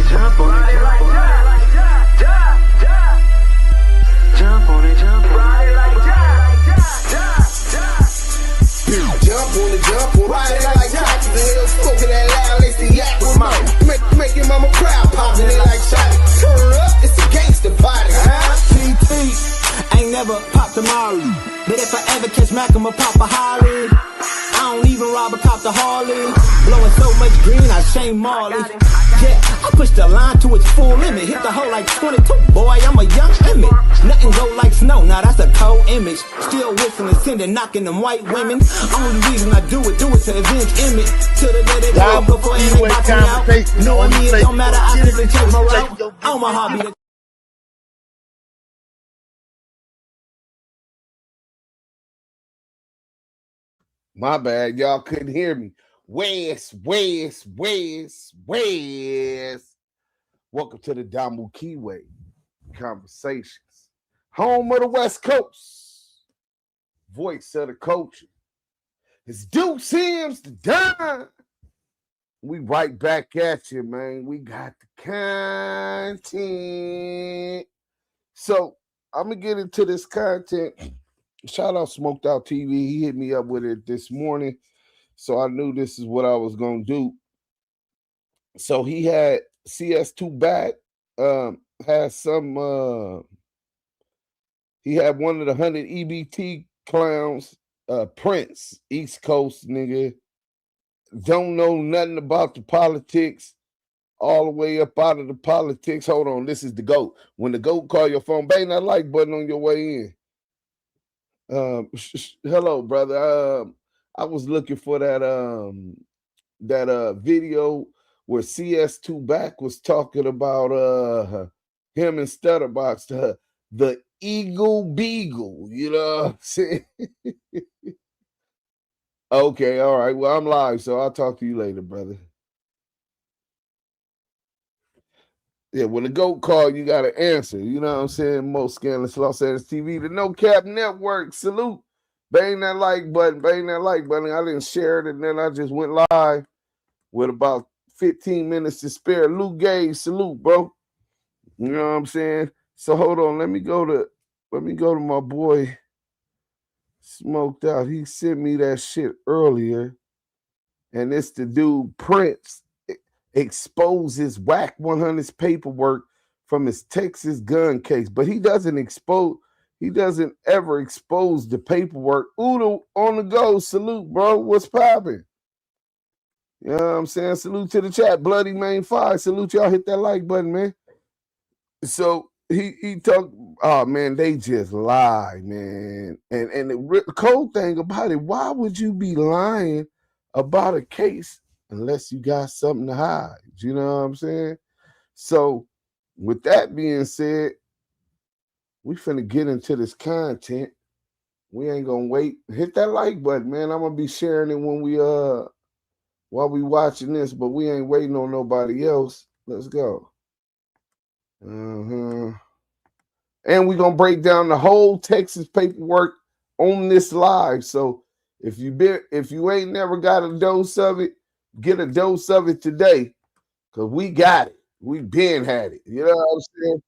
jump on it, jump on it. Jump on it, jump on it. Jump on it, ride it like taxes. The hell smoking that loud, they see yak with mama. Make your mama proud, popping it like shot. Turn up, it's a gangster party. PT, ain't never popped a Mari, but if I ever catch Mac, I'ma pop a Harley. I don't even rob a cop the Harley. Blowing so much green, I shame Marley. Yeah, I push the line to its full limit. Hit the hole like 22, boy, I'm a young Emmett. Nothing go like snow, now that's a cold image. Still whistling, sending, knocking them white women. Only reason I do it to avenge image. To the day they go before anybody out. Knowing me, it don't matter, I simply take my route. On my hobby. My bad, y'all couldn't hear me. West. Welcome to the Damu Kiwe Conversations. Home of the West Coast. Voice of the culture. It's Duse M's the dime. We right back at you, man. We got the content. So I'm going to get into this content. Shout out Smoked Out TV. He hit me up with it this morning. So I knew this is what I was going to do. So he had CS2 back. Had some, he had one of the 100 EBT clowns, Prince, East Coast nigga. Don't know nothing about the politics. All the way up out of the politics. Hold on, this is the GOAT. When the GOAT call your phone, bang that like button on your way in. Hello, brother. I was looking for that video where CS2 back was talking about him and Stutterbox, the Eagle Beagle, you know what I'm saying? Okay, all right. Well, I'm live, so I'll talk to you later, brother. Yeah, when the GOAT call, you got to answer. You know what I'm saying? Most scandalous Los Angeles TV, the No Cap Network. Salute. Bang that like button. Bang that like button. I didn't share it, and then I just went live with about 15 minutes to spare. Lou Gage, salute, bro. You know what I'm saying? So hold on. Let me go to my boy Smoked Out. He sent me that shit earlier, and it's the dude Prince. Exposes WACK100's paperwork from his Texas gun case, but he doesn't ever expose the paperwork. Udo on the go, salute, bro. What's popping? You know what I'm saying? Salute to the chat. Bloody Main 5. Salute y'all. Hit that like button, man. So he talked, oh man, they just lie, man. And the cold thing about it, why would you be lying about a case unless you got something to hide? You know what I'm saying? So with that being said, we finna get into this content. We ain't gonna wait. Hit that like button, man. I'm gonna be sharing it when we while we watching this, but we ain't waiting on nobody else. Let's go. And we're gonna break down the whole Texas paperwork on this live. So if you ain't never got a dose of it, get a dose of it today, because we got it. We been had it. You know what I'm saying?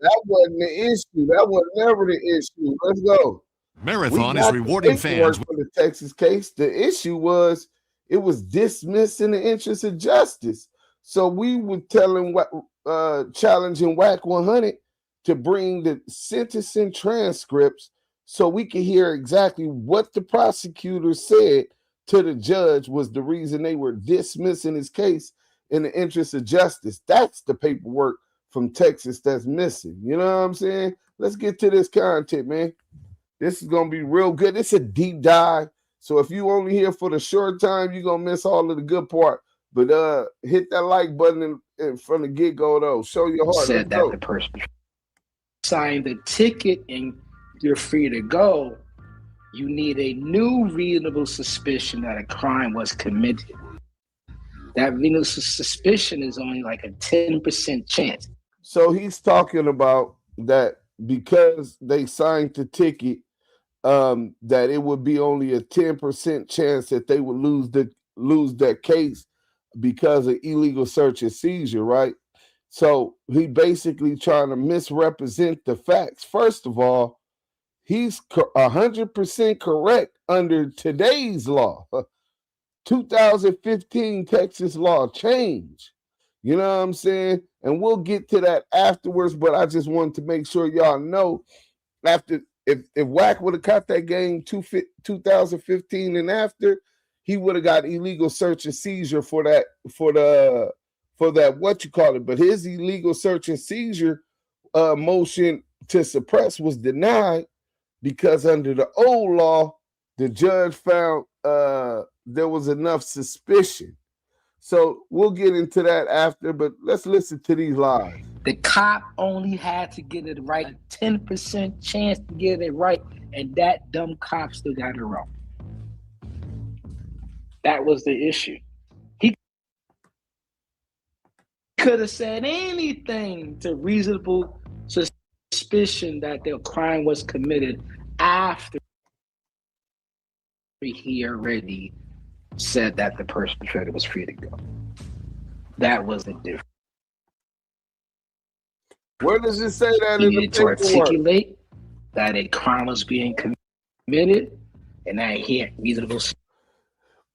That wasn't the issue. That was never the issue. Let's go. Marathon is rewarding fans for the Texas case. The issue was it was dismissed in the interest of justice. So we were challenging WACK100 to bring the sentencing transcripts so we could hear exactly what the prosecutor said to the judge was the reason they were dismissing his case in the interest of justice. That's the paperwork from Texas that's missing. You know what I'm saying? Let's get to this content, man. This is going to be real good. It's a deep dive. So if you only here for the short time, you're going to miss all of the good part. But hit that like button from the get-go, though. Show your heart. Said that the person signed the ticket and you're free to go. You need a new reasonable suspicion that a crime was committed. That reasonable suspicion is only like a 10% chance. So he's talking about that because they signed the ticket, that it would be only a 10% chance that they would lose that case because of illegal search and seizure, right? So he basically trying to misrepresent the facts. First of all, he's 100% correct under today's law. 2015 Texas law change. You know what I'm saying? And we'll get to that afterwards, but I just wanted to make sure y'all know after if Wack would have caught that game 2015 and after, he would have got illegal search and seizure for that what you call it. But his illegal search and seizure motion to suppress was denied because under the old law, the judge found there was enough suspicion. So we'll get into that after, but let's listen to these lies. The cop only had to get it right, a 10% chance to get it right, and that dumb cop still got it wrong. That was the issue. He could have said anything to reasonable suspicion that the crime was committed after he already said that the perpetrator was free to go. That was the difference. Where does it say that He in the needed to paperwork? articulate that a crime was being committed and that he had reasonable.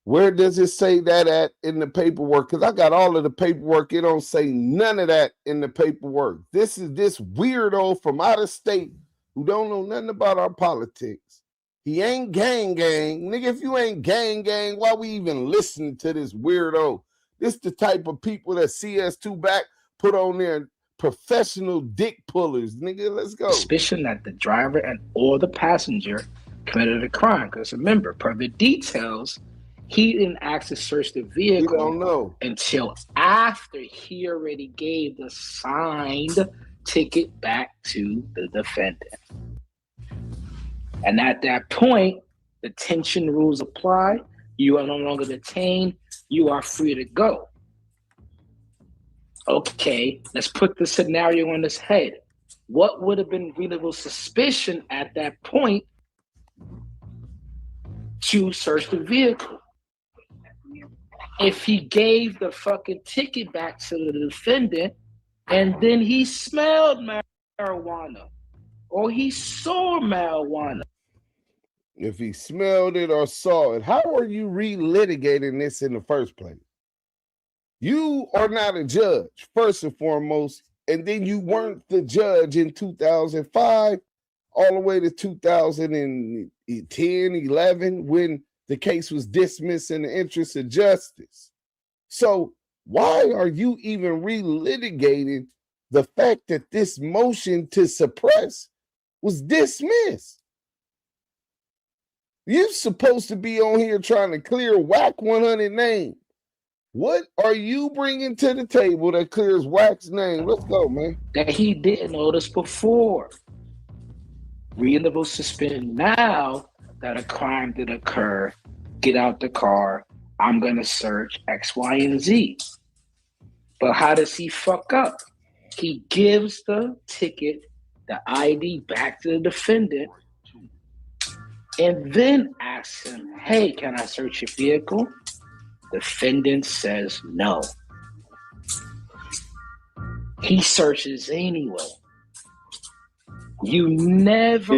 Where does it say that at in the paperwork? Because I got all of the paperwork. It don't say none of that in the paperwork. This is this weirdo from out of state who don't know nothing about our politics. He ain't gang. Nigga, if you ain't gang, why we even listening to this weirdo? This the type of people that CS2 back put on their professional dick pullers. Nigga, let's go. Suspicion that the driver and or the passenger committed a crime. Because remember, per the details, he didn't ask to search the vehicle We don't know until after he already gave the signed ticket back to the defendant. And at that point, detention rules apply. You are no longer detained. You are free to go. Okay, let's put the scenario on its head. What would have been reasonable suspicion at that point to search the vehicle? If he gave the fucking ticket back to the defendant and then he smelled marijuana or he saw marijuana. if he smelled it or saw it. How are you relitigating this in the first place? You are not a judge, first and foremost, and then you weren't the judge in 2005 all the way to 2010, 11, when the case was dismissed in the interest of justice. So why are you even relitigating the fact that this motion to suppress was dismissed? You're supposed to be on here trying to clear WACK100 name. What are you bringing to the table that clears WACK's name? Let's go, man. That he didn't notice before. Reasonable suspicion now that a crime did occur. Get out the car. I'm going to search X, Y, and Z. But how does he fuck up? He gives the ticket, the ID back to the defendant, and then asks him, hey, can I search your vehicle? Defendant says no. He searches anyway. You never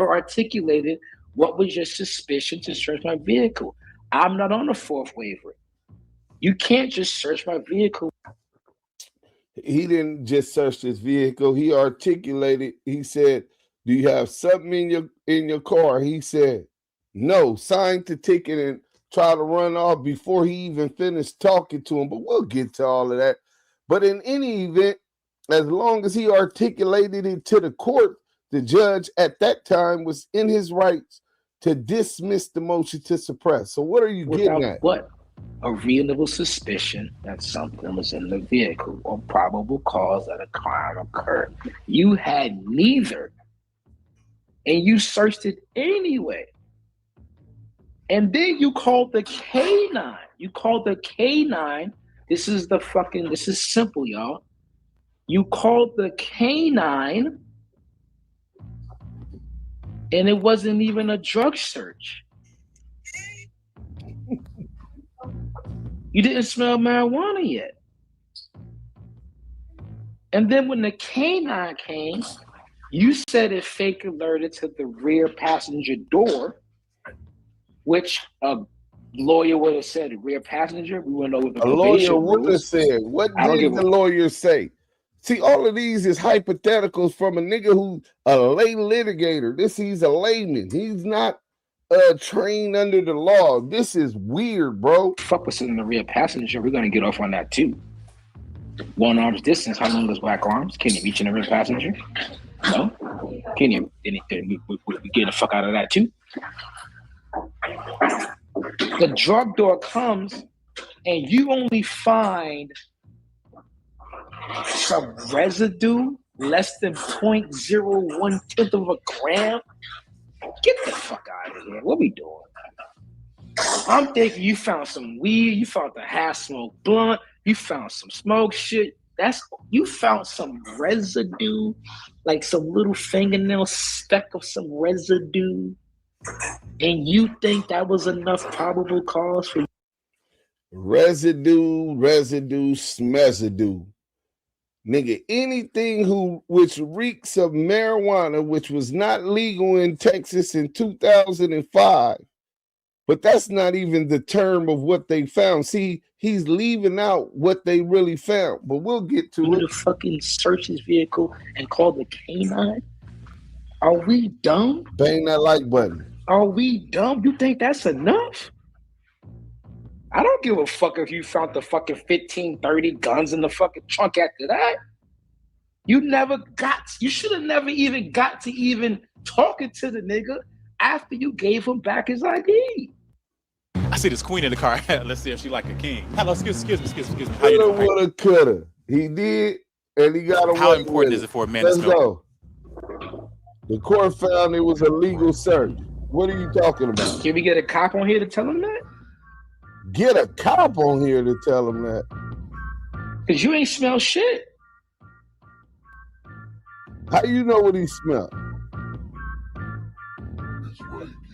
articulated what was your suspicion to search my vehicle. I'm not on the fourth waiver. You can't just search my vehicle. He didn't just search his vehicle. He articulated. He said, do you have something in your car? He said, no. Signed the ticket and try to run off before he even finished talking to him. But we'll get to all of that. But in any event, as long as he articulated it to the court, the judge at that time was in his rights to dismiss the motion to suppress. So what are you getting at? What? A reasonable suspicion that something was in the vehicle or probable cause that a crime occurred. You had neither. And you searched it anyway. And then you called the K9. You called the K9. This is simple, y'all. You called the K9 and it wasn't even a drug search. You didn't smell marijuana yet. And then when the canine came, you said it fake alerted to the rear passenger door, which a lawyer would have said rear passenger. We wouldn't know what the lawyer probation would have rules. said. What I don't did give the lawyer say? See, all of these is hypotheticals from a nigga who a lay litigator. He's a layman. He's not trained under the law. This is weird, bro. Fuck what's in the rear passenger. We're gonna get off on that too. 1 arm's distance. How long is WACK arms? Can you reach in the rear passenger? No. Can you? We get the fuck out of that too. The drug door comes, and you only find some residue, less than 0.01 of a gram. Get the fuck out of here. What we doing? I'm thinking you found some weed, you found the half smoked blunt, you found some smoke shit. You found some residue, like some little fingernail speck of some residue. And you think that was enough probable cause for residue, smesidue. Nigga, anything which reeks of marijuana, which was not legal in Texas in 2005, but that's not even the term of what they found. See, he's leaving out what they really found, but we'll get to it. The fucking search his vehicle and call the canine? Are we dumb? Bang that like button. Are we dumb? You think that's enough? I don't give a fuck if you found the fucking 15, 30 guns in the fucking trunk after that. You should have never even got to even talking to the nigga after you gave him back his ID. I see this queen in the car. Let's see if she like a king. Hello, excuse me. How you doing? Woulda, coulda. He did, and he got away. How important is it for a man Let's to smoke? go. The court found it was a legal search. What are you talking about? Can we get a cop on here to tell him that? Get a cop on here to tell him that. Because you ain't smell shit. How you know what he smelled?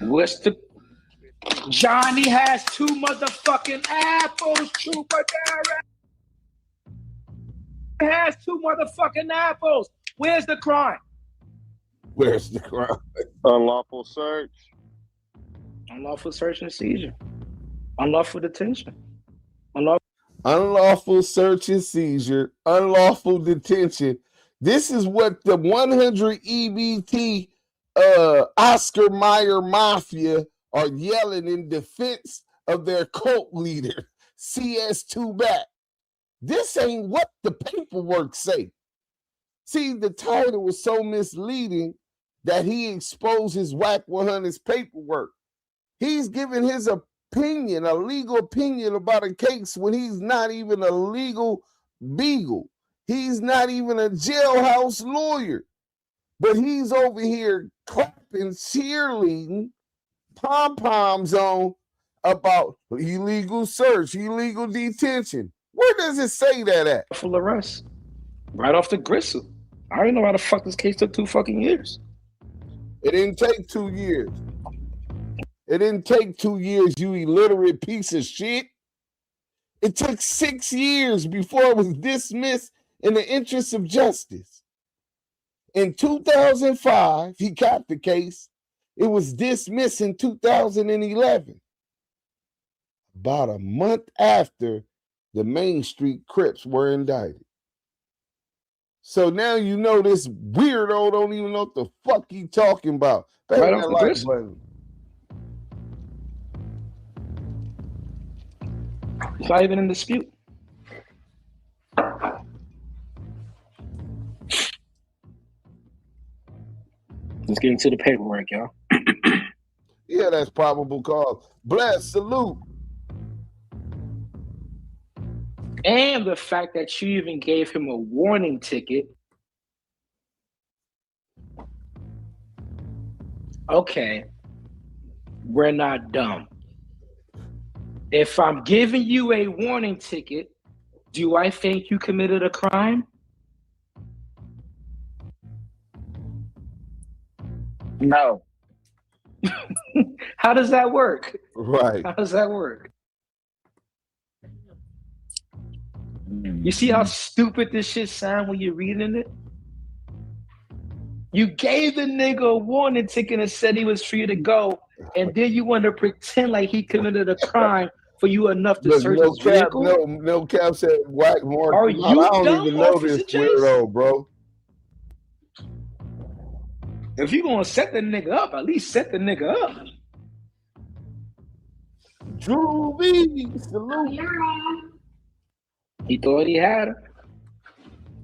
What's the... Johnny has 2 motherfucking apples, Trooper Derek. He has 2 motherfucking apples. Where's the crime? Where's the crime? Unlawful search. Unlawful search and seizure. Unlawful detention. Unlawful search and seizure. Unlawful detention. This is what the 100 EBT Oscar Mayer Mafia are yelling in defense of their cult leader, CS2 back. This ain't what the paperwork say. See, the title was so misleading that he exposes WACK100's paperwork. He's giving his opinion, a legal opinion about a case when he's not even a legal beagle. He's not even a jailhouse lawyer. But he's over here clapping, cheerleading, pom-poms on about illegal search, illegal detention. Where does it say that at? Full arrest. Right off the gristle. I already know how the fuck this case took 2 fucking years. It didn't take 2 years. It didn't take 2 years, you illiterate piece of shit. It took 6 years before it was dismissed in the interest of justice. In 2005, he got the case. It was dismissed in 2011. About a month after the Main Street Crips were indicted. So now you know this weirdo don't even know what the fuck he talking about. Right off the gristle. It's not even in dispute. Let's get into the paperwork, y'all. Yeah, that's probable cause. Bless, salute. And the fact that you even gave him a warning ticket. Okay, we're not dumb. If I'm giving you a warning ticket, do I think you committed a crime? No. How does that work? Right. How does that work? You see how stupid this shit sound when you're reading it? You gave the nigga a warning ticket and said he was free to go, and then you want to pretend like he committed a crime for you enough to Look, search no his cap, vehicle? no cap said whack more. Are I you don't dumb, even know Officer this Chase? weirdo, bro. If you gonna set the nigga up, at least set the nigga up. Drew V, salute. He thought he had her.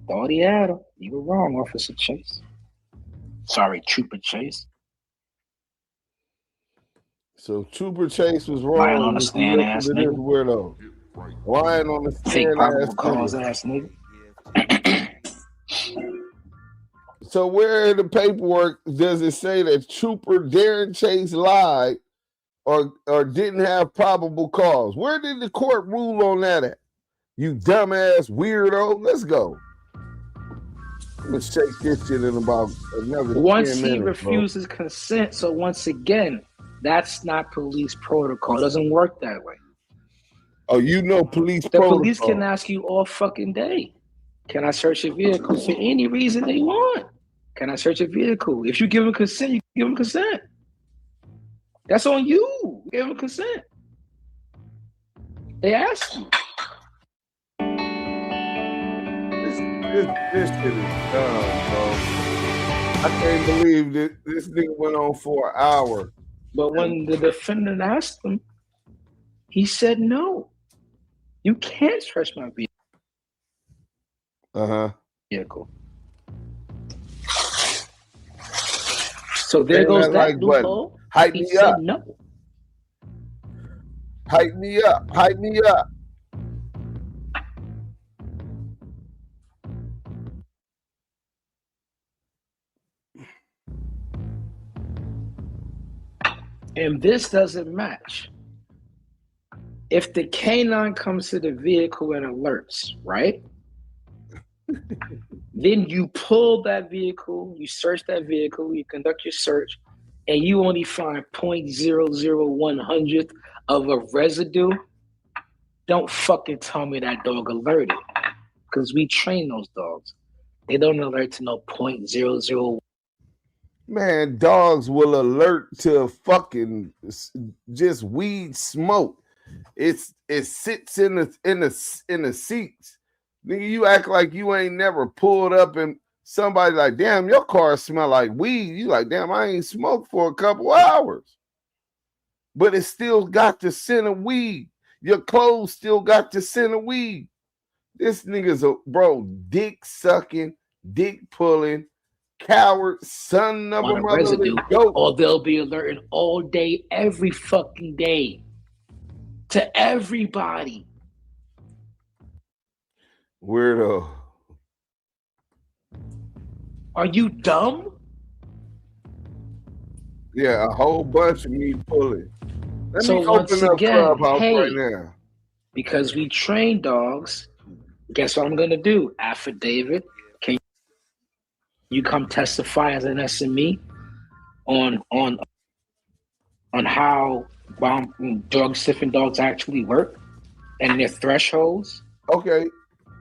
Thought he had her. You were wrong, Officer Chase. Sorry, Trooper Chase. So Trooper Chase was Lying wrong. on the If you stand listen ass to this nigga. weirdo. Lying on the Fake stand probable ass cause nigga. ass nigga. So where in the paperwork does it say that Trooper Darren Chase lied or didn't have probable cause? Where did the court rule on that at? You dumbass weirdo. Let's go. I'm gonna shake this shit in about another Once 10 he minutes, refuses consent, so once again, that's not police protocol. It doesn't work that way. Oh, you know police The protocol. police can ask you all fucking day. Can I search your vehicle for any reason they want? Can I search your vehicle? If you give them consent, you give them consent. That's on you. Give them consent. They ask you. This shit is dumb, bro. I can't believe that this nigga went on for an hour. But when the defendant asked him, he said no. You can't search my vehicle. So there goes that loophole. Hype He me said up. no. Hype me up. Hype me up. And this doesn't match. If the canine comes to the vehicle and alerts, right? Then you pull that vehicle, you search that vehicle, you conduct your search, and you only find 0.00100th of a residue. Don't fucking tell me that dog alerted. Because we train those dogs. They don't alert to no 0.00. Man, dogs will alert to fucking just weed smoke. It sits in the seats. Nigga, you act like you ain't never pulled up and somebody like, damn, your car smell like weed. You like, damn, I ain't smoked for a couple hours. But it still got the scent of weed. Your clothes still got the scent of weed. This nigga's a dick sucking, dick pulling, coward, son of a mother. Or they'll be alerting all day, every fucking day. To everybody. Weirdo. Are you dumb? Yeah, a whole bunch of me pulling. Let me once open up again, Clubhouse right now. Because we train dogs, guess what I'm gonna do? Affidavit. Can you come testify as an SME on how dog sniffing dogs actually work and their thresholds? Okay.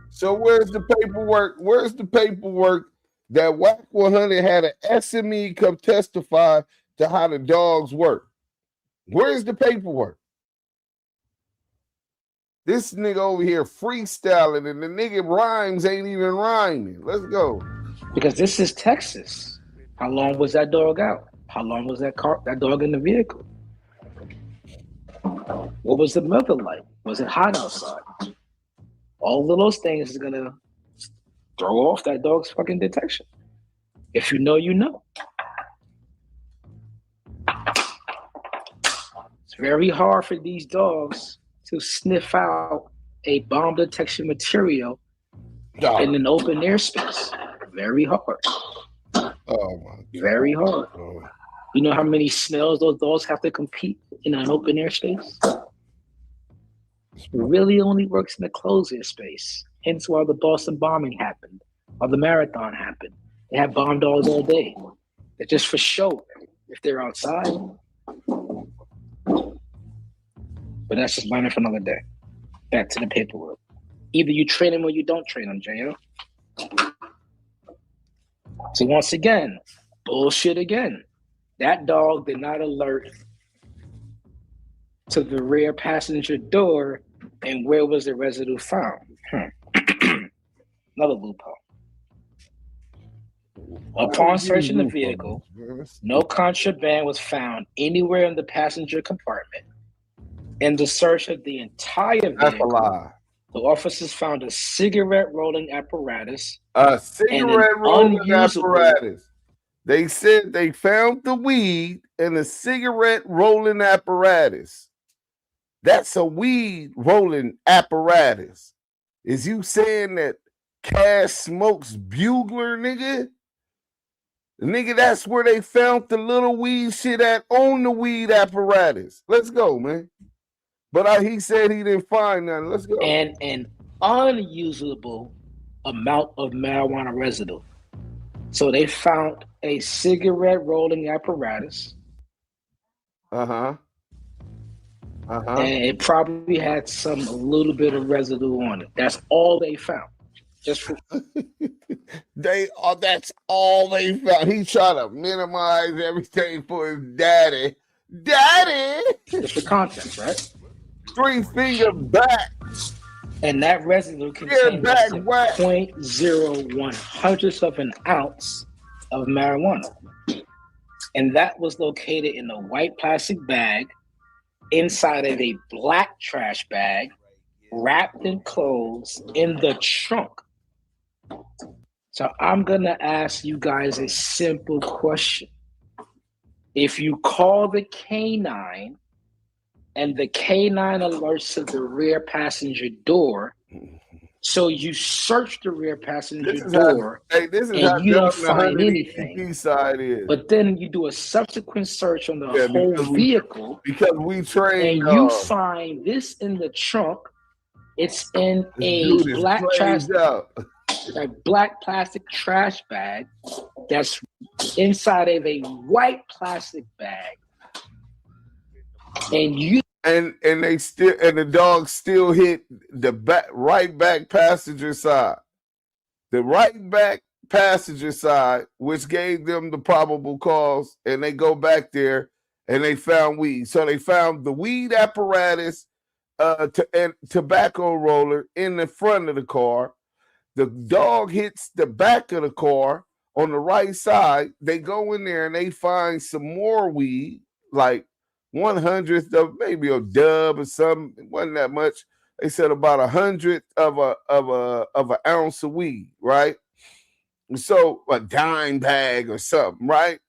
So where's the paperwork? Where's the paperwork that WACK100 had an SME come testify to how the dogs work? Where's the paperwork? This nigga over here freestyling and the nigga rhymes ain't even rhyming. Let's go. Because this is Texas. How long was that dog out? How long was that dog in the vehicle? What was the weather like? Was it hot outside? All of those things is gonna throw off that dog's fucking detection. If you know, you know. It's very hard for these dogs to sniff out a bomb detection material in an open airspace. Very hard. Oh my God. Very hard. You know how many smells those dogs have to compete in an open air space? It really only works in a closed air space. Hence why the Boston bombing happened, or the marathon happened. They have bomb dogs all day. They're just for show if they're outside. But that's just minor for another day. Back to the paperwork. Either you train him or you don't train him, J.O. So once again, bullshit again. That dog did not alert to the rear passenger door, and where was the residue found? Another loophole. Upon searching the vehicle, no contraband was found anywhere in the passenger compartment. In the search of the entire vehicle, that's a lie. The officers found a cigarette rolling apparatus. A cigarette rolling apparatus. They said they found the weed and a cigarette rolling apparatus. That's a weed rolling apparatus. Is you saying that Cash smokes bugler, nigga? Nigga, that's where they found the little weed shit at on the weed apparatus. Let's go, man. But he said he didn't find none. Let's go. And an unusable amount of marijuana residue. So they found a cigarette rolling apparatus. And it probably had a little bit of residue on it. That's all they found. Just for that's all they found. He tried to minimize everything for his daddy. Just for context, right? 3 finger back. And that residue contained 0.01 hundredths of an ounce of marijuana. And that was located in a white plastic bag inside of a black trash bag wrapped in clothes in the trunk. So I'm going to ask you guys a simple question. If you call the K9 and the K9 alerts to the rear passenger door, so you search the rear passenger door and you don't find anything. But then you do a subsequent search on the whole vehicle because we trained and you find this in the trunk. It's in a black plastic trash bag that's inside of a white plastic bag, and the dog still hit the right back passenger side. The right back passenger side, which gave them the probable cause, and they go back there and they found weed. So they found the weed apparatus and tobacco roller in the front of the car. The dog hits the back of the car on the right side. They go in there and they find some more weed, like 1/100th of maybe a dub or something. It wasn't that much. They said about 100th of an ounce of weed, right? So a dime bag or something, right?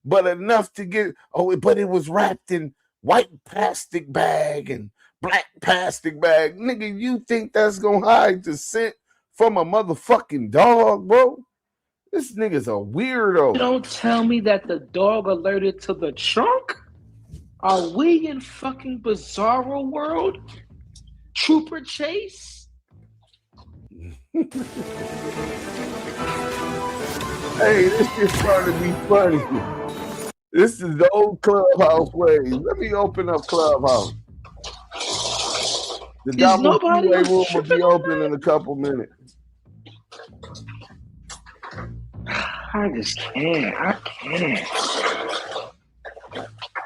But enough to get. But it was wrapped in white plastic bag and black plastic bag. Nigga, you think that's gonna hide the scent from a motherfucking dog, bro? This nigga's a weirdo. You don't tell me that the dog alerted to the trunk? Are we in fucking bizarro world? Trooper chase? Hey, this shit's starting to be funny. This is the old Clubhouse way. Let me open up Clubhouse. The Damu Kiwe room will be open in a couple minutes. I just can't. I can't.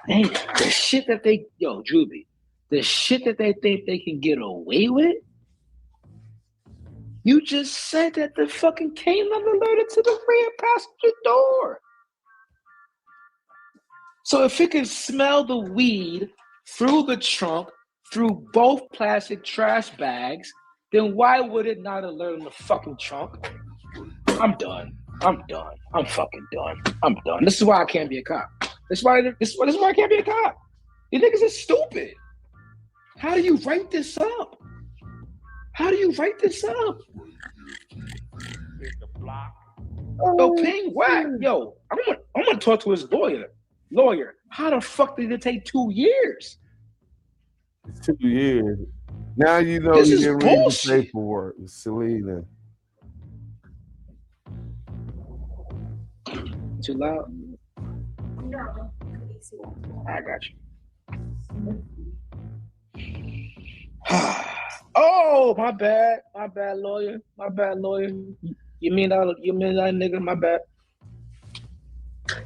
Hey, the shit that Drewby, the shit that they think they can get away with? You just said that the fucking K9 alerted to the rear passenger door. So if it can smell the weed through the trunk, through both plastic trash bags, then why would it not alert on the fucking trunk? I'm done. I'm fucking done. I'm done. This is why I can't be a cop. This is why I can't be a cop. You niggas are stupid. How do you write this up? Yo, Ping, whack. Yo, I'm gonna talk to his lawyer. How the fuck did it take 2 years? 2 years. Now you know This you is didn't read the bullshit. paperwork, Selena. Too loud? I got you. Oh, Oh, my bad, lawyer. You mean that nigga?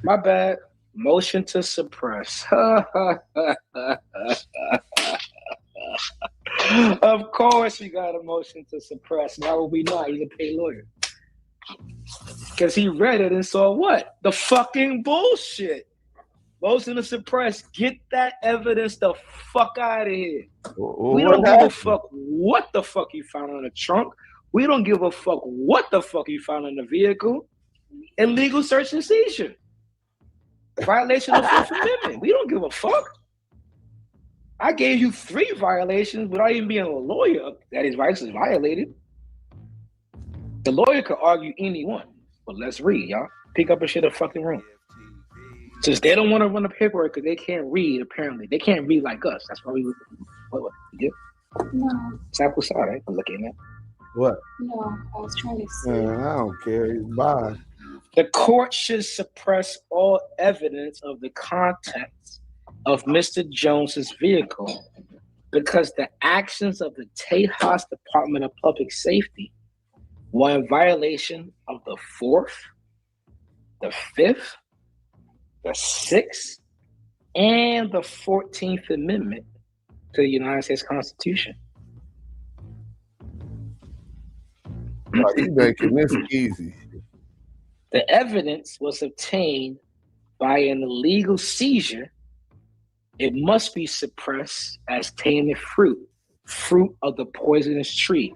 My bad. Motion to suppress. Of course, you got a motion to suppress. Why would we not? He's a paid lawyer. Because he read it and saw what? The fucking bullshit. Motion to suppress. Get that evidence the fuck out of here. We don't give a fuck what the fuck you found on the trunk. We don't give a fuck what the fuck you found in the vehicle. Illegal search and seizure. Violation of the Fourth Amendment. We don't give a fuck. I gave you 3 violations without even being a lawyer that his rights is violated. The lawyer could argue any one. But let's read, y'all. Pick up a shit in the fucking room. Since they don't want to run the paperwork because they can't read, apparently. They can't read like us. That's why we... What? You do? No. Sample side, right? I'm looking at. What? No, I was trying to see. Man, I don't care. Bye. The court should suppress all evidence of the contents of Mr. Jones's vehicle because the actions of the Tejas Department of Public Safety were in violation of the 4th, the 5th, the 6th, and the 14th Amendment to the United States Constitution. Oh, you making this easy. The evidence was obtained by an illegal seizure. It must be suppressed as tainted fruit of the poisonous tree.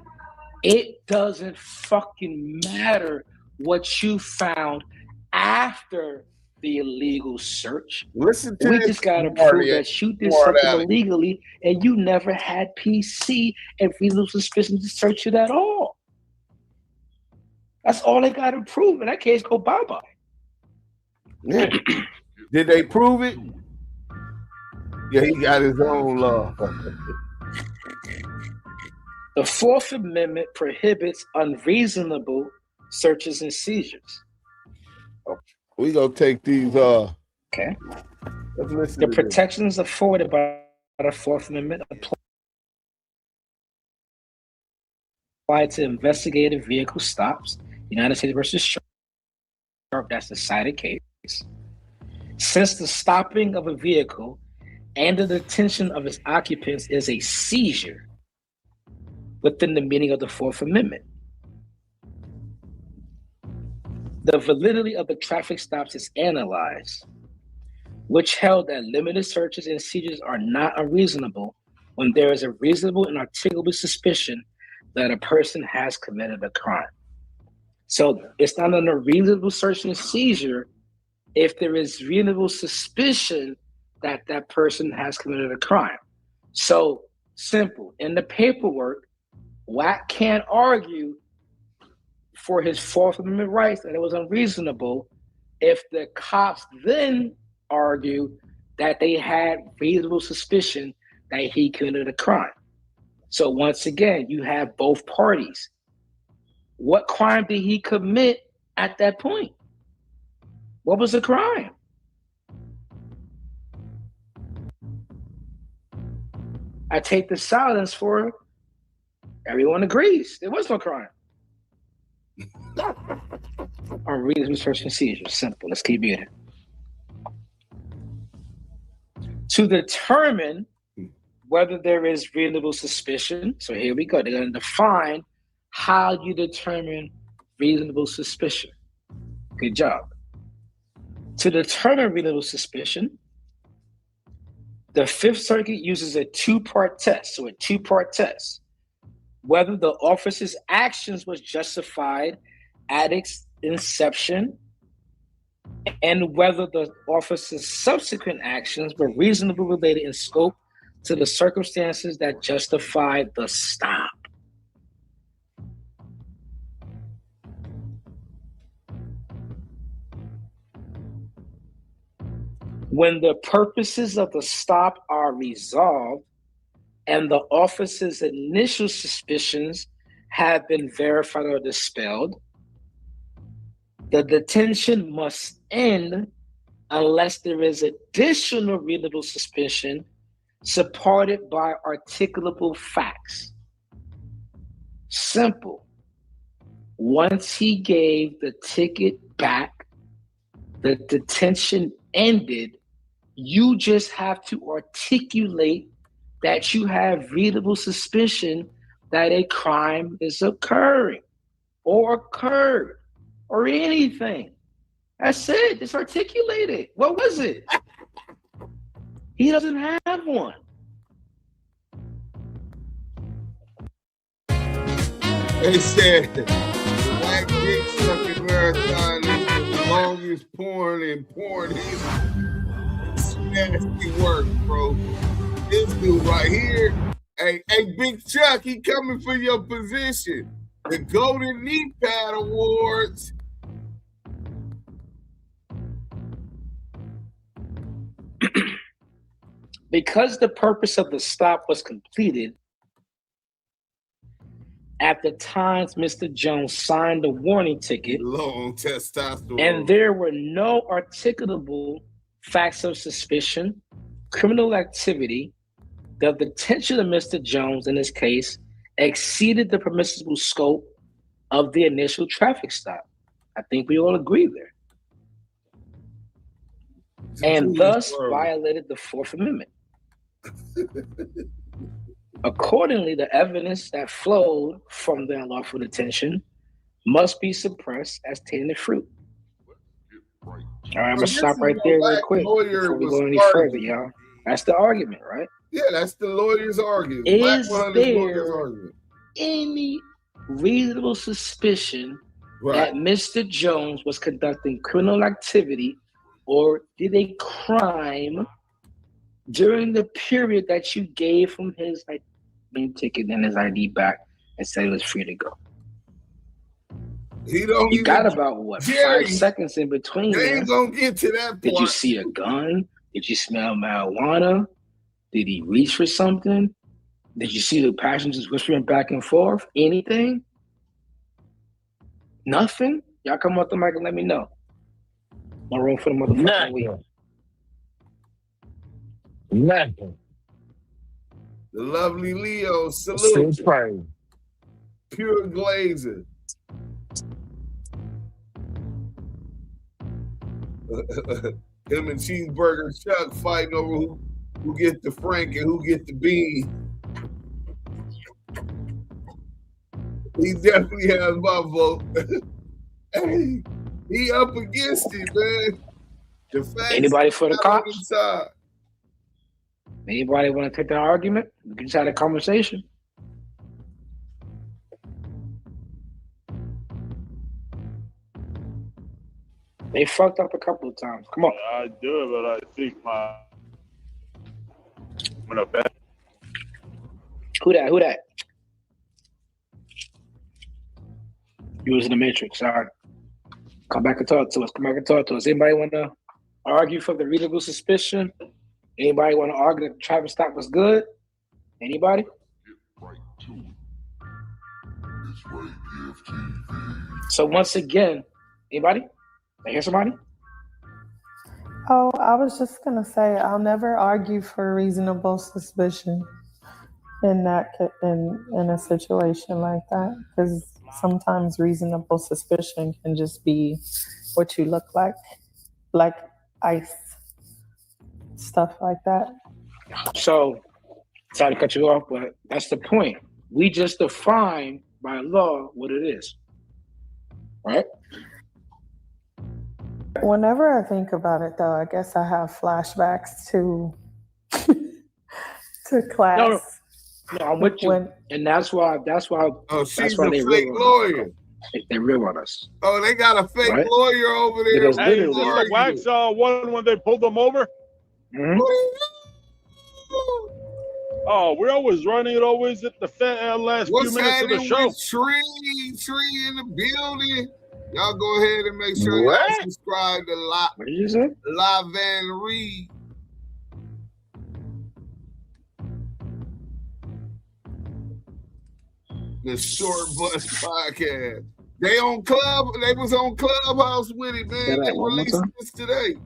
It doesn't fucking matter what you found after the illegal search. Listen to We this, just gotta prove that you did something Alex. illegally and you never had PC and reasonable suspicion to search it at all. That's all they gotta prove. In that case, go bye-bye. Yeah. Did they prove it? Yeah, he got his own law. The Fourth Amendment prohibits unreasonable searches and seizures. We gonna take these. Okay. Let's listen The to protections afforded by the Fourth Amendment apply to investigative vehicle stops. United States versus Sharp, that's the cited case. Since the stopping of a vehicle and the detention of its occupants is a seizure within the meaning of the Fourth Amendment. The validity of the traffic stops is analyzed, which held that limited searches and seizures are not unreasonable when there is a reasonable and articulable suspicion that a person has committed a crime. So it's not an unreasonable search and seizure if there is reasonable suspicion that that person has committed a crime. So simple. In the paperwork, Wack can't argue for his Fourth Amendment rights that it was unreasonable if the cops then argue that they had reasonable suspicion that he committed a crime. So once again, you have both parties. What crime did he commit at that point? What was the crime? I take the silence for everyone agrees. There was no crime. Unreasonable search and seizure. Simple. Let's keep reading. To determine whether there is reasonable suspicion. So here we go. They're going to define how you determine reasonable suspicion. Good job. To determine reasonable suspicion, the Fifth Circuit uses a two-part test. So a two-part test. Whether the officer's actions was justified at its inception and whether the officer's subsequent actions were reasonably related in scope to the circumstances that justified the stop. When the purposes of the stop are resolved and the officer's initial suspicions have been verified or dispelled, the detention must end unless there is additional reasonable suspicion supported by articulable facts. Simple. Once he gave the ticket back, the detention ended. You just have to articulate that you have reasonable suspicion that a crime is occurring or occurred or anything. That's it. Just articulate it. What was it? He doesn't have one. They said the Wack Dick Sucking Marathon is the longest porn in porn history. It's nasty work, bro. This dude right here, hey, Big Chuck, he coming for your position. The Golden Knee Pad Awards. Because the purpose of the stop was completed, at the time Mr. Jones signed the warning ticket, Long testosterone, and there were no articulable facts of suspicion, criminal activity, the detention of Mr. Jones in this case exceeded the permissible scope of the initial traffic stop. I think we all agree there. And thus violated the Fourth Amendment. Accordingly, the evidence that flowed from the unlawful detention must be suppressed as tainted fruit. All right, I'm gonna stop right there real quick before we go any further, y'all. That's the argument, right? Yeah, that's the lawyer's argument. Is there any reasonable suspicion that Mr. Jones was conducting criminal activity or did a crime during the period that you gave him his ticket and his ID back and said he was free to go? You got about what, 5 seconds in between. They ain't gonna get to that point. Did you see a gun? Did you smell marijuana? Did he reach for something? Did you see the passengers whispering back and forth? Anything? Nothing? Y'all come off the mic and let me know. My room for the motherfucking week. Nothing. The lovely Leo, salute. Pure Glazer. Him and Cheeseburger Chuck fighting over who get the Frank and who get the bean. He definitely has my vote. Hey, he up against it, man. The facts. Anybody for the cops? Anybody want to take that argument? We can just have a conversation. They fucked up a couple of times. Come on. I do, but I think I'm gonna bet. Who that? You was in the Matrix. Sorry. Come back and talk to us. Anybody want to argue for the reasonable suspicion? Anybody want to argue that the traffic stop was good? Anybody? So once again, anybody? I hear somebody? Oh, I was just gonna say I'll never argue for reasonable suspicion in a situation like that, because sometimes reasonable suspicion can just be what you look like ice, stuff like that. So, sorry to cut you off, but that's the point. We just define by law what it is, right? Whenever I think about it, though, I guess I have flashbacks to class. No, I'm with you, and that's why. Oh, she's why a they fake lawyer. They real on us. Oh, they got a fake lawyer over there. Because Hey, is this the Wax one when they pulled them over? Mm-hmm. Oh, we're always running it always at the last few minutes of the show. Tree in the building. Y'all go ahead and make sure y'all subscribe to What did you say? La Van Reed. The Short Bus Podcast. They was on Clubhouse with it, man. They released this today.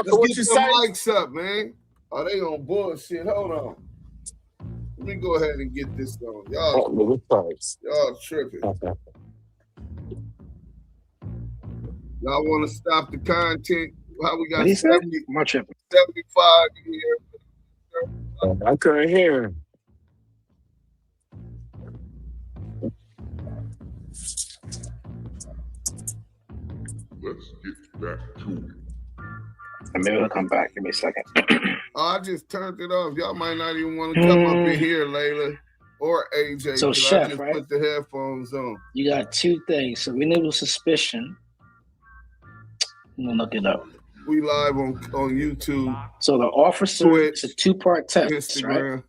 Let's get some mics up, man. Oh, they on bullshit. Hold on. Let me go ahead and get this on. Oh, Y'all, the price. y'all tripping. Okay. Y'all want to stop the content? How we got What he said? 70, Am I tripping? 75 here? I couldn't hear him. Let's get back to it. And maybe he'll come back. Give me a second. Oh, I just turned it off. Y'all might not even want to come up in here, Layla or AJ. So, 'cause Chef, I just right? put the headphones on. You got two things. So reasonable suspicion. I'm gonna look it up. We live on YouTube, So the officer, Twitch, it's a two-part test, right? Instagram.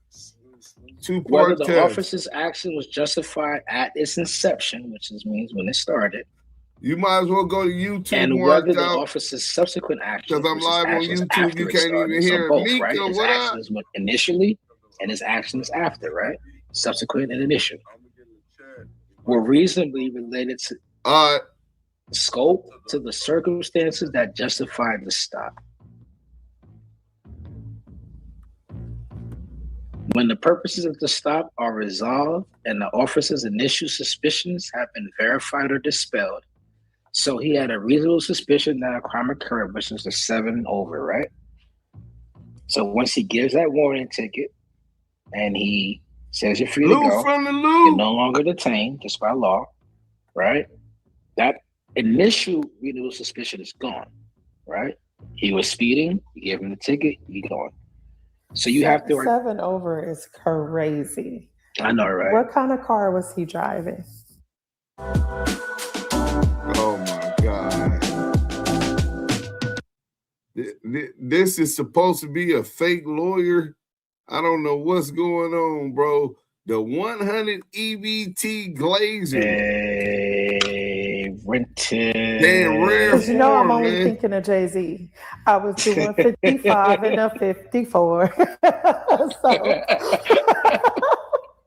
Whether Two-part the test. officer's action was justified at its inception, which means when it started, You might as well go to YouTube and marked whether the out. officer's subsequent actions, Because I'm which is live on actions YouTube, after you it can't started. even So hear both, Mika. right? His What up? actions went initially, and his actions after, right? Subsequent and initial were reasonably related to All right. scope to the circumstances that justified the stop. When the purposes of the stop are resolved and the officer's initial suspicions have been verified or dispelled, so he had a reasonable suspicion that a crime occurred, which is the 7 over, right? So once he gives that warning ticket and he says you're free to Lou go, from the you're Lou. no longer detained just by law, right? That initial reasonable suspicion is gone, right? He was speeding, you gave him the ticket, he gone. So you have to. 7 over is crazy. I know, right? What kind of car was he driving? Oh my God. This is supposed to be a fake lawyer. I don't know what's going on, bro. The 100 EBT Glazer. Hey, rented. Damn rare Because you know I'm form, only man. thinking of Jay-Z. I was doing 55 and a 54. So,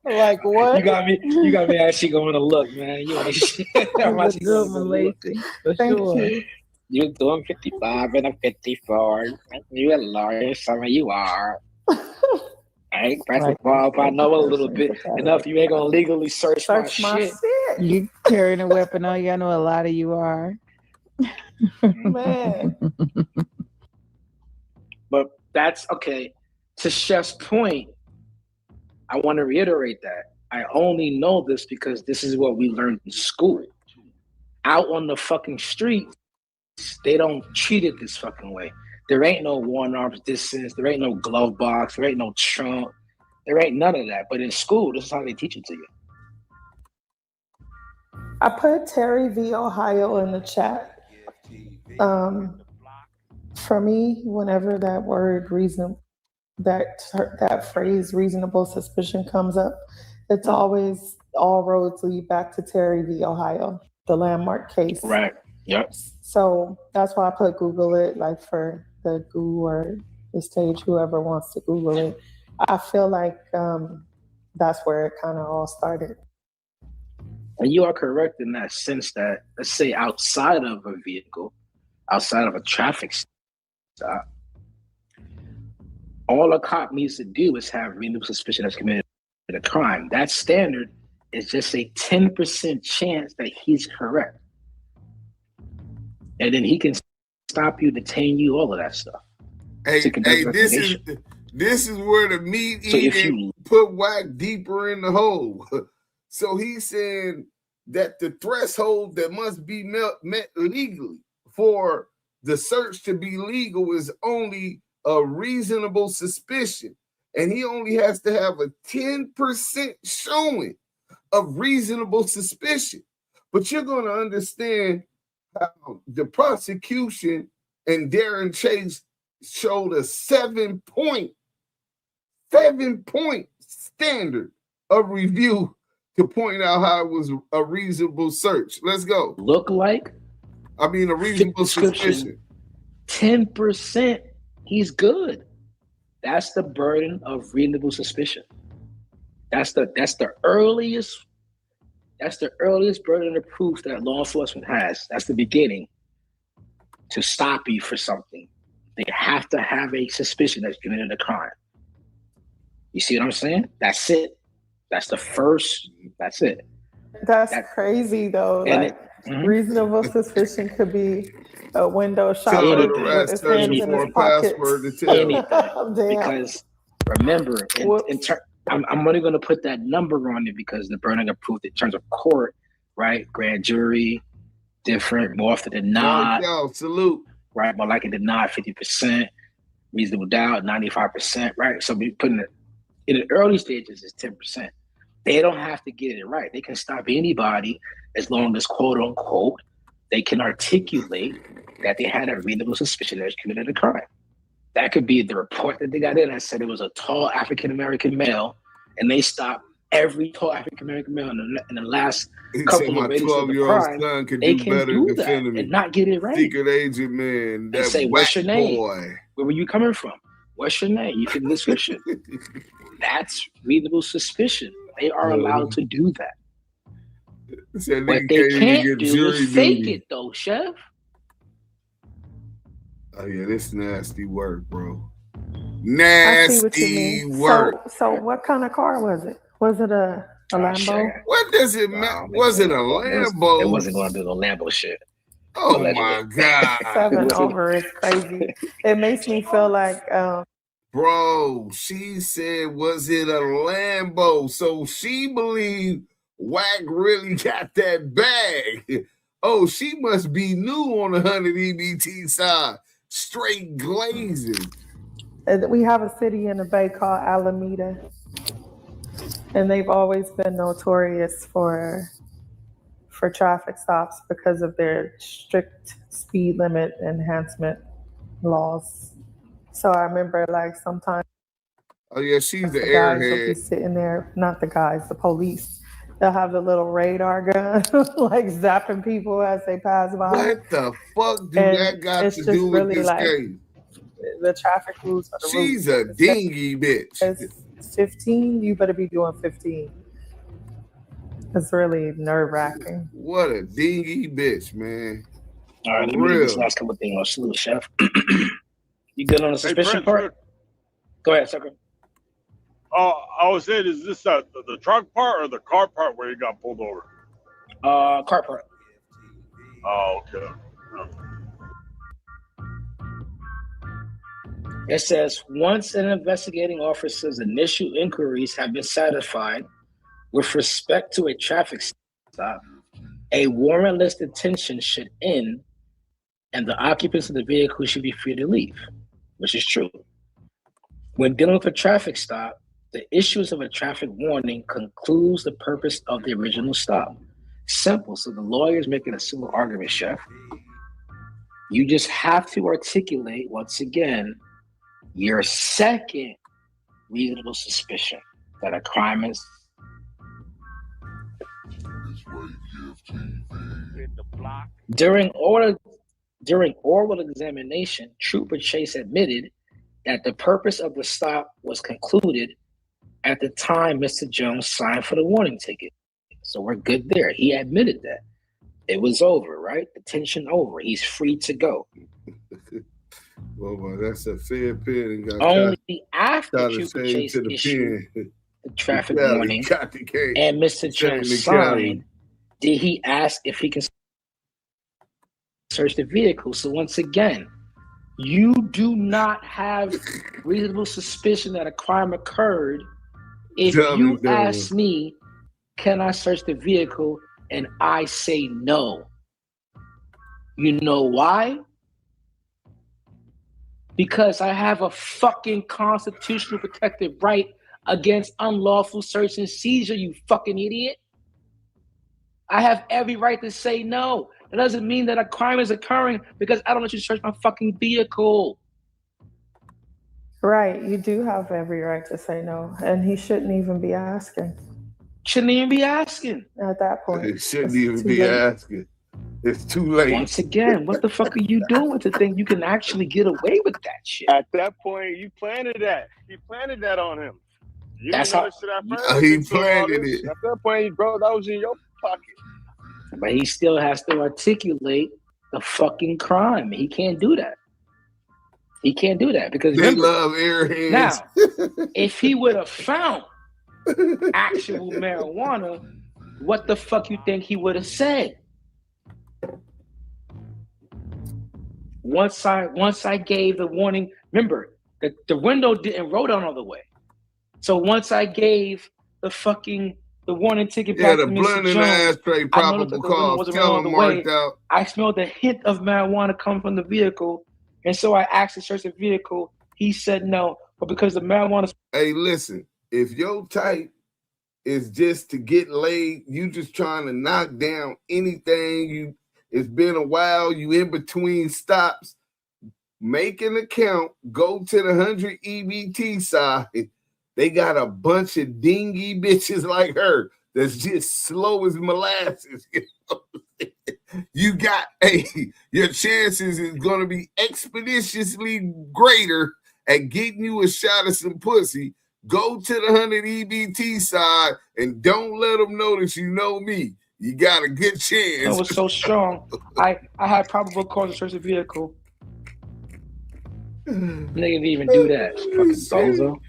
like what? You got me actually going to look, man. You ain't shit. I'm actually going to look. For Thank sure. you. You're doing 55 and a 54. You're a lawyer, some of you are. I ain't pressing ball, but I know a little bit enough. You ain't gonna legally search my shit. You carrying a weapon on you. I know a lot of you are. Man. But that's okay. To Chef's point, I want to reiterate that. I only know this because this is what we learned in school. Out on the fucking street, they don't treat it this fucking way. There ain't no one arms distance. There ain't no glove box. There ain't no trunk. There ain't none of that. But in school, this is how they teach it to you. I put Terry v. Ohio in the chat. For me, whenever that word that phrase reasonable suspicion comes up, it's always all roads lead back to Terry v. Ohio, the landmark case. Right. Yep. So that's why I put Google it, like for the Goo or the stage, whoever wants to Google it. I feel like that's where it kind of all started. And you are correct in that sense that, let's say, outside of a vehicle, outside of a traffic stop, all a cop needs to do is have reasonable suspicion that's committed a crime. That standard is just a 10% chance that he's correct. And then he can stop you, detain you, all of that stuff. Hey, this is where the meat eating put Wack deeper in the hole. So he's saying that the threshold that must be met legally for the search to be legal is only a reasonable suspicion. And he only has to have a 10% showing of reasonable suspicion. But you're going to understand how the prosecution and Darren Chase showed a 7-point standard of review to point out how it was a reasonable search. Let's go. Look like? I mean, a reasonable suspicion. 10%, he's good. That's the burden of reasonable suspicion. That's the earliest burden of proof that law enforcement has. That's the beginning to stop you for something. They have to have a suspicion that's committed a crime. You see what I'm saying? That's it. That's the first. That's it. That's crazy though. And Like reasonable suspicion could be a window Tell her shopper the with rat his searching hands in for his a password to pockets. tell. anything. Damn. Because remember, I'm only going to put that number on it because the burning of proof in terms of court, right? Grand jury, different, more often than not. Yo, salute. Right, more likely than not, 50%, reasonable doubt, 95%, right? So we putting it in the early stages is 10%. They don't have to get it right. They can stop anybody as long as, quote unquote, they can articulate that they had a reasonable suspicion that they committed a crime. That could be the report that they got in that said it was a tall African-American male, and they stopped every tall African-American male in the last couple of ratings of the crime. Son could they do can better do that defending me. and not get it right. Secret agent man, that and say, what's your name? boy. Where were you coming from? What's your name? You can description. That's reasonable suspicion. They are allowed to do that. What they can't do is fake it, though, Chef. Oh yeah, this nasty work, bro. I see what you Nasty mean. work. So what kind of car was it? Was it a Lambo? What does it matter? Was it a Lambo? It wasn't going to do the Lambo shit. Oh my God. 7 over is crazy. It makes me feel like bro, she said, was it a Lambo? So she believed Wack really got that bag. Oh, she must be new on the 100 EBT side. Straight glazing. we have a city in the Bay called Alameda, and they've always been notorious for traffic stops because of their strict speed limit enhancement laws. So I remember like sometimes. Oh yeah, she's the guys will be airhead. sitting there, not the guys, the police. They'll have the little radar gun, like zapping people as they pass by. What the fuck do that got to do with this case? The traffic rules are the She's rules. a dingy bitch. It's 15, you better be doing 15. It's really nerve-wracking. What a dingy bitch, man. All right, let me do this last couple of things on Salute, Chef. You good on the suspicion part? Go ahead, sucker. I was saying, is this the truck part or the car part where he got pulled over? Car part. Oh, okay. It says, once an investigating officer's initial inquiries have been satisfied with respect to a traffic stop, a warrantless detention should end and the occupants of the vehicle should be free to leave, which is true. When dealing with a traffic stop, the issues of a traffic warning concludes the purpose of the original stop. Simple. So the lawyer is making a simple argument, Chef. You just have to articulate, once again, your second reasonable suspicion that a crime is. During oral examination, Trooper Chase admitted that the purpose of the stop was concluded at the time Mr. Jones signed for the warning ticket. So we're good there. He admitted that. It was over, right? Detention over. He's free to go. Well, that's a fair pin. Only after Trooper Chase issued the traffic warning and Mr. Jones signed, did he ask if he can search the vehicle. So once again, you do not have reasonable suspicion that a crime occurred if you ask me, can I search the vehicle? And I say no. You know why? Because I have a fucking constitutional protected right against unlawful search and seizure, you fucking idiot. I have every right to say no. That doesn't mean that a crime is occurring because I don't let you search my fucking vehicle. Right, you do have every right to say no, and he shouldn't even be asking. Shouldn't even be asking. At that point. It shouldn't even be asking. It's too late. Once again, what the fuck are you doing to think you can actually get away with that shit? At that point, you planted that. You planted that on him. You That's didn't how notice it at first. He planted it. At that point, bro, that was in your pocket. But he still has to articulate the fucking crime. He can't do that. He can't do that because They remember, love airheads. now, if he would have found actual marijuana, what the fuck you think he would have said? Once I gave the warning, remember, the window didn't roll down all the way. So once I gave the warning ticket back to Mr. Jones, I noticed that the window wasn't rolling all the way. I smelled the hint of marijuana coming from the vehicle, and so I asked to search the vehicle. He said no, but because the marijuana. Hey, listen, if your type is just to get laid, you just trying to knock down anything. It's been a while. You in between stops. Make an account. Go to the 100 EBT side. They got a bunch of dingy bitches like her that's just slow as molasses. You got your chances is going to be expeditiously greater at getting you a shot of some pussy. Go to the 100 EBT side and don't let them know that you know me. You got a good chance. It was so strong. I had probable cause to search the vehicle. Nigga didn't even do that. Fucking bozo.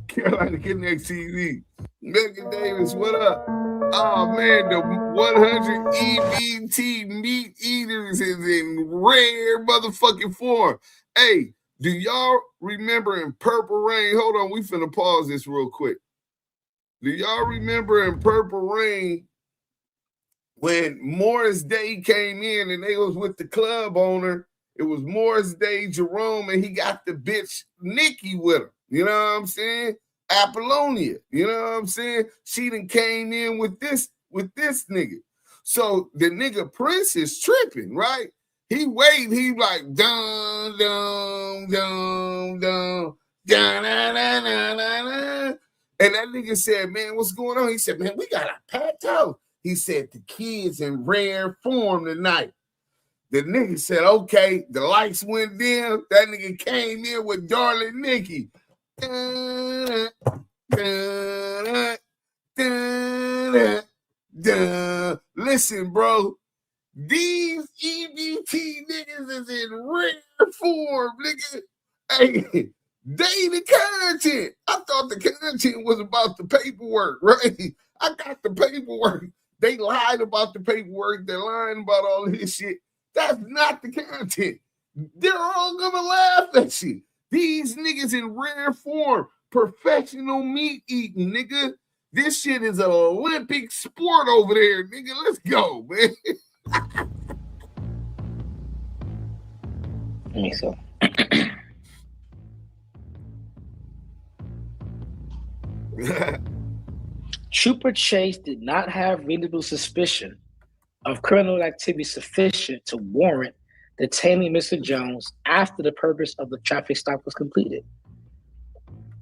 Carolina Connect TV. Megan Davis, what up? Oh man, the 100 EBT meat eaters is in rare motherfucking form. Hey, do y'all remember in Purple Rain? Hold on, we finna pause this real quick. Do y'all remember in Purple Rain when Morris Day came in and they was with the club owner? It was Morris Day, Jerome, and he got the bitch Nikki with him. You know what I'm saying? Apollonia. You know what I'm saying? She done came in with this nigga. So the nigga Prince is tripping, right? He waiting. He like dun dun dun dun dun dun dun dun dun. And that nigga said, man, what's going on? He said, man, we got a packed house. He said, the kids in rare form tonight. The nigga said, okay. The lights went dim. That nigga came in with Darling Nikki. Dun, dun, dun, dun. Listen, bro. These EBT niggas is in rare form, nigga. Hey. They the content. I thought the content was about the paperwork, right? I got the paperwork. They lied about the paperwork. They're lying about all this shit. That's not the content. They're all gonna laugh at shit. These niggas in rare form, professional meat eating, nigga. This shit is an Olympic sport over there, nigga. Let's go, man. I think so. Trooper Chase did not have reasonable suspicion of criminal activity sufficient to warrant detaining Mr. Jones after the purpose of the traffic stop was completed.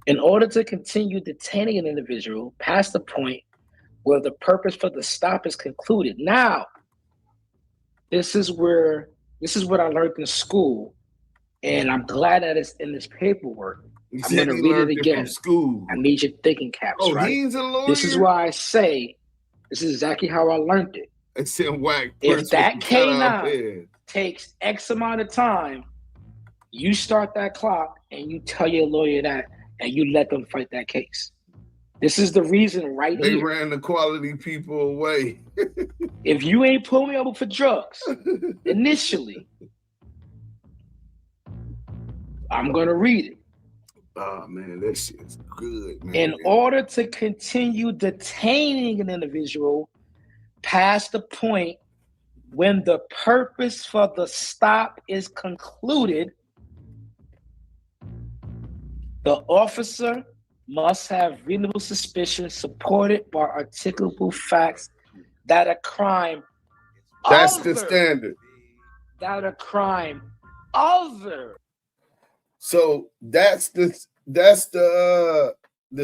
In order to continue detaining an individual past the point where the purpose for the stop is concluded. Now, this is what I learned in school, and I'm glad that it's in this paperwork. I'm going to read it again. I need your thinking caps, right? He's a lawyer? This is why I say this is exactly how I learned it. It's in Wack Prince. If that K9 takes X amount of time, you start that clock and you tell your lawyer that, and you let them fight that case. This is the reason right here. They ran the quality people away. If you ain't pulling me over for drugs initially, I'm going to read it. Oh, man, that shit's good, man. In order to continue detaining an individual past the point when the purpose for the stop is concluded, the officer must have reasonable suspicion supported by articulable facts that a crime That's the standard. That a crime other. So that's the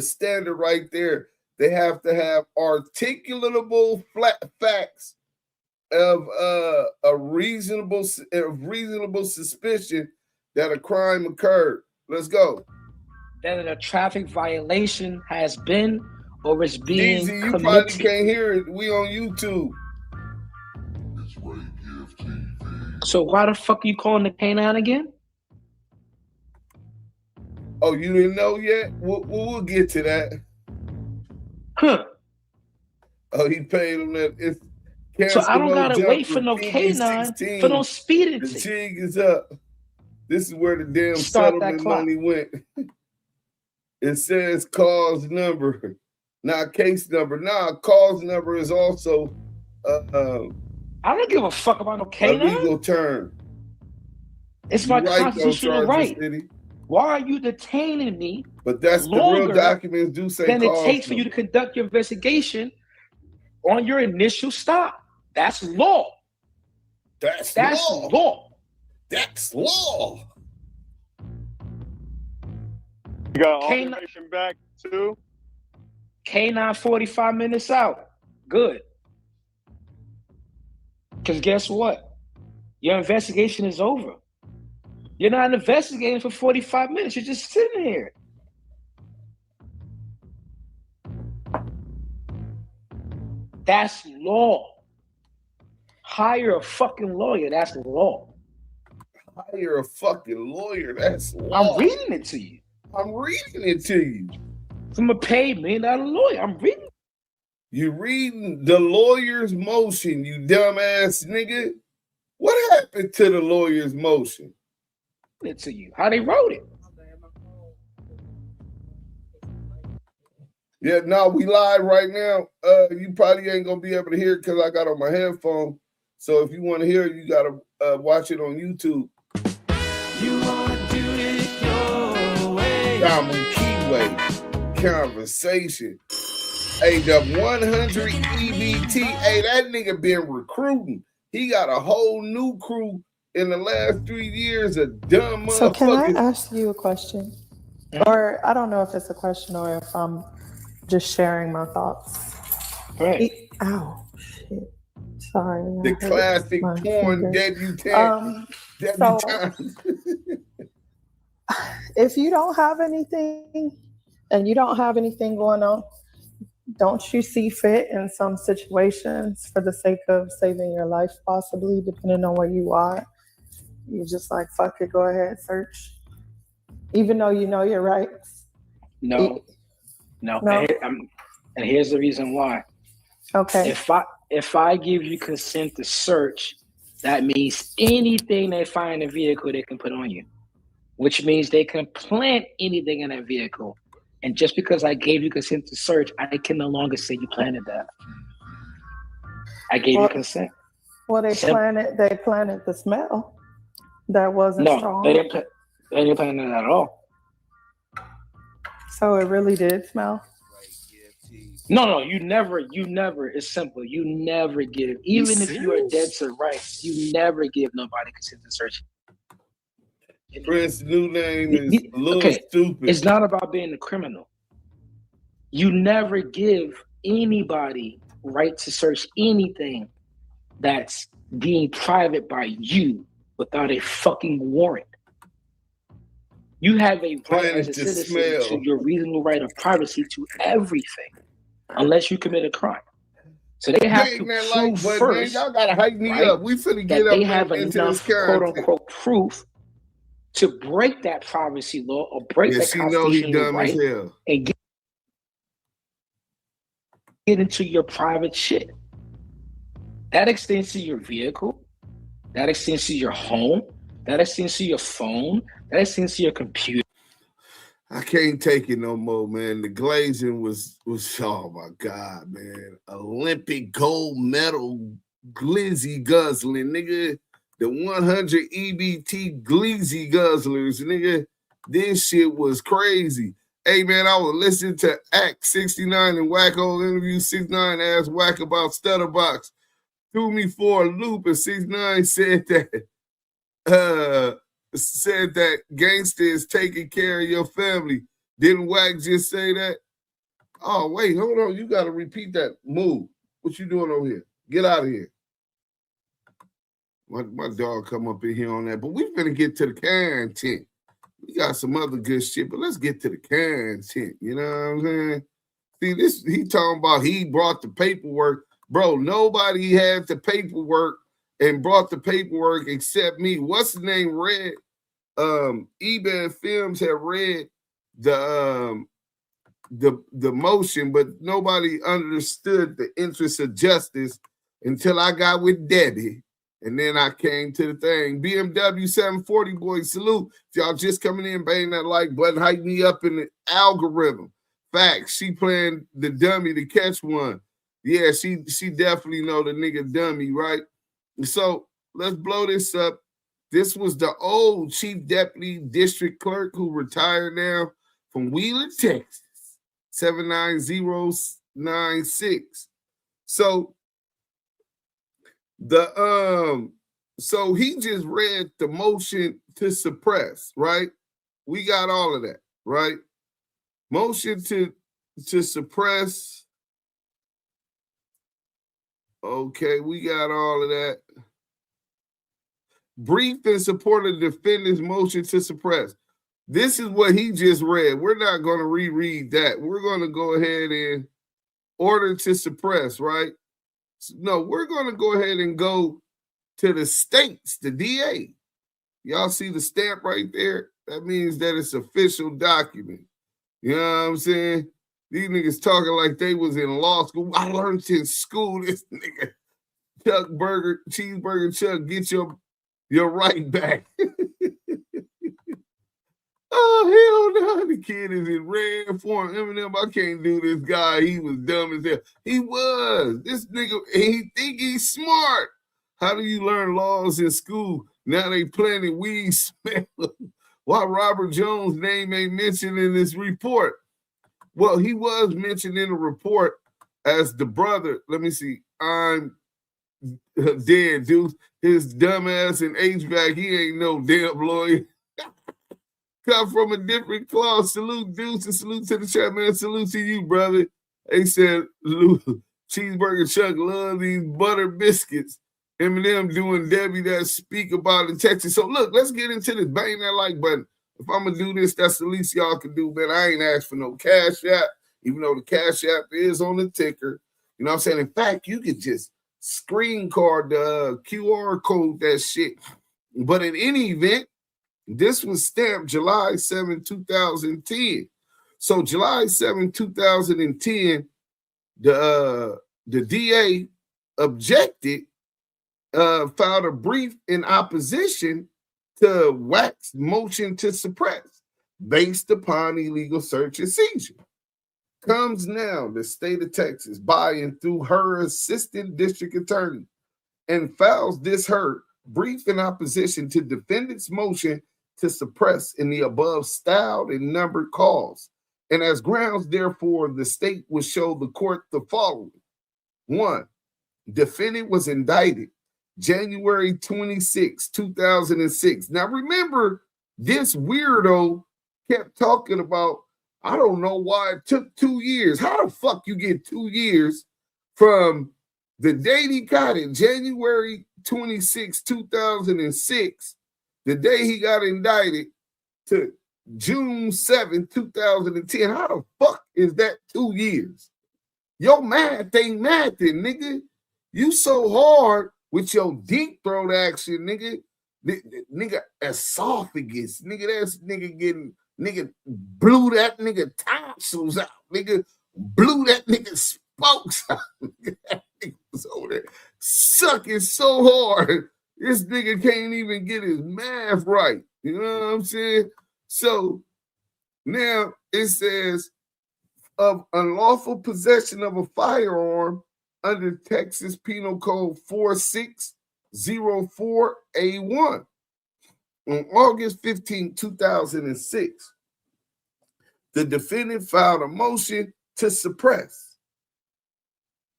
standard right there. They have to have articulatable facts of a reasonable suspicion that a crime occurred. Let's go. That a traffic violation has been or is being Deezy, you committed. probably can't hear it. We on YouTube. So why the fuck are you calling the canine again? Oh, you didn't know yet? We'll get to that. Huh. Oh, he paid him that. It's So I don't gotta jumper, wait for no canine for no speeding The ticket. jig is up. This is where the damn Start that settlement clock. money went. It says cause number, not case number. Nah, cause number is also I don't give a fuck about no a canine. legal term. It's my You right, though, constitutional Sergeant right. City. Why are you detaining me But that's the real longer documents do say than it cause takes for you to conduct your investigation on your initial stop? That's law. That's law. That's law. You got all Canine- information back too? Canine 45 minutes out. Good. Because guess what? Your investigation is over. You're not investigating for 45 minutes. You're just sitting here. That's law. Hire a fucking lawyer. That's law. Hire a fucking lawyer. That's law. I'm reading it to you. I'm reading it to you. I'm a paid $1 million lawyer. I'm reading. You reading the lawyer's motion, you dumbass nigga. What happened to the lawyer's motion? It to you. How they wrote it. Yeah, no, we live right now. You probably ain't gonna be able to hear it because I got on my headphone. So if you want to hear it, you gotta watch it on YouTube. You wanna do it your way. Damu, Kiwe, conversation. Hey, the 100 EBT. Hey, that nigga been recruiting. He got a whole new crew in the last 3 years of dumb motherfuckers. So can I ask you a question? Or I don't know if it's a question or if I'm just sharing my thoughts. Right. Ow, shit. Sorry. The classic porn debutante. If you don't have anything and you don't have anything going on, don't you see fit in some situations for the sake of saving your life, possibly, depending on where you are? You just like, fuck it, go ahead, search. Even though you know your rights. No. And here's the reason why. Okay. If I give you consent to search, that means anything they find in the vehicle they can put on you, which means they can plant anything in that vehicle. And just because I gave you consent to search, I can no longer say you planted that. I gave you consent. Well, they planted the smell that wasn't strong. They didn't plant it at all. So it really did smell? No, you never, it's simple. You never give, even if you are dead to rights, you never give nobody consent to search. Prince's new name is Little Stupid. It's not about being a criminal. You never give anybody right to search anything that's deemed private by you without a fucking warrant. You have a right as a citizen to your reasonable right of privacy to everything, unless you commit a crime. So they have to prove first, y'all gotta hype me up. We finna get that up they have into enough this character. quote unquote proof to break that privacy law or break that constitutional right and get into your private shit. That extends to your vehicle. That extends to your home. That extends to your phone. That extends to your computer. I can't take it no more, man. The glazing was oh my God, man. Olympic gold medal glizzy guzzling, nigga. The 100 EBT glizzy guzzlers, nigga. This shit was crazy. Hey, man, I was listening to Act 69 and Wacko interview. 69 asked Wack about Stutterbox. Threw me for a loop, and 69 said that gangster is taking care of your family. Didn't Wack just say that? Oh, wait, hold on. You got to repeat that. Move. What you doing over here? Get out of here. My dog come up in here on that. But we finna get to the content. We got some other good shit, but let's get to the content. You know what I'm saying? See, he talking about he brought the paperwork. Bro, nobody had the paperwork and brought the paperwork except me. What's the name read? eBay Films had read the motion, but nobody understood the interest of justice until I got with Debbie. And then I came to the thing. BMW 740 boys, salute. If y'all just coming in, bang that like button, hype me up in the algorithm. Facts. She playing the dummy to catch one. Yeah, she definitely know the nigga dummy, right? So let's blow this up. This was the old chief deputy district clerk who retired now from Wheeler, Texas, 79096. So so he just read the motion to suppress, right? We got all of that, right? Motion to suppress. Okay, we got all of that. Brief in support of the defendant's motion to suppress. This is what he just read. We're not going to reread that. We're going to go ahead and order to suppress, right? No, we're going to go ahead and go to the states, the DA. Y'all see the stamp right there? That means that it's official document. You know what I'm saying? These niggas talking like they was in law school. I learned in school, this nigga. Chuck Burger, Cheeseburger Chuck, get your right back. Oh, hell no. The kid is in red form. Eminem, I can't do this guy. He was dumb as hell. He was. This nigga, he think he's smart. How do you learn laws in school? Now they planting weed smell. Why Robert Jones' name ain't mentioned in this report? Well, he was mentioned in the report as the brother. Let me see. I'm dead, dude. His dumb ass in HVAC, he ain't no damn lawyer. Come from a different cloth. Salute, Duse, and salute to the chat, man. Salute to you, brother. They said, Cheeseburger Chuck love these butter biscuits. Eminem doing Debbie that speak about in Texas. So look, let's get into this. Bang that like button. If I'm going to do this, that's the least y'all can do, man. I ain't asked for no Cash App, even though the Cash App is on the ticker. You know what I'm saying? In fact, you could just screen card the QR code, that shit. But in any event, this was stamped July 7, 2010. So July 7, 2010, the DA objected, filed a brief in opposition to WAC's motion to suppress based upon illegal search and seizure. Comes now the state of Texas by and through her assistant district attorney and files this her brief in opposition to defendant's motion to suppress in the above styled and numbered cause. And as grounds, therefore, the state will show the court the following. 1, defendant was indicted January 26, 2006. Now, remember, this weirdo kept talking about, I don't know why it took 2 years. How the fuck you get 2 years from the date he got it, January 26, 2006, the day he got indicted, to June 7, 2010. How the fuck is that 2 years? Your math ain't mathing, nigga. You so hard with your deep throat action, nigga. Nigga esophagus. Nigga, that's nigga getting, nigga blew that nigga tonsils out. Nigga blew that nigga spokes out. Nigga, that nigga was over there sucking so hard. This nigga can't even get his math right. You know what I'm saying? So now it says of unlawful possession of a firearm under Texas Penal Code 4604A1 on August 15, 2006. The defendant filed a motion to suppress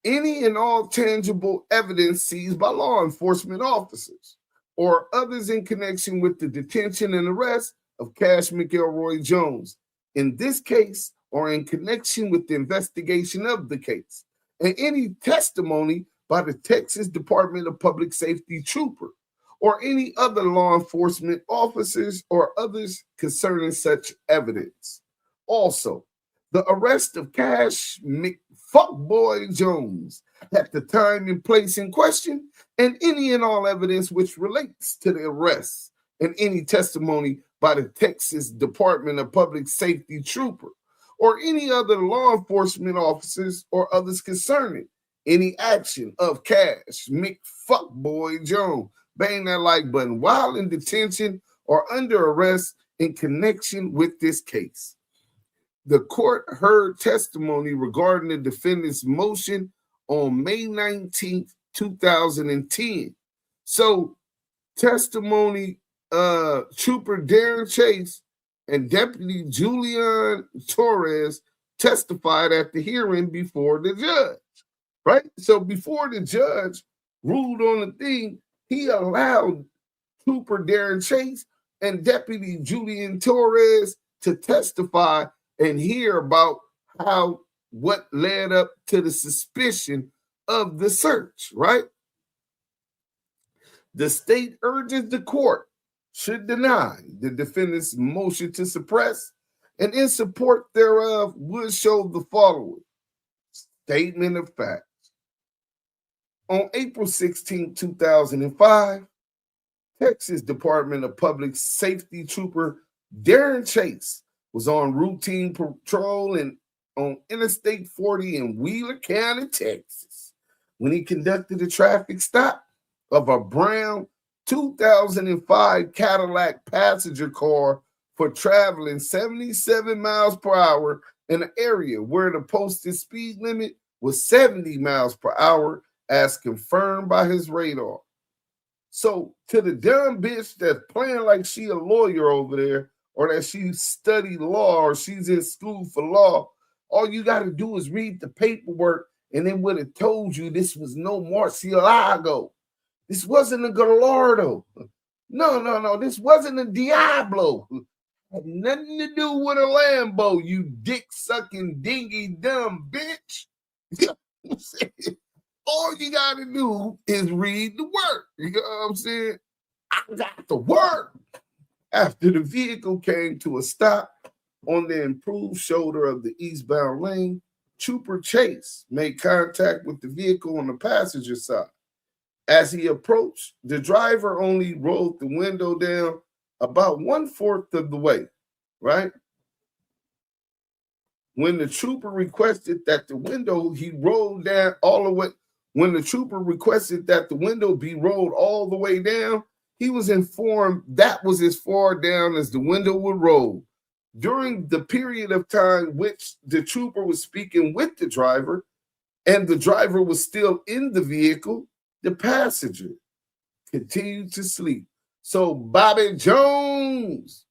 any and all tangible evidence seized by law enforcement officers or others in connection with the detention and arrest of Cash McElroy Jones, in this case, or in connection with the investigation of the case, and any testimony by the Texas Department of Public Safety trooper or any other law enforcement officers or others concerning such evidence. Also, the arrest of Cash Fuckboy Jones at the time and place in question, and any and all evidence which relates to the arrest and any testimony by the Texas Department of Public Safety trooper or any other law enforcement officers or others concerning any action of Cash McFuckboy Jones. Bang that like button while in detention or under arrest in connection with this case. The court heard testimony regarding the defendant's motion on May 19th, 2010. So testimony, Trooper Darren Chase and Deputy Julian Torres testified at the hearing before the judge, right? So before the judge ruled on the thing, he allowed Trooper Darren Chase and Deputy Julian Torres to testify and hear about what led up to the suspicion of the search, right? The state urges the court should deny the defendant's motion to suppress, and in support thereof would show the following statement of facts. On April 16, 2005, Texas Department of Public Safety Trooper Darren Chase was on routine patrol on Interstate 40 in Wheeler County, Texas, when he conducted a traffic stop of a brown 2005 Cadillac passenger car for traveling 77 miles per hour in an area where the posted speed limit was 70 miles per hour as confirmed by his radar. So to the dumb bitch that's playing like she a lawyer over there, or that she studied law, or she's in school for law, all you got to do is read the paperwork, and it would have told you this was no Murcielago. This wasn't a Gallardo. No. This wasn't a Diablo. Had nothing to do with a Lambo, you dick-sucking, dingy, dumb bitch. You know what I'm saying? All you got to do is read the word. You know what I'm saying? I got the word. After the vehicle came to a stop on the improved shoulder of the eastbound lane, Trooper Chase made contact with the vehicle on the passenger side. As he approached, the driver only rolled the window down about 1/4 of the way, right? When the trooper requested that the window he rolled down all the way, when the trooper requested that the window be rolled all the way down, he was informed that was as far down as the window would roll. During the period of time which the trooper was speaking with the driver and the driver was still in the vehicle, the passenger continued to sleep. So Bobby Jones,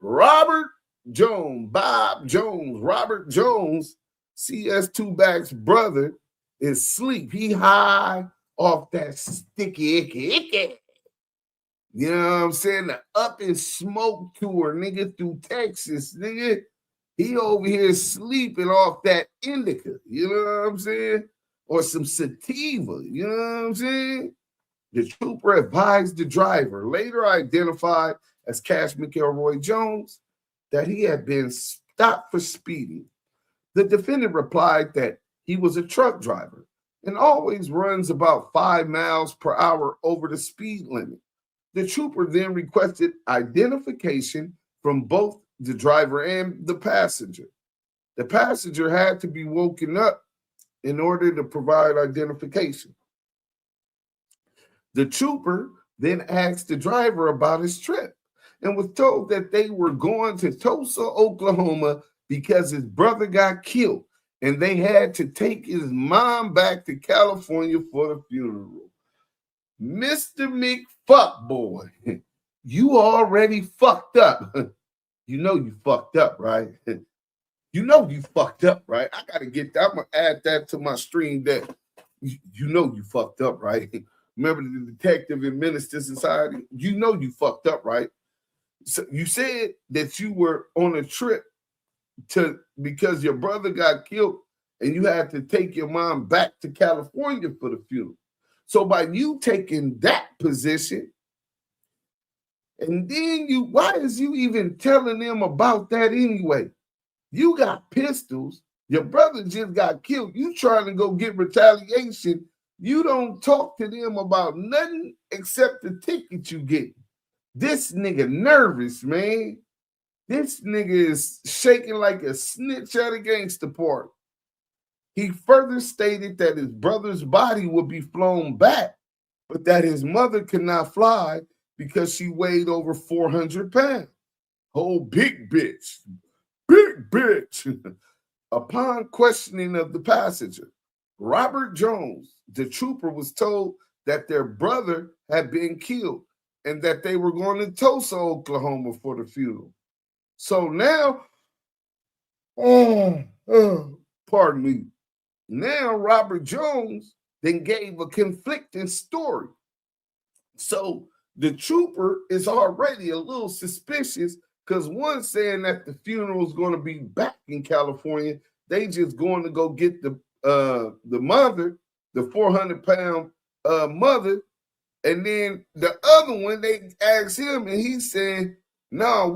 Robert Jones, Bob Jones, Robert Jones, CS2 Back's brother, is asleep. He high off that sticky icky. You know what I'm saying? The Up and Smoke tour, nigga, through Texas, nigga. He over here sleeping off that indica. You know what I'm saying? Or some sativa. You know what I'm saying? The trooper advised the driver, later identified as Cash McElroy Jones, that he had been stopped for speeding. The defendant replied that he was a truck driver and always runs about 5 miles per hour over the speed limit. The trooper then requested identification from both the driver and the passenger. The passenger had to be woken up in order to provide identification. The trooper then asked the driver about his trip and was told that they were going to Tulsa, Oklahoma because his brother got killed and they had to take his mom back to California for the funeral. Mr. McFuckboy, you already fucked up. You know you fucked up, right? You know you fucked up, right? I got to get that. I'm going to add that to my stream deck. You know you fucked up, right? Remember the detective in Minister Society? You know you fucked up, right? So you said that you were on a trip because your brother got killed and you had to take your mom back to California for the funeral. So by you taking that position, and then why is you even telling them about that anyway? You got pistols Your brother just got killed. You trying to go get retaliation. You don't talk to them about nothing except the ticket you get. This nigga nervous, man. This nigga is shaking like a snitch at a gangster party. He further stated that his brother's body would be flown back, but that his mother could not fly because she weighed over 400 pounds. Oh, big bitch. Big bitch. Upon questioning of the passenger, Robert Jones, the trooper, was told that their brother had been killed and that they were going to Tulsa, Oklahoma for the funeral. So now, pardon me, now Robert Jones then gave a conflicting story. So the trooper is already a little suspicious because one saying that the funeral is going to be back in California. They just going to go get the mother, the 400-pound mother. And then the other one, they asked him and he said, no,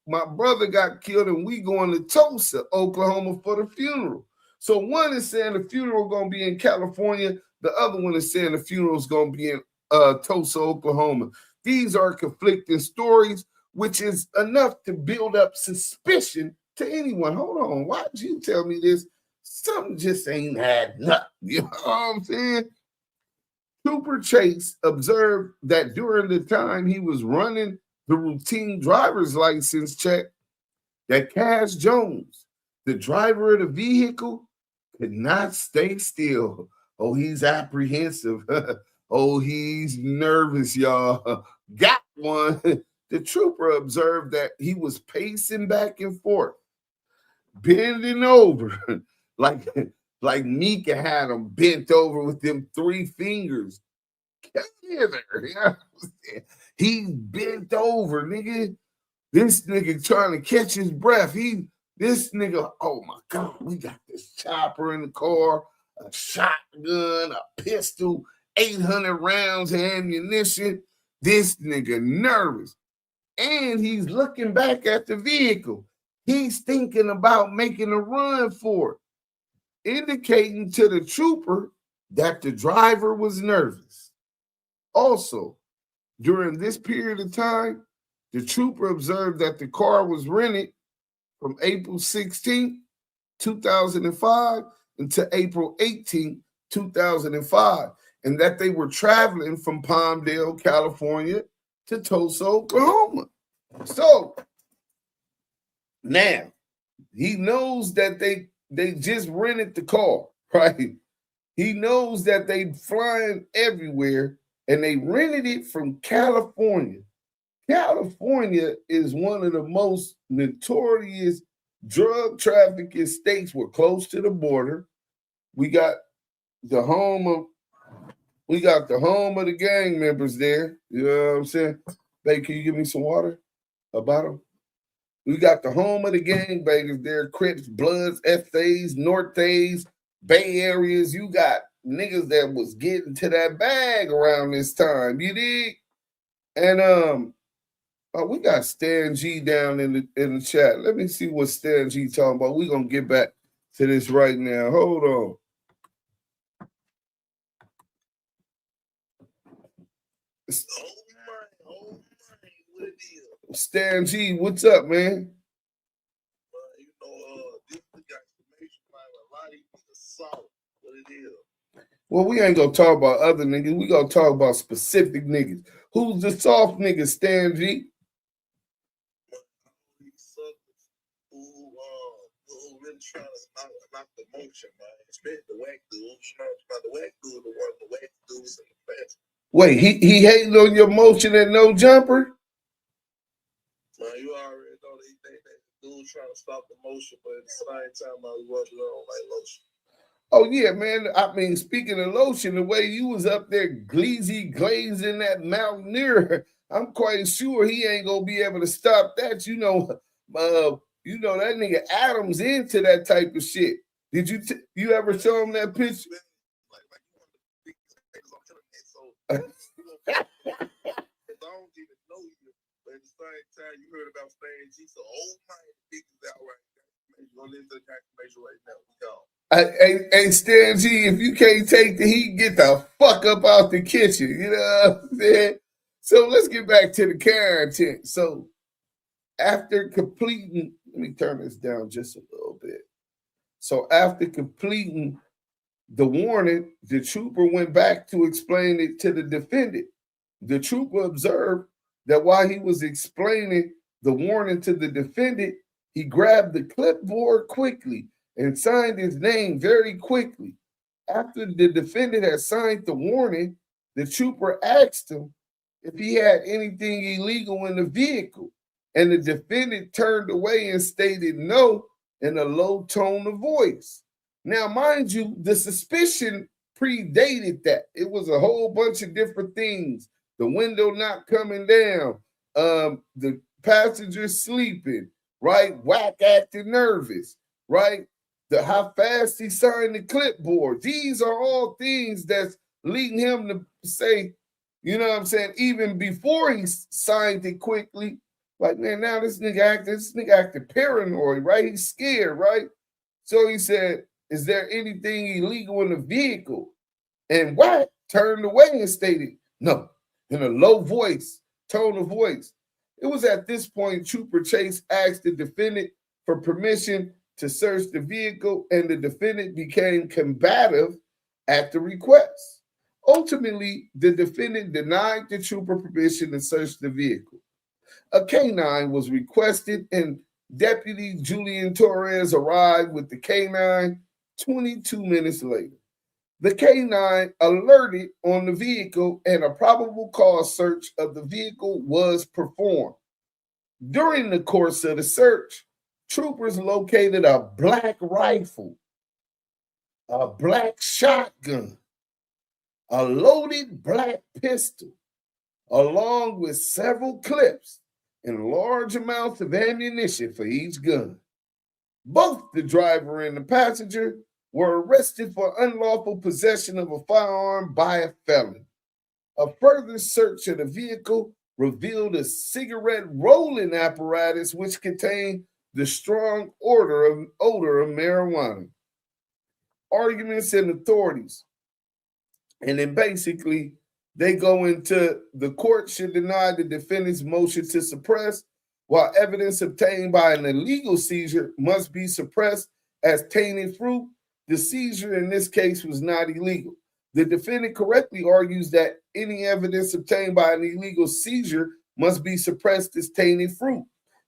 my brother got killed and we going to Tulsa, Oklahoma for the funeral. So one is saying the funeral going to be in California. The other one is saying the funeral is going to be in Tulsa, Oklahoma. These are conflicting stories, which is enough to build up suspicion to anyone. Hold on, why'd you tell me this? Something just ain't adding up. You know what I'm saying? Trooper Chase observed that during the time he was running the routine driver's license check, that Cash Jones, the driver of the vehicle, could not stay still. Oh, he's apprehensive. Oh, he's nervous, y'all. Got one. The trooper observed that he was pacing back and forth, bending over, like Mika had him bent over with them 3 fingers. He's bent over, nigga. This nigga trying to catch his breath. This nigga, oh my God, we got this chopper in the car, a shotgun, a pistol, 800 rounds of ammunition. This nigga nervous. And he's looking back at the vehicle. He's thinking about making a run for it, indicating to the trooper that the driver was nervous. Also, during this period of time, the trooper observed that the car was rented from April 16, 2005 until April 18, 2005, and that they were traveling from Palmdale, California to Tulsa, Oklahoma. So now he knows that they just rented the car, right? He knows that they flying everywhere and they rented it from California. California is one of the most notorious drug trafficking states. We're close to the border. We got the home of the gang members there. You know what I'm saying? Babe, can you give me some water? A bottle? We got the home of the gangbangers there, Crips, Bloods, FAs, Norths, Bay Areas. You got niggas that was getting to that bag around this time. You dig? And we got Stan G down in the chat. Let me see what Stan G talking about. We're gonna get back to this right now. Hold on. Stan G, what's up, man? Well, we ain't gonna talk about other niggas. We gonna talk about specific niggas. Who's the soft nigga, Stan G? Who really trying to knock the motion, man. Especially the WACK dudes. You know about the WACK dude, the one of the WACK dudes in the fence. Wait, he hating on your motion and no jumper? Man, you already know that he think that dude trying to stop the motion, but at the same time, I was rubbing on like lotion. Oh, yeah, man. I mean, speaking of lotion, the way you was up there glazing that Mountaineer, I'm quite sure he ain't going to be able to stop that. You know that nigga Adams into that type of shit. Did you ever show him that picture? I don't even know you, but at the same time, you heard about Stan G, so oh my niggas out right Hey, Stan G, if you can't take the heat, get the fuck up out the kitchen. You know what I'm saying? So let's get back to the content. So after completing, let me turn this down just a little bit. So after completing the warning, the trooper went back to explain it to the defendant. The trooper observed that while he was explaining the warning to the defendant, he grabbed the clipboard quickly and signed his name very quickly. After the defendant had signed the warning, the trooper asked him if he had anything illegal in the vehicle, and the defendant turned away and stated no in a low tone of voice. Now, mind you, the suspicion predated that. It was a whole bunch of different things. The window not coming down, the passenger sleeping, right? Wack acting nervous, right? How fast he signed the clipboard. These are all things that's leading him to say, you know what I'm saying, even before he signed it quickly, like, man, now this nigga acted paranoid, right? He's scared, right? So he said, is there anything illegal in the vehicle? And Wack turned away and stated, no, in a low tone of voice. It was at this point Trooper Chase asked the defendant for permission to search the vehicle, and the defendant became combative at the request. Ultimately, the defendant denied the trooper permission to search the vehicle. A canine was requested, and Deputy Julian Torres arrived with the canine 22 minutes later. The canine alerted on the vehicle, and a probable cause search of the vehicle was performed. During the course of the search, troopers located a black rifle, a black shotgun, a loaded black pistol, along with several clips and large amounts of ammunition for each gun. Both the driver and the passenger were arrested for unlawful possession of a firearm by a felon. A further search of the vehicle revealed a cigarette rolling apparatus which contained the strong odor of marijuana. Arguments and authorities. And then basically, they go into the court should deny the defendant's motion to suppress, while evidence obtained by an illegal seizure must be suppressed as tainted fruit. The seizure in this case was not illegal. The defendant correctly argues that any evidence obtained by an illegal seizure must be suppressed as tainted fruit.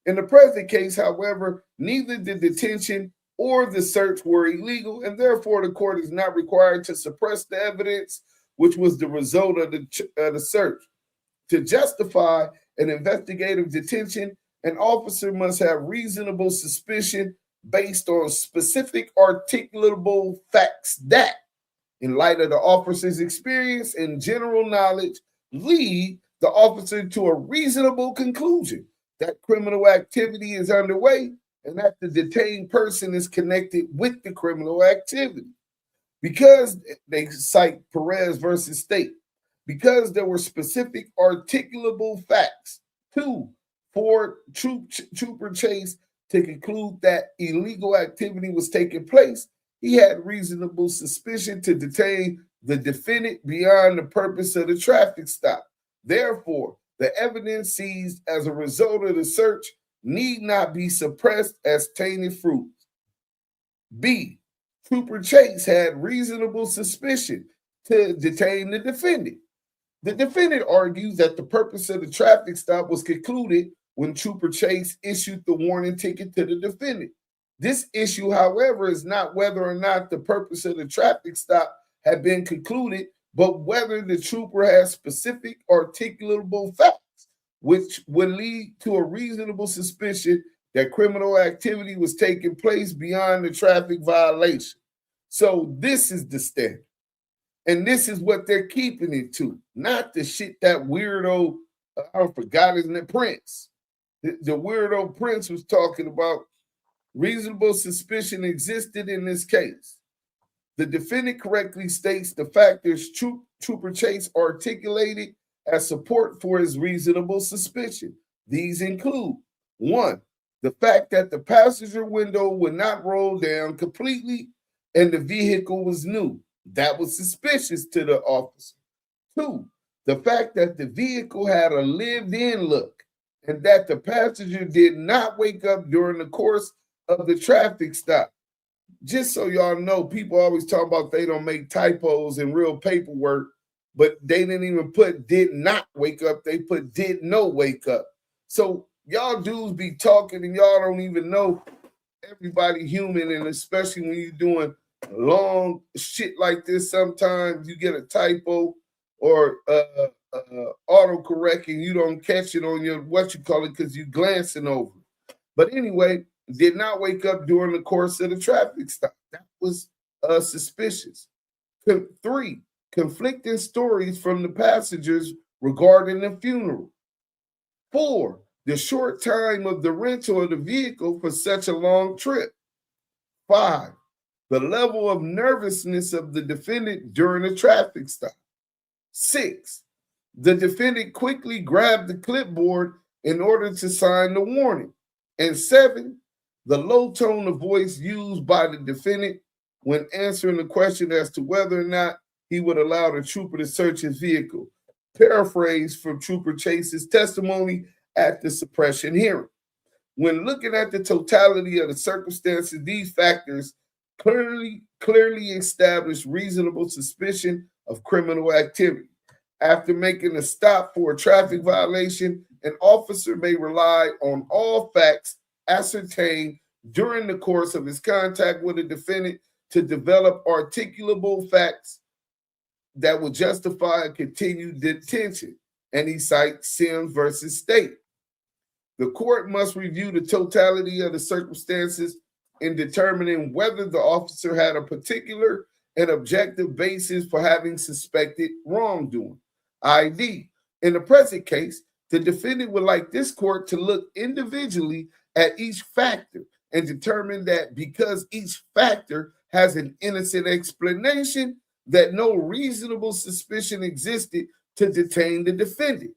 In the present case, however, neither the detention or the search were illegal, and therefore the court is not required to suppress the evidence which was the result of the search. To justify an investigative detention, an officer must have reasonable suspicion based on specific articulable facts that, in light of the officer's experience and general knowledge, lead the officer to a reasonable conclusion that criminal activity is underway and that the detained person is connected with the criminal activity. Because they cite Perez versus State, because there were specific articulable facts for Trooper Chase to conclude that illegal activity was taking place, he had reasonable suspicion to detain the defendant beyond the purpose of the traffic stop. Therefore, the evidence seized as a result of the search need not be suppressed as tainted fruit. B, Trooper Chase had reasonable suspicion to detain the defendant. The defendant argues that the purpose of the traffic stop was concluded when Trooper Chase issued the warning ticket to the defendant. This issue, however, is not whether or not the purpose of the traffic stop had been concluded, but whether the trooper has specific articulable facts which would lead to a reasonable suspicion that criminal activity was taking place beyond the traffic violation. So this is the standard. And this is what they're keeping it to, not the shit that weirdo, I forgot his name, Prince. The weirdo Prince was talking about. Reasonable suspicion existed in this case. The defendant correctly states the factors Trooper Chase articulated as support for his reasonable suspicion. These include, 1, The fact that the passenger window would not roll down completely and the vehicle was new. That was suspicious to the officer. 2, the fact that the vehicle had a lived-in look and that the passenger did not wake up during the course of the traffic stop. Just so y'all know, people always talk about they don't make typos in real paperwork, but they didn't even put did not wake up. They put did no wake up. So y'all dudes be talking and y'all don't even know everybody human, and especially when you're doing long shit like this, sometimes you get a typo or autocorrect and you don't catch it on your because you glancing over. But anyway, did not wake up during the course of the traffic stop. That was suspicious. 3, conflicting stories from the passengers regarding the funeral. 4, the short time of the rental of the vehicle for such a long trip. 5, the level of nervousness of the defendant during a traffic stop. 6, the defendant quickly grabbed the clipboard in order to sign the warning. And 7, the low tone of voice used by the defendant when answering the question as to whether or not he would allow the trooper to search his vehicle. Paraphrase from Trooper Chase's testimony at the suppression hearing. When looking at the totality of the circumstances, these factors clearly establish reasonable suspicion of criminal activity. After making a stop for a traffic violation, an officer may rely on all facts ascertained during the course of his contact with a defendant to develop articulable facts that would justify a continued detention. And he cites Sims versus State. The court must review the totality of the circumstances in determining whether the officer had a particular and objective basis for having suspected wrongdoing. ID. In the present case, the defendant would like this court to look individually at each factor and determine that because each factor has an innocent explanation, that no reasonable suspicion existed to detain the defendant.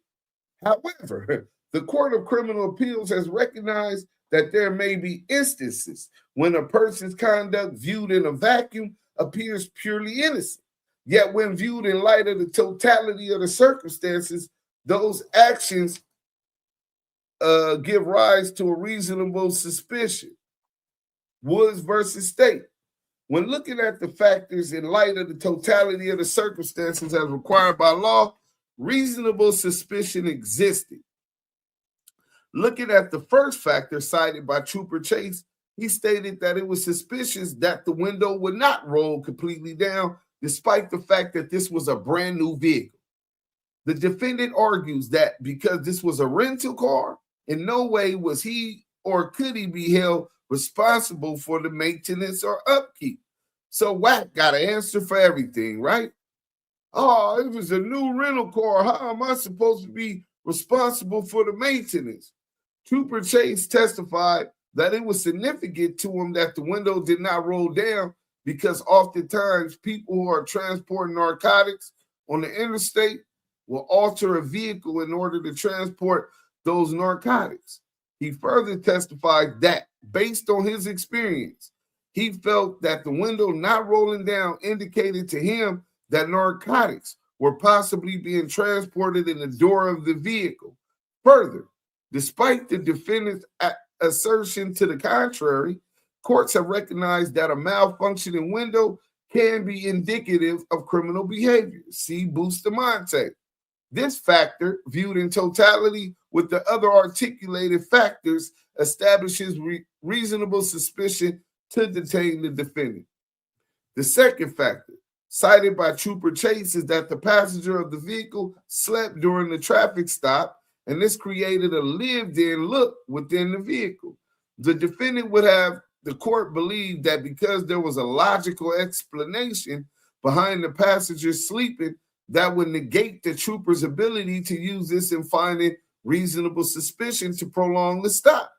However, the Court of Criminal Appeals has recognized that there may be instances when a person's conduct viewed in a vacuum appears purely innocent. Yet when viewed in light of the totality of the circumstances, those actions give rise to a reasonable suspicion. Woods versus State. When looking at the factors in light of the totality of the circumstances as required by law, reasonable suspicion existed. Looking at the first factor cited by Trooper Chase, he stated that it was suspicious that the window would not roll completely down, despite the fact that this was a brand new vehicle. The defendant argues that because this was a rental car, in no way was he or could he be held responsible for the maintenance or upkeep. So Wack got an answer for everything, right? Oh, it was a new rental car. How am I supposed to be responsible for the maintenance? Trooper Chase testified that it was significant to him that the window did not roll down because oftentimes people who are transporting narcotics on the interstate will alter a vehicle in order to transport those narcotics. He further testified that, based on his experience, he felt that the window not rolling down indicated to him that narcotics were possibly being transported in the door of the vehicle. Further, despite the defendant's assertion to the contrary, courts have recognized that a malfunctioning window can be indicative of criminal behavior. See Bustamante. This factor, viewed in totality with the other articulated factors, establishes reasonable suspicion to detain the defendant. The second factor, cited by Trooper Chase, is that the passenger of the vehicle slept during the traffic stop, and this created a lived-in look within the vehicle. The defendant would have the court believe that because there was a logical explanation behind the passenger sleeping, that would negate the trooper's ability to use this in finding reasonable suspicion to prolong the stop.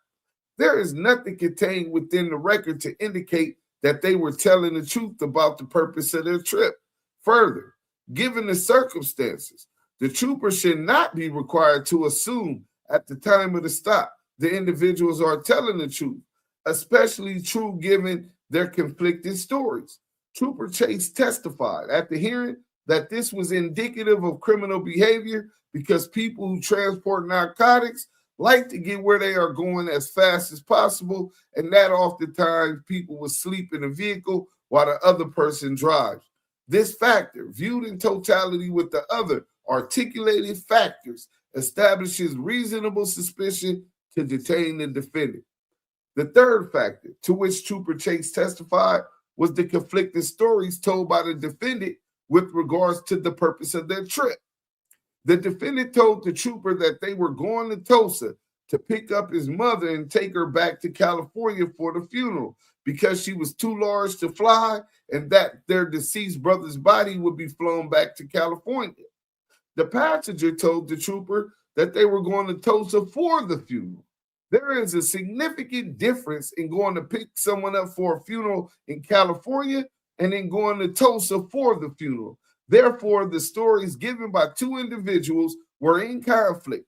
There is nothing contained within the record to indicate that they were telling the truth about the purpose of their trip. Further, given the circumstances, the trooper should not be required to assume at the time of the stop the individuals are telling the truth, especially true given their conflicting stories. Trooper Chase testified at the hearing that this was indicative of criminal behavior because people who transport narcotics like to get where they are going as fast as possible, and that oftentimes people will sleep in a vehicle while the other person drives. This factor, viewed in totality with the other articulated factors, establishes reasonable suspicion to detain the defendant. The third factor, to which Trooper Chase testified, was the conflicting stories told by the defendant with regards to the purpose of their trip. The defendant told the trooper that they were going to Tulsa to pick up his mother and take her back to California for the funeral because she was too large to fly and that their deceased brother's body would be flown back to California. The passenger told the trooper that they were going to Tulsa for the funeral. There is a significant difference in going to pick someone up for a funeral in California and then going to Tulsa for the funeral. Therefore, the stories given by two individuals were in conflict.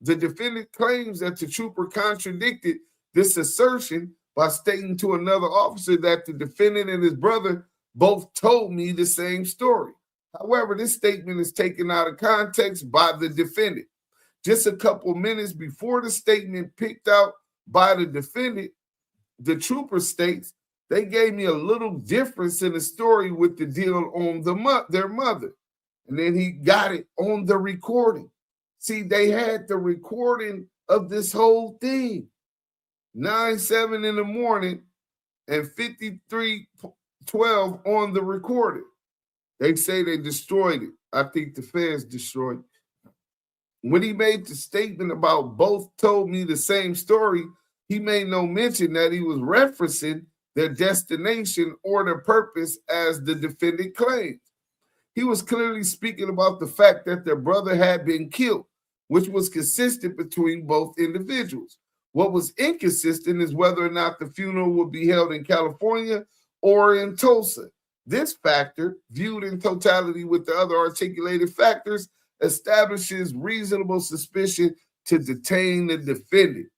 The defendant claims that the trooper contradicted this assertion by stating to another officer that the defendant and his brother both told me the same story. However, this statement is taken out of context by the defendant. Just a couple minutes before the statement picked out by the defendant, the trooper states, they gave me a little difference in the story with the deal on their mother. And then he got it on the recording. See, they had the recording of this whole thing. 9:07 in the morning and 53:12 on the recording. They say they destroyed it. I think the feds destroyed it. When he made the statement about both told me the same story, he made no mention that he was referencing their destination or their purpose as the defendant claimed. He was clearly speaking about the fact that their brother had been killed, which was consistent between both individuals. What was inconsistent is whether or not the funeral would be held in California or in Tulsa. This factor, viewed in totality with the other articulated factors, establishes reasonable suspicion to detain the defendant.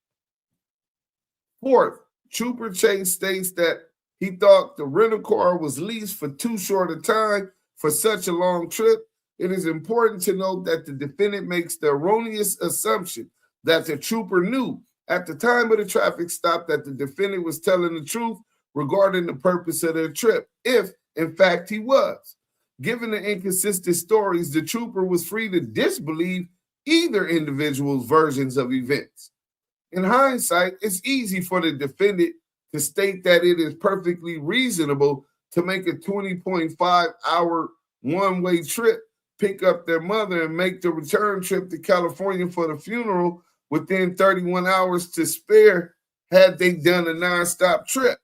Fourth, Trooper Chase states that he thought the rental car was leased for too short a time for such a long trip. It is important to note that the defendant makes the erroneous assumption that the trooper knew at the time of the traffic stop that the defendant was telling the truth regarding the purpose of their trip, if in fact he was. Given the inconsistent stories, the trooper was free to disbelieve either individual's versions of events. In hindsight, it's easy for the defendant to state that it is perfectly reasonable to make a 20.5-hour one-way trip, pick up their mother, and make the return trip to California for the funeral within 31 hours to spare had they done a nonstop trip.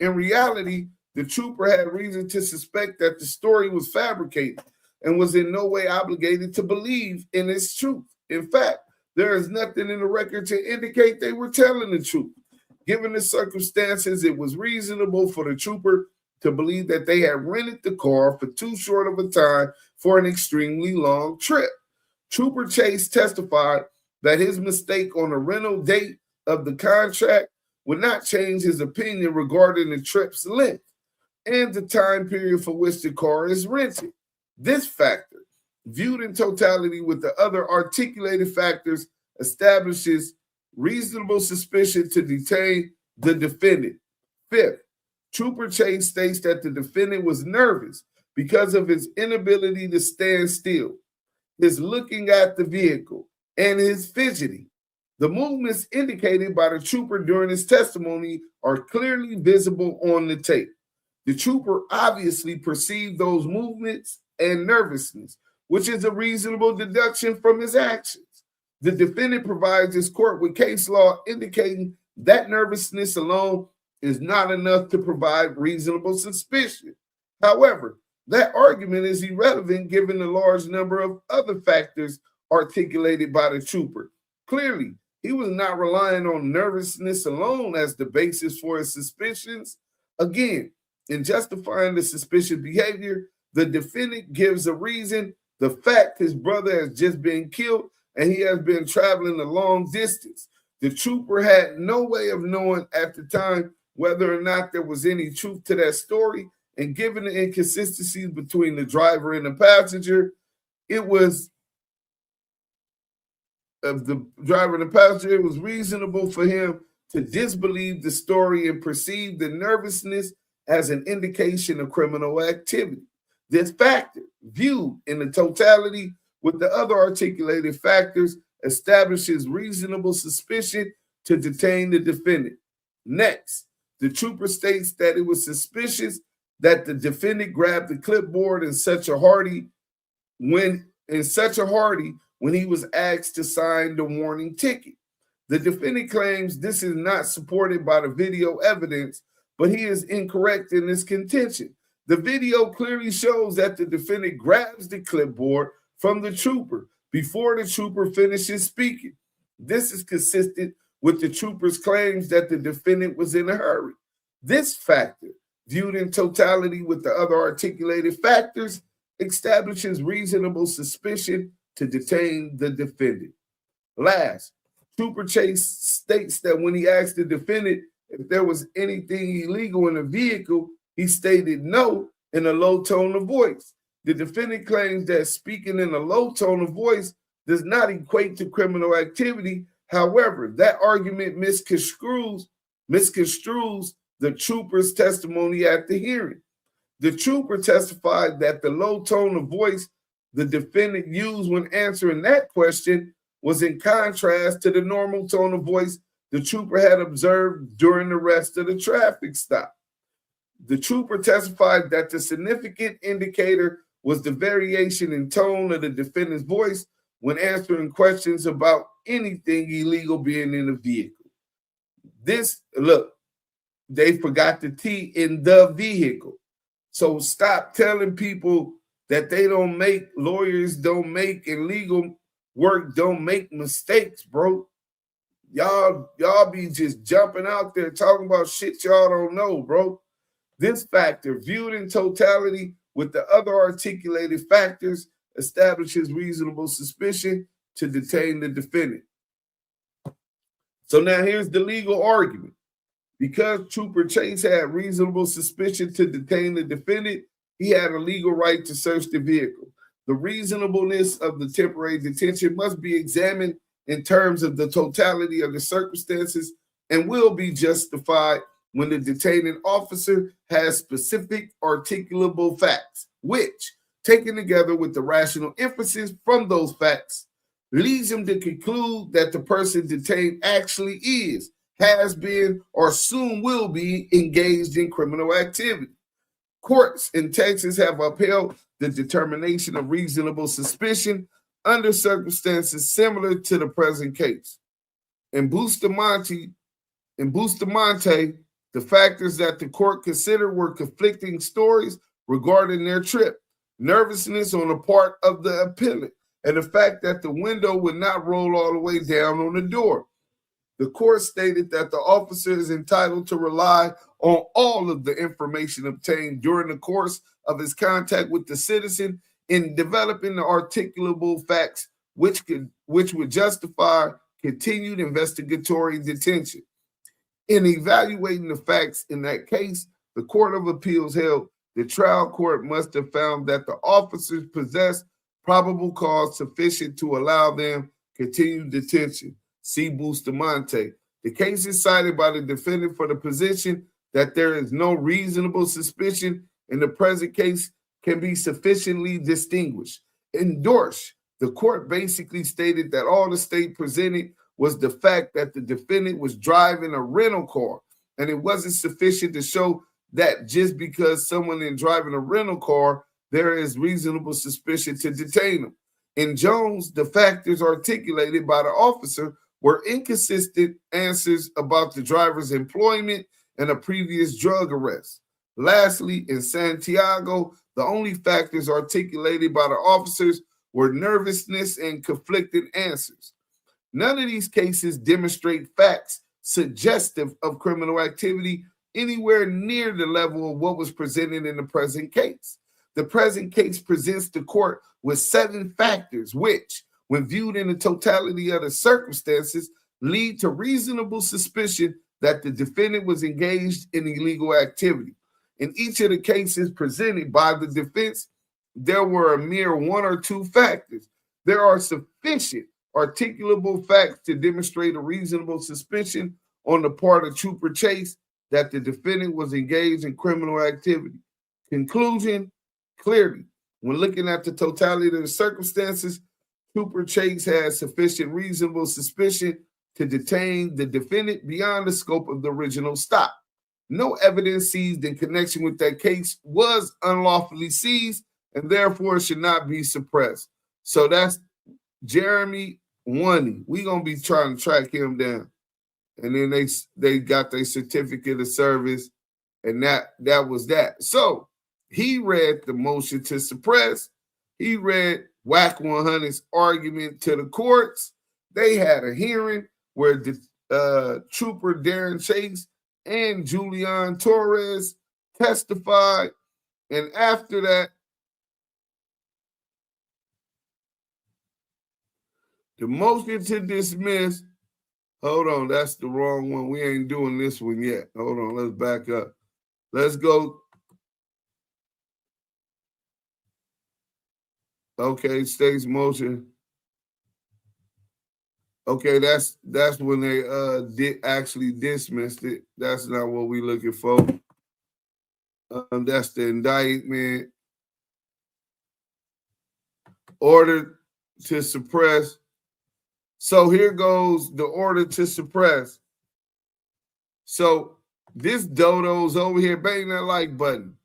In reality, the trooper had reason to suspect that the story was fabricated and was in no way obligated to believe in its truth. In fact, there is nothing in the record to indicate they were telling the truth. Given the circumstances, it was reasonable for the trooper to believe that they had rented the car for too short of a time for an extremely long trip. Trooper Chase testified that his mistake on the rental date of the contract would not change his opinion regarding the trip's length and the time period for which the car is rented. This factor, viewed in totality with the other articulated factors, establishes reasonable suspicion to detain the defendant. Fifth, Trooper Chase states that the defendant was nervous because of his inability to stand still, his looking at the vehicle, and his fidgeting. The movements indicated by the trooper during his testimony are clearly visible on the tape. The trooper obviously perceived those movements and nervousness, which is a reasonable deduction from his actions. The defendant provides his court with case law indicating that nervousness alone is not enough to provide reasonable suspicion. However, that argument is irrelevant given the large number of other factors articulated by the trooper. Clearly, he was not relying on nervousness alone as the basis for his suspicions. Again, in justifying the suspicious behavior, the defendant gives a reason: the fact his brother has just been killed and he has been traveling a long distance. The trooper had no way of knowing at the time whether or not there was any truth to that story, and given the inconsistencies between the driver and the passenger, it was reasonable for him to disbelieve the story and perceive the nervousness as an indication of criminal activity. This factor, viewed in the totality with the other articulated factors, establishes reasonable suspicion to detain the defendant. Next, the trooper states that it was suspicious that the defendant grabbed the clipboard in such a hurry when he was asked to sign the warning ticket. The defendant claims this is not supported by the video evidence, but he is incorrect in his contention. The video clearly shows that the defendant grabs the clipboard from the trooper before the trooper finishes speaking. This is consistent with the trooper's claims that the defendant was in a hurry. This factor, viewed in totality with the other articulated factors, establishes reasonable suspicion to detain the defendant. Last, Trooper Chase states that when he asked the defendant if there was anything illegal in the vehicle, he stated no in a low tone of voice. The defendant claims that speaking in a low tone of voice does not equate to criminal activity. However, that argument misconstrues the trooper's testimony at the hearing. The trooper testified that the low tone of voice the defendant used when answering that question was in contrast to the normal tone of voice the trooper had observed during the rest of the traffic stop. The trooper testified that the significant indicator was the variation in tone of the defendant's voice when answering questions about anything illegal being in the vehicle. They forgot the T in the vehicle. So stop telling people that lawyers don't make, and legal work don't make mistakes, bro. Y'all be just jumping out there talking about shit y'all don't know, bro. This factor, viewed in totality with the other articulated factors, establishes reasonable suspicion to detain the defendant. So now here's the legal argument. Because Trooper Chase had reasonable suspicion to detain the defendant, he had a legal right to search the vehicle. The reasonableness of the temporary detention must be examined in terms of the totality of the circumstances and will be justified when the detaining officer has specific articulable facts, which, taken together with the rational inferences from those facts, leads him to conclude that the person detained actually is, has been, or soon will be engaged in criminal activity. Courts in Texas have upheld the determination of reasonable suspicion under circumstances similar to the present case. In Bustamante, the factors that the court considered were conflicting stories regarding their trip, nervousness on the part of the appellant, and the fact that the window would not roll all the way down on the door. The court stated that the officer is entitled to rely on all of the information obtained during the course of his contact with the citizen in developing the articulable facts which would justify continued investigatory detention. In evaluating the facts in that case, the Court of Appeals held the trial court must have found that the officers possessed probable cause sufficient to allow them continued detention. See Bustamante. The case is cited by the defendant for the position that there is no reasonable suspicion in the present case can be sufficiently distinguished. In Dorsch, the court basically stated that all the state presented was the fact that the defendant was driving a rental car, and it wasn't sufficient to show that just because someone is driving a rental car, there is reasonable suspicion to detain them. In Jones, the factors articulated by the officer were inconsistent answers about the driver's employment and a previous drug arrest. Lastly, in Santiago, the only factors articulated by the officers were nervousness and conflicting answers. None of these cases demonstrate facts suggestive of criminal activity anywhere near the level of what was presented in the present case. The present case presents the court with 7 factors which, when viewed in the totality of the circumstances, lead to reasonable suspicion that the defendant was engaged in illegal activity. In each of the cases presented by the defense, there were a mere one or two factors. There are sufficient articulable facts to demonstrate a reasonable suspicion on the part of Trooper Chase that the defendant was engaged in criminal activity. Conclusion, clearly, when looking at the totality of the circumstances, Trooper Chase has sufficient reasonable suspicion to detain the defendant beyond the scope of the original stop. No evidence seized in connection with that case was unlawfully seized and therefore should not be suppressed. So that's Jeremy Woney. We're going to be trying to track him down. And then they got their certificate of service, and that was that. So he read the motion to suppress. He read WACK100's argument to the courts. They had a hearing where the Trooper Darren Chase and Julian Torres testified. And after that, the motion to dismiss. Hold on, that's the wrong one. We ain't doing this one yet. Hold on, let's back up. Let's go. Okay, state's motion. Okay, that's when they actually dismissed it. That's not what we're looking for. That's the indictment. Order to suppress. So here goes the order to suppress. So this dodo's over here banging that like button.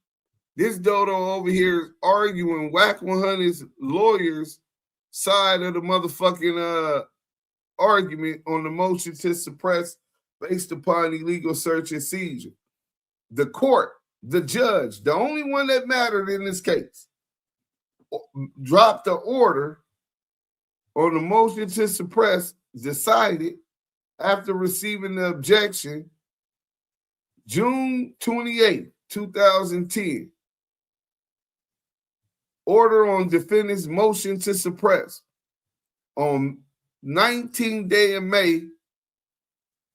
This dodo over here is arguing WACK100's lawyers' side of the motherfucking argument on the motion to suppress based upon illegal search and seizure. The court, the judge, the only one that mattered in this case, dropped the order on the motion to suppress, decided after receiving the objection June 28, 2010. Order on defendant's motion to suppress on 19th day of May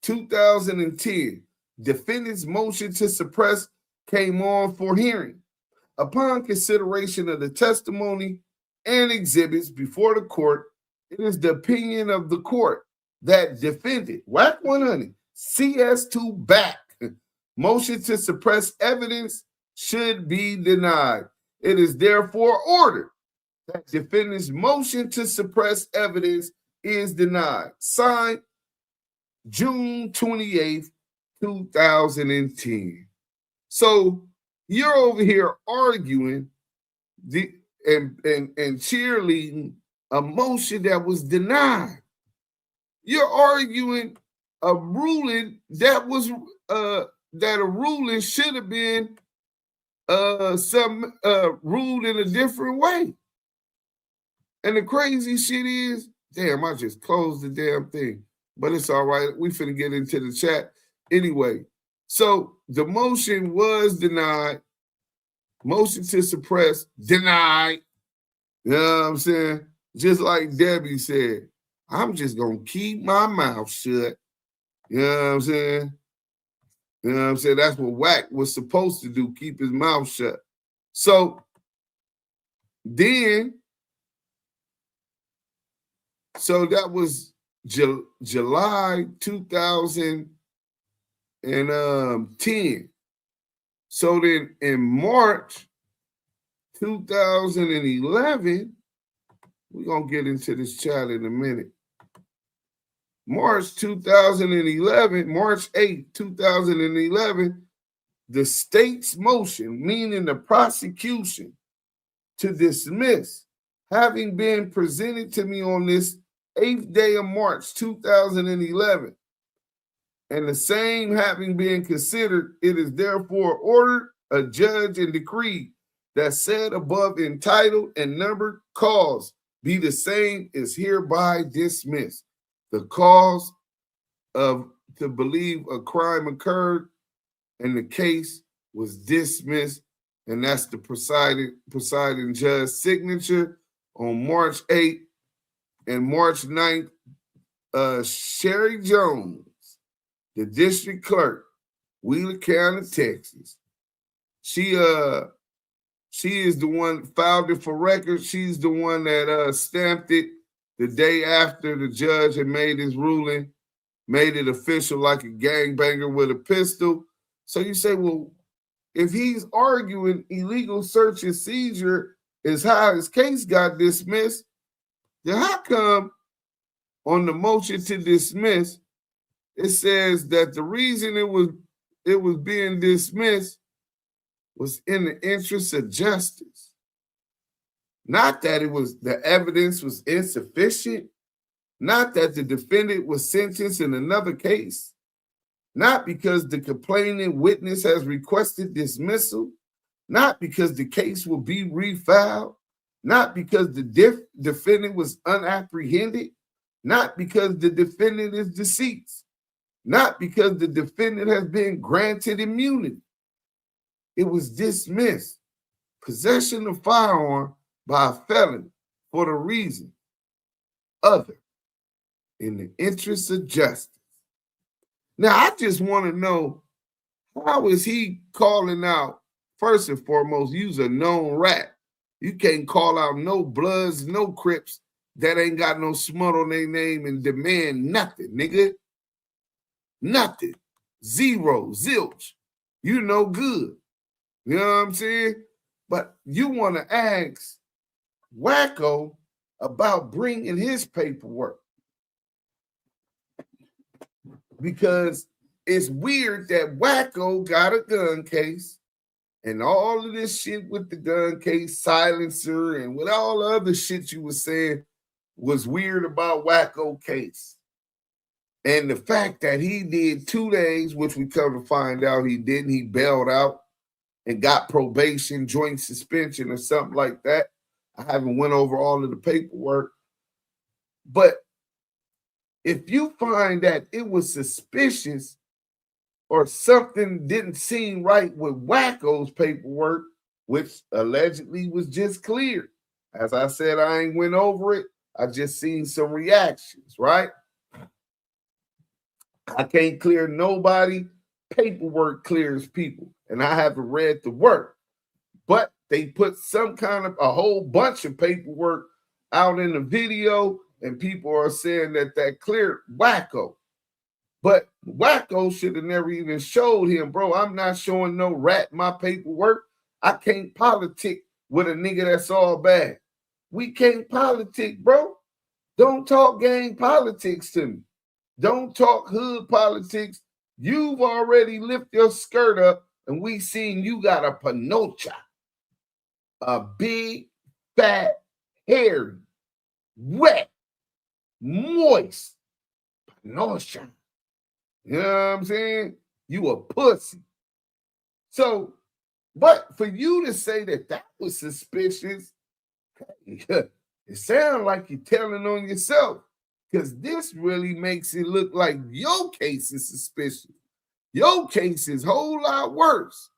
2010. Defendant's motion to suppress came on for hearing. Upon consideration of the testimony and exhibits before the court, it is the opinion of the court that defendant WACK100 CS2 back motion to suppress evidence should be denied. It is therefore ordered that defendant's motion to suppress evidence is denied. Signed June 28th, 2010. So you're over here arguing and cheerleading a motion that was denied. You're arguing a ruling that was that a ruling should have been ruled in a different way. And the crazy shit is, damn, I just closed the damn thing. But it's all right. We finna get into the chat. Anyway, so the motion was denied. Motion to suppress, denied. You know what I'm saying? Just like Debbie said, I'm just going to keep my mouth shut. You know what I'm saying? You know what I'm saying? That's what Wack was supposed to do, keep his mouth shut. So then, so that was July 2010. So then in March 2011, we're going to get into this chat in a minute. March 2011, March 8, 2011, the state's motion, meaning the prosecution, to dismiss, having been presented to me on this 8th day of March 2011, and the same having been considered, it is therefore ordered, adjudged, and decreed that said above entitled and numbered cause be the same is hereby dismissed. The cause of to believe a crime occurred and the case was dismissed, and that's the presiding judge's signature on March 8th and March 9th, Sherry Jones, the district clerk, Wheeler County, Texas. She is the one filed it for record. She's the one that stamped it the day after the judge had made his ruling, made it official like a gangbanger with a pistol. So you say, well, if he's arguing illegal search and seizure is how his case got dismissed, then how come on the motion to dismiss, it says that the reason it was being dismissed was in the interest of justice. Not that the evidence was insufficient, not that the defendant was sentenced in another case, not because the complaining witness has requested dismissal, not because the case will be refiled, not because the defendant was unapprehended, not because the defendant is deceased, not because the defendant has been granted immunity. It was dismissed. Possession of firearm by a felon for the reason other in the interest of justice. Now, I just want to know, how is he calling out, first and foremost, you's a known rat. You can't call out no Bloods, no Crips that ain't got no smut on their name and demand nothing, nigga. Nothing. Zero. Zilch. You no good. You know what I'm saying? But you want to ask Wacko about bringing his paperwork. Because it's weird that Wacko got a gun case and all of this shit with the gun case, silencer, and with all the other shit you were saying was weird about Wacko case. And the fact that he did 2 days, which we come to find out he didn't, he bailed out and got probation, joint suspension, or something like that. I haven't went over all of the paperwork. But if you find that it was suspicious or something didn't seem right with Wacko's paperwork, which allegedly was just cleared. As I said, I ain't went over it. I just seen some reactions, right? I can't clear nobody. Paperwork clears people. And I haven't read the work. But they put some kind of a whole bunch of paperwork out in the video, and people are saying that cleared Wacko. But Wacko should have never even showed him, bro. I'm not showing no rat my paperwork. I can't politic with a nigga that's all bad. We can't politic, bro. Don't talk gang politics to me. Don't talk hood politics. You've already lifted your skirt up, and we seen you got a panocha. A big, fat, hairy, wet, moist panocha. You know what I'm saying? You a pussy. So, but for you to say that was suspicious, it sounds like you're telling on yourself, because this really makes it look like your case is suspicious. Your case is a whole lot worse.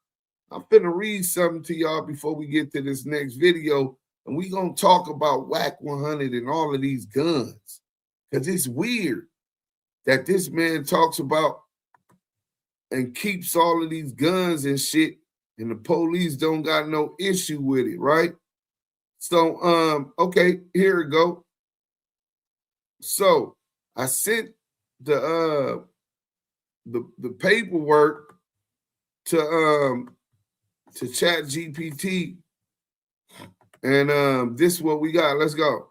I'm finna read something to y'all before we get to this next video, and we're going to talk about WACK100 and all of these guns, because it's weird that this man talks about and keeps all of these guns and shit, and the police don't got no issue with it, right? So, okay, here we go. So I sent the paperwork to ChatGPT, and this is what we got. Let's go.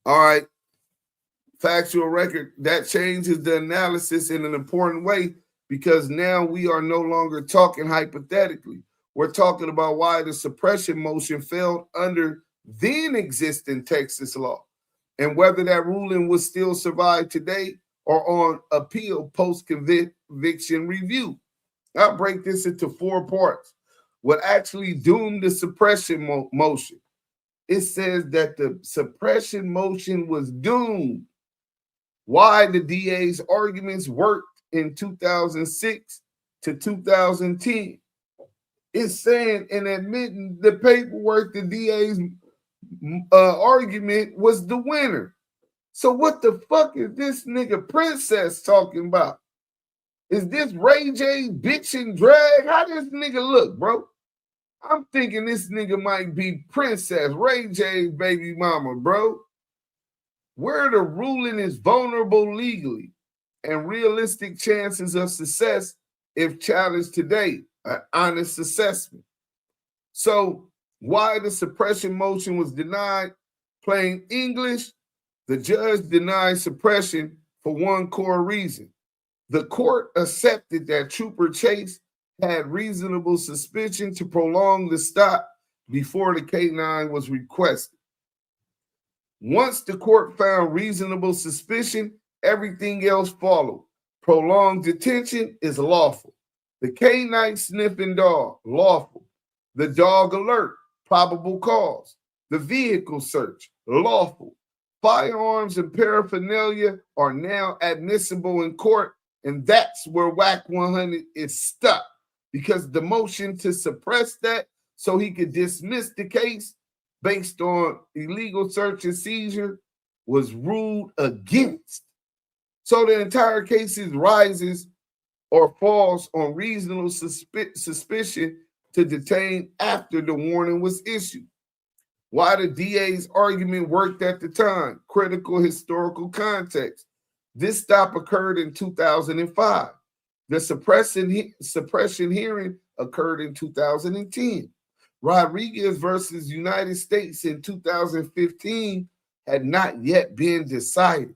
All right. Factual record, that changes the analysis in an important way, because now we are no longer talking hypothetically. We're talking about why the suppression motion failed under then existing Texas law, and whether that ruling will still survive today or on appeal post-conviction review. I'll break this into 4 parts. What actually doomed the suppression motion? It says that the suppression motion was doomed. Why the DA's arguments worked in 2006 to 2010. It's saying and admitting the paperwork, the DA's argument was the winner. So what the fuck is this nigga Princess talking about? Is this Ray J bitch and drag? How does this nigga look, bro? I'm thinking this nigga might be Princess, Ray J's baby mama, bro. Where the ruling is vulnerable legally and realistic chances of success if challenged today, an honest assessment. So why the suppression motion was denied? Plain English, the judge denied suppression for one core reason. The court accepted that Trooper Chase had reasonable suspicion to prolong the stop before the K-9 was requested. Once the court found reasonable suspicion, everything else followed. Prolonged detention is lawful. The K-9 sniffing dog, lawful. The dog alert, probable cause. The vehicle search, lawful. Firearms and paraphernalia are now admissible in court, and that's where WACK100 is stuck, because the motion to suppress that so he could dismiss the case based on illegal search and seizure was ruled against. So the entire case rises or falls on reasonable suspicion to detain after the warning was issued. Why the DA's argument worked at the time? Critical historical context. This stop occurred in 2005. The suppression hearing occurred in 2010. Rodriguez versus United States in 2015 had not yet been decided.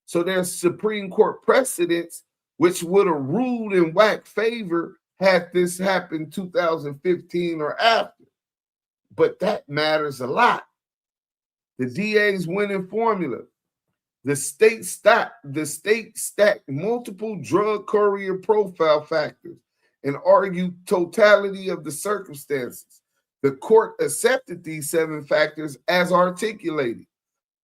So there's Supreme Court precedents which would have ruled in WACK favor had this happened 2015 or after. But that matters a lot. The DA's winning formula. The state stacked multiple drug courier profile factors and argued totality of the circumstances. The court accepted these 7 factors as articulated.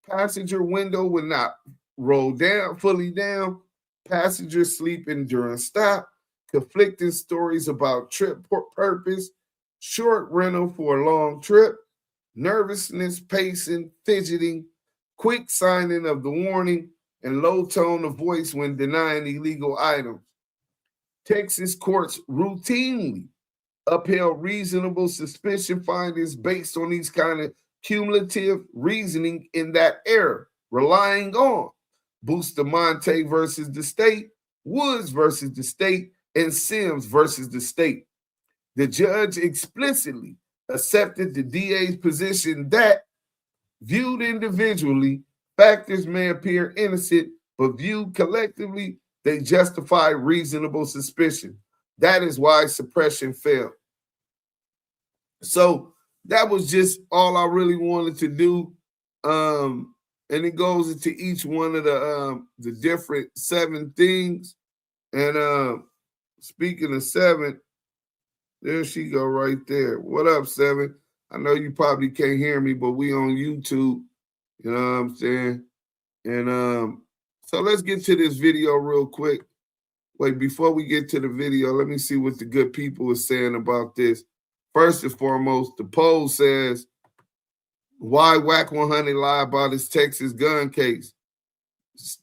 Passenger window would not roll down fully down. Passengers sleeping during stop. Conflicting stories about trip purpose. Short rental for a long trip. Nervousness, pacing, fidgeting. Quick signing of the warning, and low tone of voice when denying illegal items. Texas courts routinely upheld reasonable suspicion findings based on these kind of cumulative reasoning in that era, relying on Bustamante versus the state, Woods versus the state, and Sims versus the state. The judge explicitly accepted the DA's position that viewed individually, factors may appear innocent, but viewed collectively, they justify reasonable suspicion. That is why suppression failed. So that was just all I really wanted to do. And it goes into each one of the different 7 things. And speaking of 7, there she go right there. What up, 7? I know you probably can't hear me, but we on YouTube, you know what I'm saying? And so let's get to this video real quick. Wait, before we get to the video, let me see what the good people are saying about this. First and foremost, the poll says, why WACK100 lie about his Texas gun case?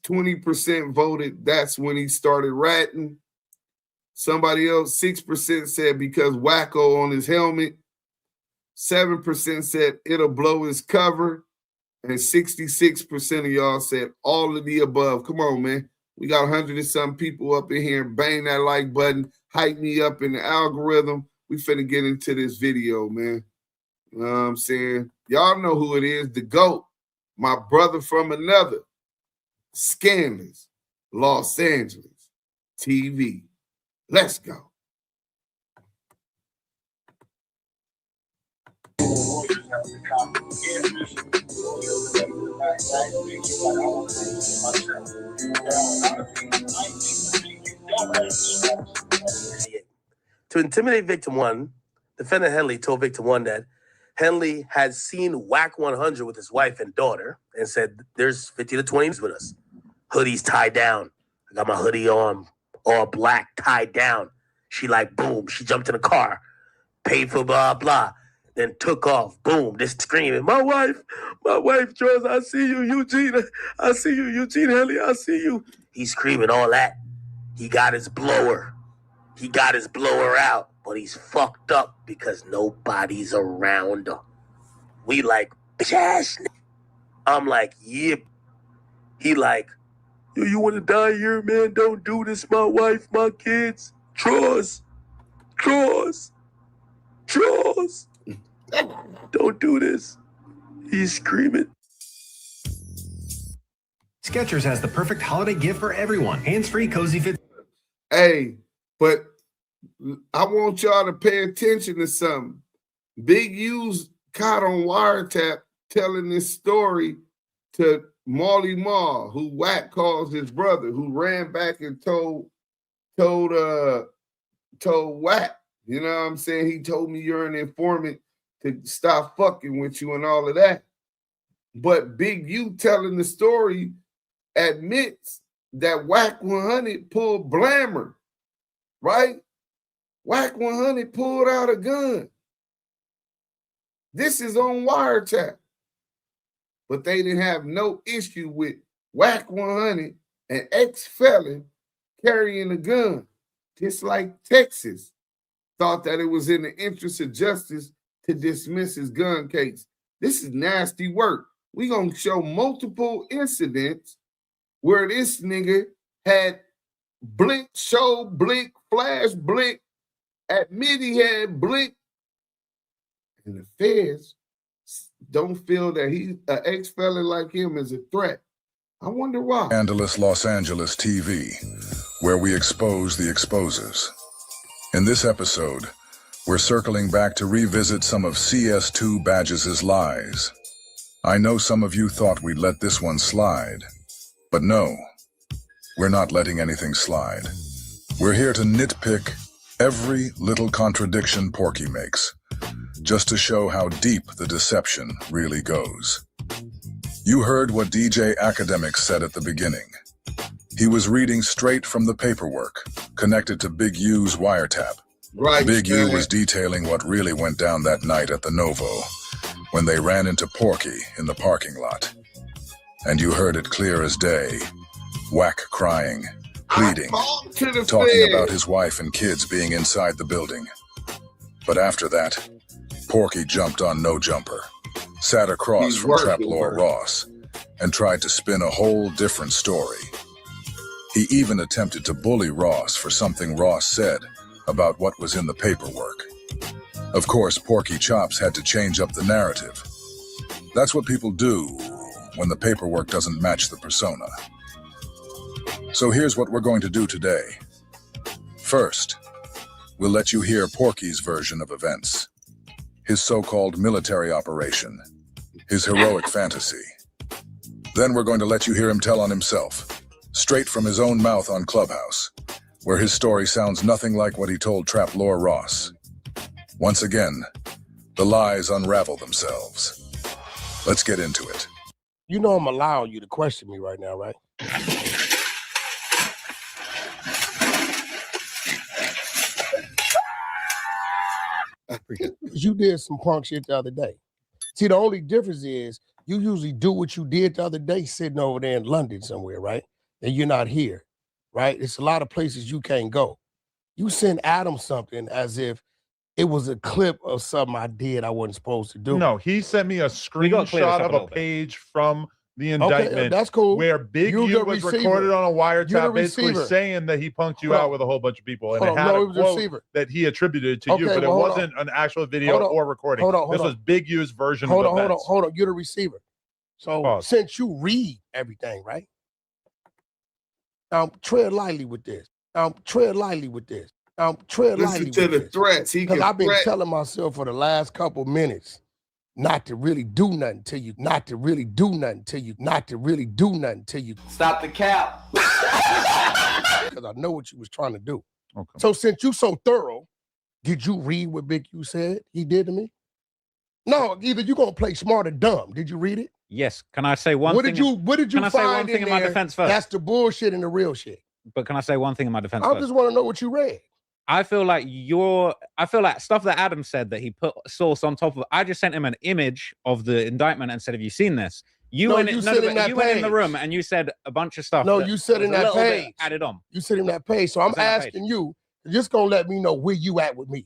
20% voted that's when he started ratting. Somebody else, 6% said because Wacko on his helmet. 7% said it'll blow his cover, and 66% of y'all said all of the above. Come on, man. We got 100 and some people up in here. Bang that like button. Hype me up in the algorithm. We finna get into this video, man. You know what I'm saying? Y'all know who it is. The GOAT. My brother from another. Scandalous. Los Angeles. TV. Let's go. To intimidate victim 1, defendant Henley told victim 1 that Henley had seen WACK100 with his wife and daughter and said, there's 50 to 20s with us. Hoodies tied down. I got my hoodie on, all black, tied down. She like, boom, she jumped in the car, paid for blah, blah. then took off. Boom, just screaming, my wife, Charles, I see you, Eugene. I see you, Eugene Helly, I see you. He's screaming all that. He got his blower. He got his blower out, but he's fucked up because nobody's around him. We like, bitch ass. I'm like, yeah. He like, yo, you want to die here, man? Don't do this. My wife, my kids. Charles. Don't do this. He's screaming. Skechers has the perfect holiday gift for everyone. Hands-free, cozy fit. Hey, but I want y'all to pay attention to something. Big U's caught on wiretap telling this story to Marley Marl, who Wack calls his brother, who ran back and told Wack. You know what I'm saying? He told me you're an informant to stop fucking with you and all of that. But Big U telling the story admits that WACK100 pulled Blammer, right? WACK100 pulled out a gun. This is on wiretap. But they didn't have no issue with WACK100, an ex-felon, carrying a gun, just like Texas thought that it was in the interest of justice to dismiss his gun case. This is nasty work. We're going to show multiple incidents where this nigga had blink, show, blink, flash, blink, admit he had blink, and the feds don't feel that he's an ex-felon like him is a threat. I wonder why. Los Angeles TV, where we expose the exposers. In this episode, we're circling back to revisit some of CS2 Badges' lies. I know some of you thought we'd let this one slide, but no, we're not letting anything slide. We're here to nitpick every little contradiction Porky makes, just to show how deep the deception really goes. You heard what DJ Academic said at the beginning. He was reading straight from the paperwork, connected to Big U's wiretap. Right, Big U was detailing what really went down that night at the Novo, when they ran into Porky in the parking lot. And you heard it clear as day. Wack crying, pleading, talking about his wife and kids being inside the building. But after that, Porky jumped on No Jumper, sat across from Traplore Ross, and tried to spin a whole different story. He even attempted to bully Ross for something Ross said about what was in the paperwork. Of course, Porky Chops had to change up the narrative. That's what people do when the paperwork doesn't match the persona. So here's what we're going to do today. First, we'll let you hear Porky's version of events. His so-called military operation, his heroic fantasy. Then we're going to let you hear him tell on himself, straight from his own mouth on Clubhouse, where his story sounds nothing like what he told Traplore Ross. Once again, the lies unravel themselves. Let's get into it. You know I'm allowing you to question me right now, right? You did some punk shit the other day. See, the only difference is you usually do what you did the other day sitting over there in London somewhere, right? And you're not here, right? It's a lot of places you can't go. You send Adam something as if it was a clip of something I did I wasn't supposed to do. No, he sent me a screenshot of a page from the indictment. Okay, that's cool. Where Big U was recorded on a wiretap, basically saying that he punked you out with a whole bunch of people, and it had a quote that he attributed to you, but it wasn't an actual video or recording. This was Big U's version of events. Hold on. You're the receiver. So since you read everything, right? Tread lightly with this. Tread lightly with this. Tread lightly with this. Listen to the threats. Because I've been telling myself for the last couple minutes not to really do nothing to you, not to really do nothing to you, not to really do nothing to you. Stop the cap. Because I know what you was trying to do. Okay. So since you so thorough, did you read what Big U said he did to me? No, either you gonna play smart or dumb. Did you read it? Yes. Can I say one thing? What did you can I say one thing in my defense first? That's the bullshit and the real shit. But can I say one thing in my defense I first? just want to know what you read. I feel like stuff that Adam said that he put source on top of. I just sent him an image of the indictment and said, "Have you seen this?" You went in the room and you said a bunch of stuff. No, you said in that page. Added on. You said in that page. So I'm asking you, you're just gonna let me know where you at with me.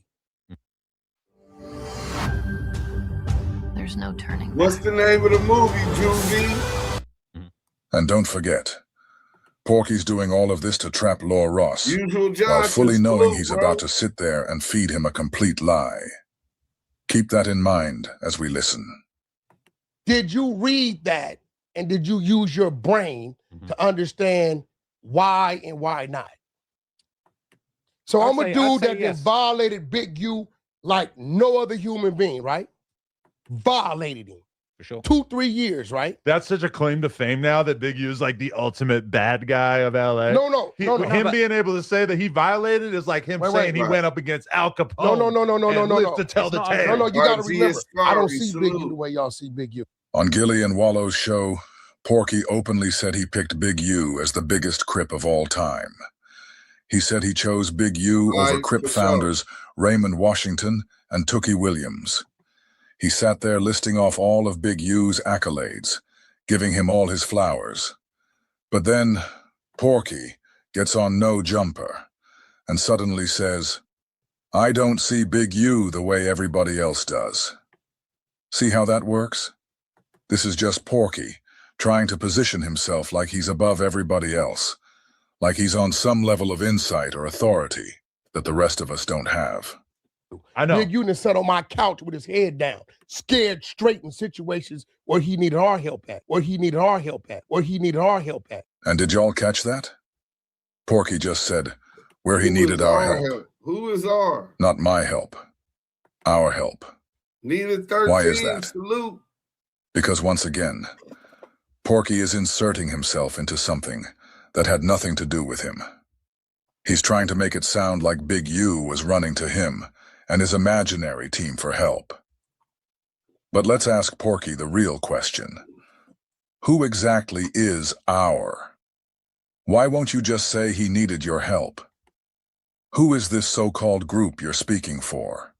There's no turning back. What's the name of the movie, Juvie? And don't forget, Porky's doing all of this to trap Law Ross, Usual Johnson, while fully knowing he's bro. about to sit there and feed him a complete lie. Keep that in mind as we listen. Did you read that and did you use your brain to understand why and why not? So I'm a dude that just violated Big U like no other human being, right? Violated him. For sure. 2-3 years, right? That's such a claim to fame now that Big U is like the ultimate bad guy of LA. No. Him being able to say that he violated is like him saying he went up against Al Capone. No. To tell the tale. No, you gotta remember, I don't see Big U the way y'all see Big U. On Gilly and Wallow's show, Porky openly said he picked Big U as the biggest Crip of all time. He said he chose Big U over Crip founders Raymond Washington and Tookie Williams. He sat there listing off all of Big U's accolades, giving him all his flowers. But then Porky gets on No Jumper and suddenly says, "I don't see Big U the way everybody else does." See how that works? This is just Porky trying to position himself like he's above everybody else, like he's on some level of insight or authority that the rest of us don't have. I know. Big U sat on my couch with his head down, scared straight in situations where he needed our help at, And did y'all catch that? Porky just said, where he needed our help. Who is our? Not my help. Our help. Needed 13. Why is that? Salute. Because once again, Porky is inserting himself into something that had nothing to do with him. He's trying to make it sound like Big U was running to him and his imaginary team for help. But let's ask Porky the real question. Who exactly is our? Why won't you just say he needed your help? Who is this so-called group you're speaking for?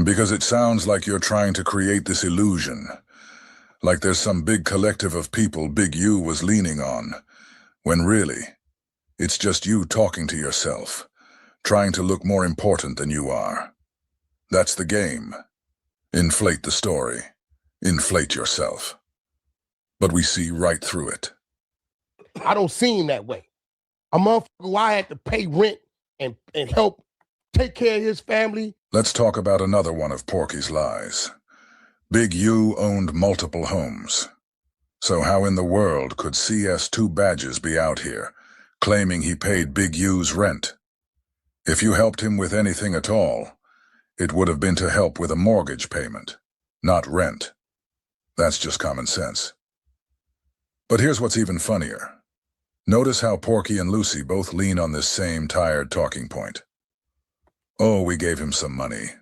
Because it sounds like you're trying to create this illusion, like there's some big collective of people Big U was leaning on, when really, it's just you talking to yourself, trying to look more important than you are. That's the game. Inflate the story. Inflate yourself. But we see right through it. I don't see him that way. A motherfucker who I had to pay rent and help take care of his family. Let's talk about another one of Porky's lies. Big U owned multiple homes. So how in the world could CS2 Badges be out here claiming he paid Big U's rent? If you helped him with anything at all, it would have been to help with a mortgage payment, not rent. That's just common sense. But here's what's even funnier. Notice how Porky and Lucy both lean on this same tired talking point. Oh, we gave him some money.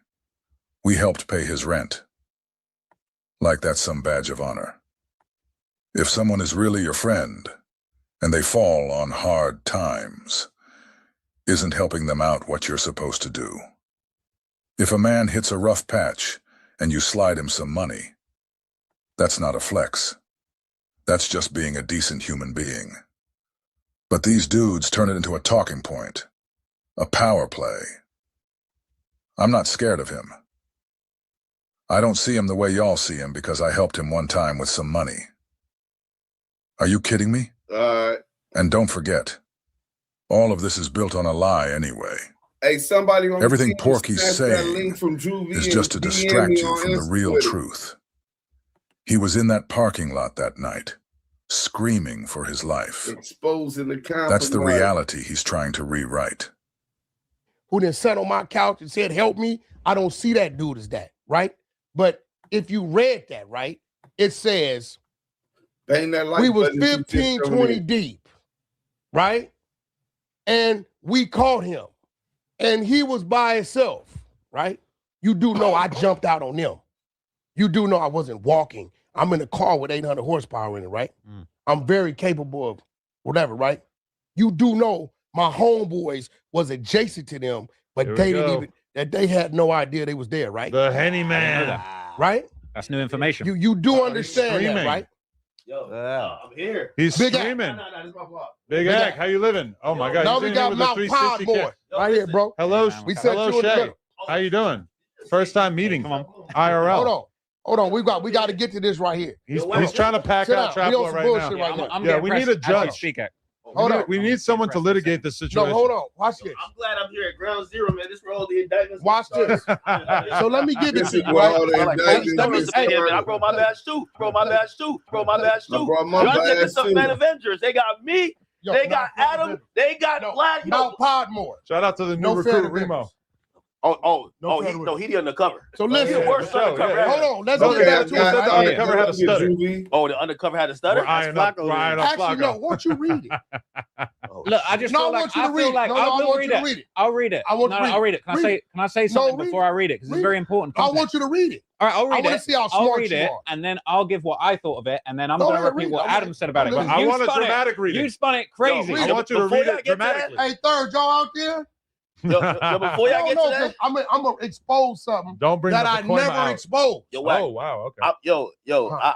We helped pay his rent. Like that's some badge of honor. If someone is really your friend, and they fall on hard times, isn't helping them out what you're supposed to do? If a man hits a rough patch and you slide him some money, that's not a flex. That's just being a decent human being. But these dudes turn it into a talking point, a power play. I'm not scared of him. I don't see him the way y'all see him because I helped him one time with some money. Are you kidding me? And don't forget, all of this is built on a lie anyway. Hey, somebody on everything Porky's saying is just to distract you from the real truth. He was in that parking lot that night, screaming for his life. Exposing the compromise. That's the reality he's trying to rewrite. Who then sat on my couch and said, help me? I don't see that dude as that, right? But if you read that, right, it says, we was 15, 20 deep, right? And we caught him. And he was by himself, right? You do know I jumped out on them. You do know I wasn't walking. I'm in a car with 800 horsepower in it, right? I'm very capable of whatever, right? You do know my homeboys was adjacent to them, but they didn't even, that they had no idea they was there, right? The Henny Man. Right? That's new information. You do understand that, right? Yo, I'm here. He's Big screaming. This is my vlog. Big Ack, how you living? Oh my God. Now he's we in here got with the Mount 360 Podmore right here, bro. Hello, We set hello, you in the Shay. middle. How you doing? First time meeting. Come on. IRL. Hold on. We got to get to this right here. He's trying to pack Sit out down. We on Trapper some right bullshit now. right now. I'm Yeah, getting we need pressed a as we judge. speak, Ack. Hold on. We need someone to litigate this No, situation. hold on. Watch this. I'm glad I'm here at ground zero, man. This is where all the indictments. Watch this. So let me give it This to is you. where Right? all the indictments Hey, man, I started. brought my badge too. Brought my badge too. I brought my Y'all check badge this up, too. man. Avengers. They got me. Yo, They got Mount Adam. Podmore. They got Black. Mount Podmore. Shout out to the new No recruit, federal Remo. He the undercover. So He listen. the worst undercover. yeah. Hold on. Let's Okay, get back who to said it. the right? undercover had a stutter? Oh, the undercover had a stutter. We're eyeing up Actually, no. Won't you read it? Look, I just No, feel I like want you to I read feel it. like No, I I will want read you to it. read it. I'll read it. I want you to read I'll it. read it. Can Read I say something read before I read it? Because it's Read very it. important. I context. want you to read it. All right, I'll read I want it. to see how I'll smart read you it, are. and then I'll give what I thought of it, and then I'm Go going to ahead, repeat read what it. Adam said about it. I Because I you want a spun dramatic reading. You spun it crazy. Yo, I want you to before read y'all it get to that, dramatically. Hey, third, y'all out there? Yo, before y'all get to that, I'm gonna expose something Don't bring that the I Pacoima never out. exposed. yo, Wack, Oh, wow. Okay.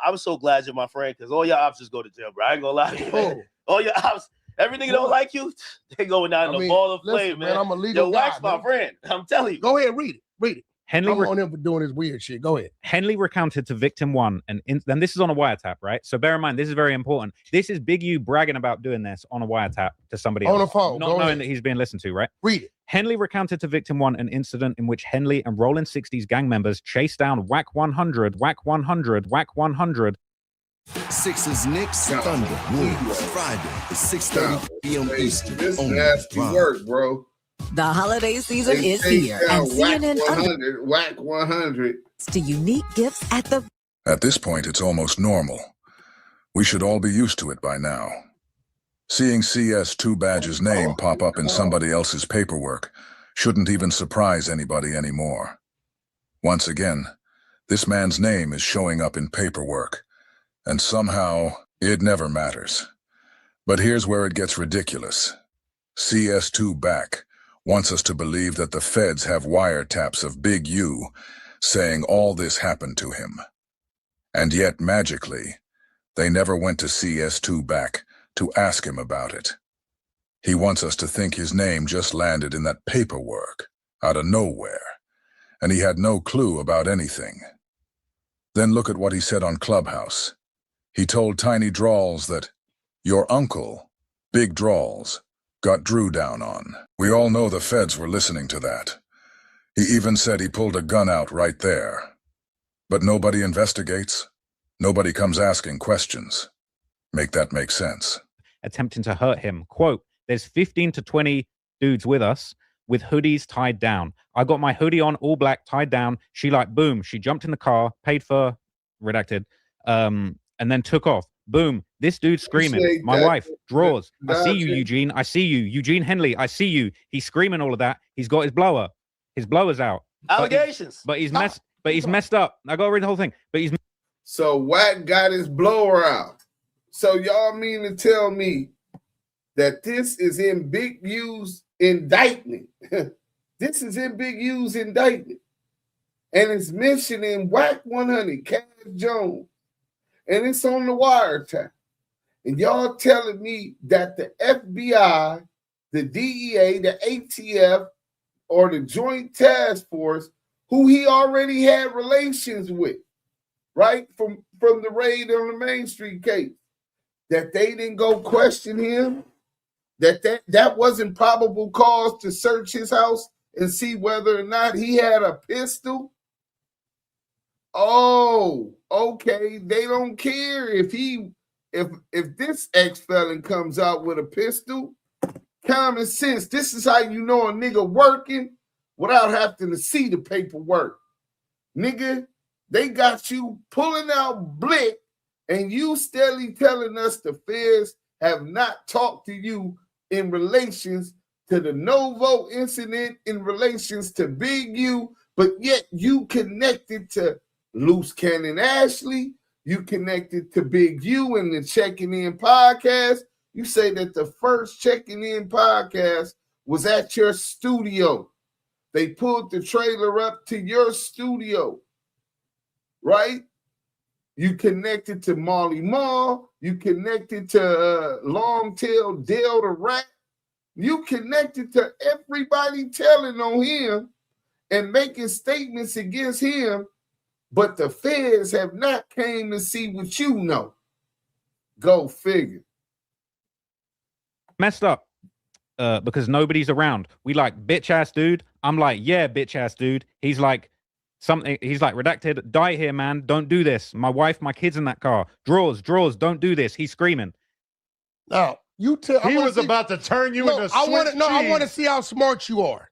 I'm so glad you're my friend because all your ops just go to jail, bro. I ain't gonna lie to you. Oh. All your ops, every nigga don't like you, they going down in the ball of flame, man. I'm a legal Yo, guy, Wack's my man. friend. I'm telling you. Go ahead, read it. Read it. Henley I'm on him for doing his weird shit. Go ahead. Henley recounted to victim one, and then this is on a wiretap, right? So bear in mind, this is very important. This is Big U bragging about doing this on a wiretap to somebody On else, the phone. not Go knowing ahead. that he's being listened to, right? Read it. Henley recounted to victim one an incident in which Henley and Rolling 60s gang members chased down WACK100, WACK100, WACK100. Sixers, Knicks, Thunder, Wolves, Friday, 6:30 p.m. Eastern. This on nasty Prime. work, bro. The holiday season They is take here, down and CNN WACK100, WACK100. to unique gifts at the At this point, it's almost normal. We should all be used to it by now. Seeing CS2 Badge's name pop up in somebody else's paperwork shouldn't even surprise anybody anymore. Once again, this man's name is showing up in paperwork, and somehow it never matters. But here's where it gets ridiculous. CS2 Back wants us to believe that the feds have wiretaps of Big U saying all this happened to him. And yet, magically, they never went to CS2 Back to ask him about it. He wants us to think his name just landed in that paperwork, out of nowhere, and he had no clue about anything. Then look at what he said on Clubhouse. He told Tiny Drawls that, "Your uncle, Big Drawls, got Drew down on." We all know the feds were listening to that. He even said he pulled a gun out right there. But nobody investigates. Nobody comes asking questions. Make that make sense. Attempting to hurt him. Quote, "There's 15 to 20 dudes with us with hoodies tied down. I got my hoodie on, all black, tied down. She boom, she jumped in the car, paid for, redacted, and then took off. Boom, this dude screaming. My wife, draws. I see you, Eugene. I see you. Eugene Henley, I see you. He's screaming all of that. He's got his blower. His blower's out. Allegations. But he's messed up. I gotta read the whole thing. But he's So Wack got his blower out. So y'all mean to tell me that this is in Big U's indictment? This is in Big U's indictment. And it's mentioning WACK100, Cash Jones. And it's on the wiretap. And y'all telling me that the FBI, the DEA, the ATF, or the Joint Task Force, who he already had relations with, right? From the raid on the Main Street case, that they didn't go question him, that wasn't probable cause to search his house and see whether or not he had a pistol. Oh, okay. They don't care if this ex-felon comes out with a pistol. Common sense. This is how you know a nigga working without having to see the paperwork. Nigga, they got you pulling out blick and you steadily telling us the feds have not talked to you in relations to the Novo incident, in relations to Big U, but yet you connected to Loose Cannon Ashley, you connected to Big U in the Checking In podcast. You say that the first Checking In podcast was at your studio. They pulled the trailer up to your studio, right? You connected to Molly Mall. You connected to Longtail Dale the Rat. You connected to everybody telling on him and making statements against him, but the feds have not came to see what you know. Go figure. Messed up because nobody's around. We like bitch ass dude. I'm like, yeah, bitch ass dude. He's like something. He's like redacted. Die here, man. Don't do this. My wife, my kids in that car. Drawers. Don't do this. He's screaming. Now you tell. He was about to turn you into. I want to see how smart you are.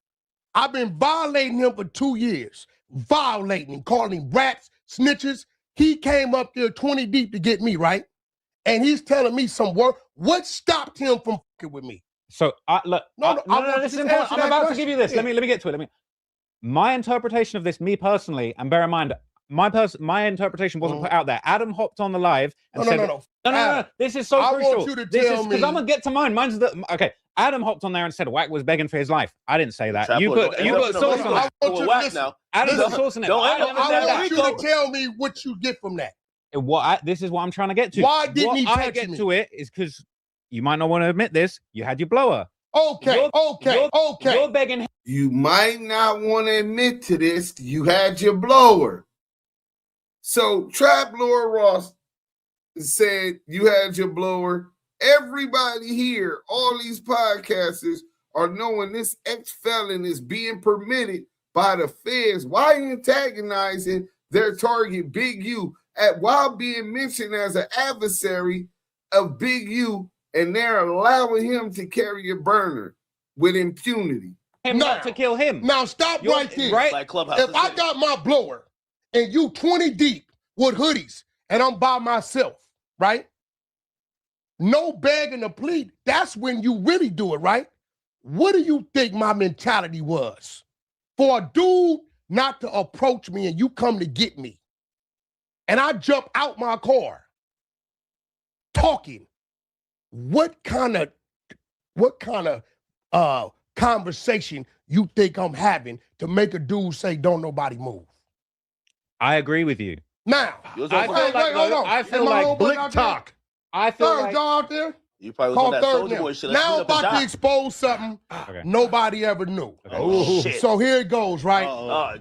I've been violating him for 2 years. Violating him, calling him rats, snitches. He came up there 20 deep to get me, right? And he's telling me some word. What stopped him from fucking with me? So look, no, this is important. I'm about to give you this. Let me get to it. My interpretation of this, me personally, and bear in mind, my interpretation wasn't put out there. Adam hopped on the live and said, no. This is so crucial. I want you to tell me, because I'm gonna get to mine. Mine's okay. Adam hopped on there and said Wack was begging for his life. I didn't say that. You put source on that. I want you to listen. Adam put source on it. I want you to tell me what you get from that. This is what I'm trying to get to. Why didn't he touch me? I get to it is because you might not want to admit this. You had your blower. Okay. You're begging him. You might not want to admit to this. You had your blower. So Trap Lord Ross said you had your blower. Everybody here, all these podcasters are knowing this ex-felon is being permitted by the feds. Why antagonizing their target, Big U, while being mentioned as an adversary of Big U, and they're allowing him to carry a burner with impunity. Not to kill him. Now stop right there. Right? Like Clubhouse. If I got my blower and you 20 deep with hoodies and I'm by myself, right? No begging to plead. That's when you really do it, right? What do you think my mentality was? For a dude not to approach me and you come to get me, and I jump out my car talking, what kind of conversation you think I'm having to make a dude say, don't nobody move? I agree with you. Now, I feel like blick talk. I feel like y'all out there. You probably was on that Soulja Boy shit. Now I'm about to expose something nobody ever knew. Shit. So here it goes, right?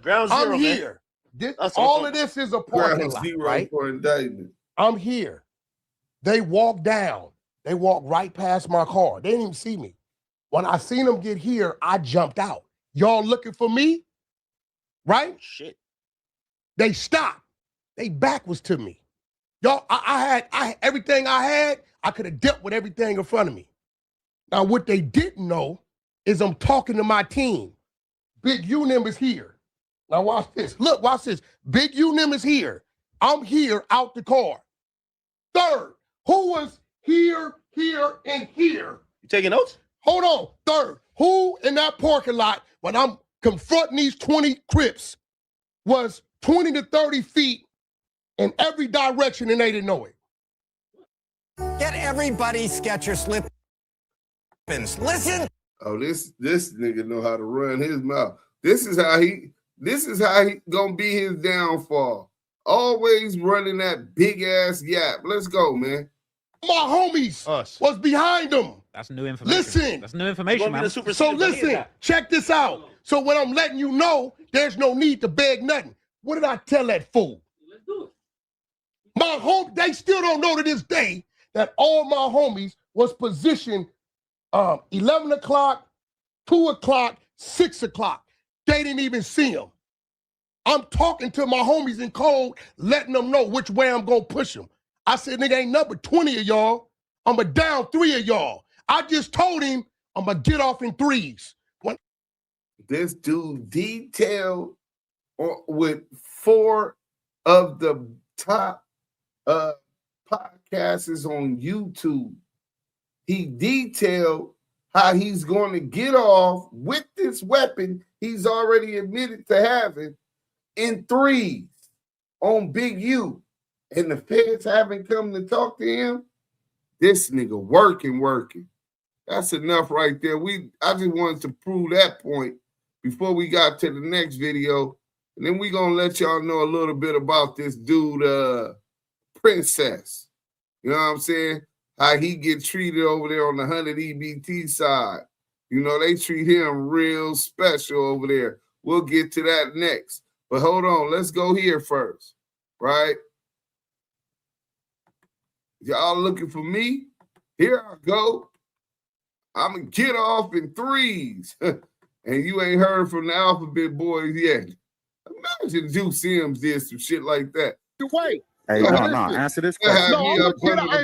Ground zero, I'm here. All of this is a parking lot, right? For indictment. I'm here. They walk down. They walk right past my car. They didn't even see me. When I seen them get here, I jumped out. Y'all looking for me? Right? Shit. They stopped. They back was to me. Y'all, I had everything I had. I could have dealt with everything in front of me. Now, what they didn't know is I'm talking to my team. Big Unim is here. Now, watch this. Look, watch this. Big Unim is here. I'm here out the car. Third, who was here, and here? You taking notes? Hold on. Third, who in that parking lot when I'm confronting these 20 Crips was 20 to 30 feet in every direction and they didn't know it? Get everybody Skechers slip-ins. Listen. Oh, this nigga know how to run his mouth. This is how he gonna be his downfall. Always running that big ass yap. Let's go, man. My homies was behind him. That's new information. Listen. That's new information, man. So listen, check this out. So when I'm letting you know, there's no need to beg nothing. What did I tell that fool? Let's do it. My home, they still don't know to this day that all my homies was positioned 11 o'clock, 2 o'clock, 6 o'clock. They didn't even see them. I'm talking to my homies in code, letting them know which way I'm going to push them. I said, nigga, ain't number 20 of y'all. I'm going to down 3 of y'all. I just told him I'm going to get off in 3s. This dude detailed with 4 of the top podcasts on YouTube. He detailed how he's going to get off with this weapon he's already admitted to having in 3s on Big U. And the feds haven't come to talk to him. This nigga working. That's enough right there. I just wanted to prove that point before we got to the next video. And then we're going to let y'all know a little bit about this dude, Princess. You know what I'm saying? How he get treated over there on the 100 EBT side. You know, they treat him real special over there. We'll get to that next. But hold on, let's go here first, right? Y'all looking for me? Here I go. I'm going to get off in threes. And you ain't heard from the Alphabet Boys yet. Imagine Duse M did some shit like that. Wait. Hey, no, answer this question.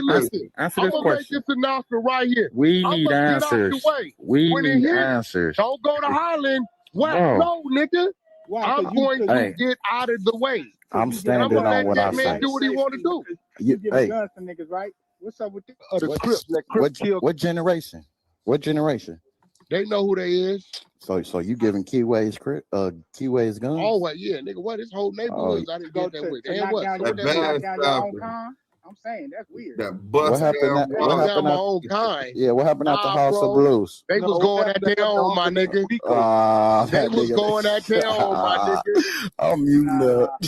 Listen. Answer I'm this gonna question. make this announcement right here. We I'm need gonna answers. Get out the way. We when need it hits, answers. Don't go to Holland. What? Bro. No, nigga. I'm going to get out of the way. I'm standing on what I say. Man do what he want to do. You giving guns to niggas, right? What's up with this? What generation? What generation? They know who they is. So you giving Kiwe's guns? Oh, well, yeah, nigga. What? This whole neighborhood I didn't get that with. And what? I'm saying that's weird. That bust What happened? What happened? My own kind. Yeah, what happened at the House of Blues? They was going at their own, my nigga. They was going at their own, my nigga. I'm muting up.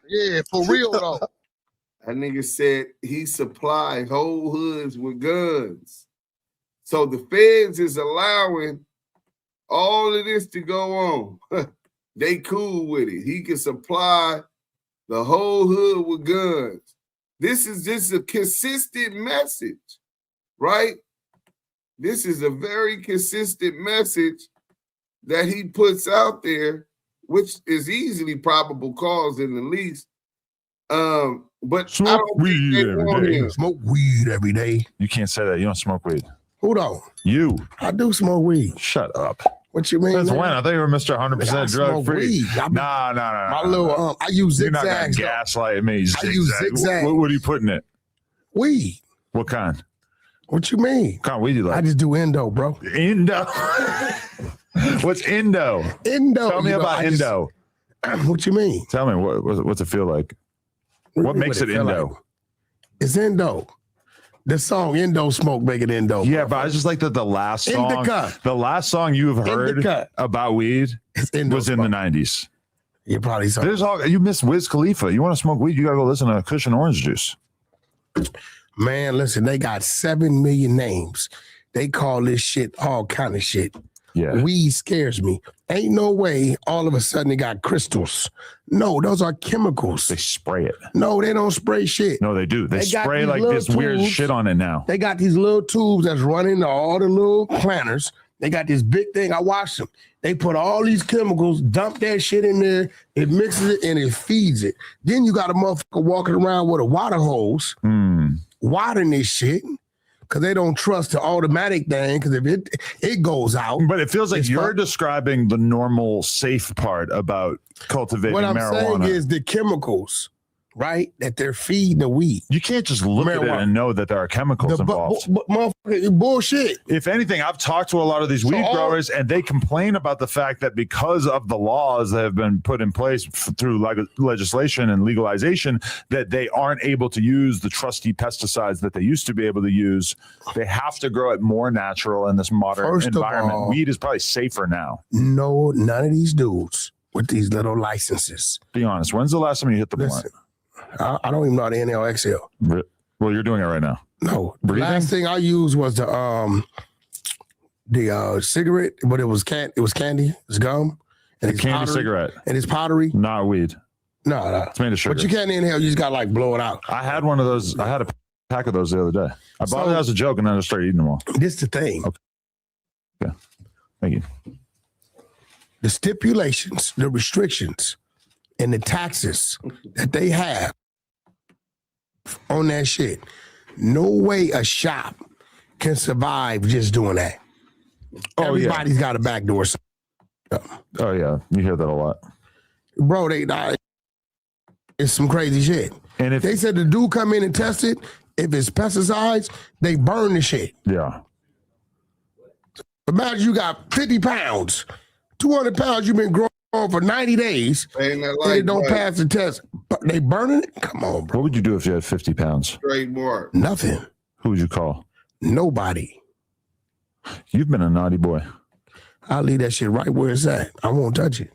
Yeah, for real though. That nigga said he supplied whole hoods with guns. So the feds is allowing all of this to go on. They cool with it. He can supply the whole hood with guns. This is just a consistent message, right? This is a very consistent message that he puts out there, which is easily probable cause in the least. But smoke I don't weed think they every want day. him. Smoke weed every day. You can't say that. You don't smoke weed. Who don't? You. I do smoke weed. Shut up. What you mean? Since man? when? I thought you were Mr. 100% drug free. Nah. My little I use zigzags. You're not gonna gaslight me. I use zigzags. What do you put in it? Weed. What kind? What you mean? What kind of weed you like? I just do endo, bro. Indo. What's Indo? Endo. Tell me about Indo. What you mean? Tell me what's it feel like? What makes it Indo? Like? It's endo. The song Indo Smoke make it Indo. Yeah, but I just like that the last song. Indica. The last song you've heard Indica. about weed was in the 90s. You probably saw. There's all you missed Wiz Khalifa. You want to smoke weed, you gotta go listen to Cushion Orange Juice. Man, listen, they got 7 million names. They call this shit all kind of shit. Yeah. Weed scares me. Ain't no way all of a sudden they got crystals. No, those are chemicals. They spray it. No, they don't spray shit. No, they do. They got spray these like little this weird tubes. shit on it now. They got these little tubes that's running to all the little planters. They got this big thing. I watched them. They put all these chemicals, dump that shit in there. It mixes it and it feeds it. Then you got a motherfucker walking around with a water hose, watering this shit. Because they don't trust the automatic thing, because if it goes out. But it feels like you're describing the normal safe part about cultivating marijuana. What I'm saying is the chemicals, right, that they're feeding the weed. You can't just look at it and know that there are chemicals involved. Motherfucker, bullshit. If anything, I've talked to a lot of these weed growers, and they complain about the fact that because of the laws that have been put in place through legislation and legalization, that they aren't able to use the trusty pesticides that they used to be able to use. They have to grow it more natural in this modern environment. Weed is probably safer now. No, none of these dudes with these little licenses. Be honest. When's the last time you hit the blunt? I don't even know how to NLXL. Well, you're doing it right now. No, the last thing I used was the cigarette, but it was candy, it's gum, and it's candy pottery, cigarette, and it's pottery, not weed. No, it's made of sugar. But you can't inhale. You just got to like blow it out. I had one of those. I had a pack of those the other day. I bought it as a joke, and then I started eating them all. This is the thing. Okay. Yeah. Thank you. The stipulations, the restrictions, and the taxes that they have on that shit. No way a shop can survive just doing that. Everybody's got a backdoor. Oh yeah, you hear that a lot, bro. It's some crazy shit. And if they said the dude come in and test it, if it's pesticides, they burn the shit. Yeah. Imagine you got 50 pounds, 200 pounds you've been growing for 90 days, and it don't pass the test. But they burning it? Come on, bro. What would you do if you had 50 pounds? Trademark. Nothing. Who would you call? Nobody. You've been a naughty boy. I'll leave that shit right where it's at. I won't touch it.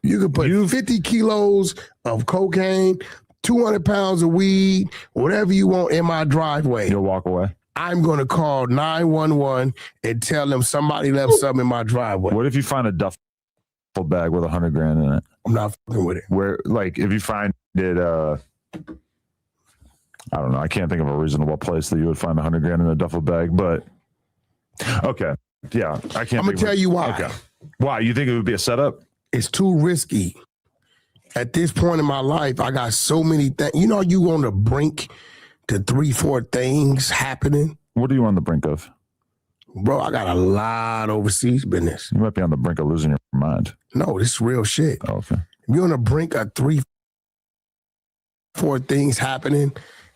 You could put 50 kilos of cocaine, 200 pounds of weed, whatever you want in my driveway. You'll walk away. I'm going to call 911 and tell them somebody left something in my driveway. What if you find a duffel bag with $100 grand in it? I'm not fucking with it. Where, like, if you find it, I don't know. I can't think of a reasonable place that you would find $100 grand in a duffel bag, but okay. Yeah, I can't. I'm going to tell you why. Okay. Why? You think it would be a setup? It's too risky. At this point in my life, I got so many things. You know, you on the brink to 3-4 things happening. What are you on the brink of? Bro, I got a lot of overseas business. You might be on the brink of losing your mind. No, this is real shit. Oh, okay. If you're on the brink of 3-4 things happening,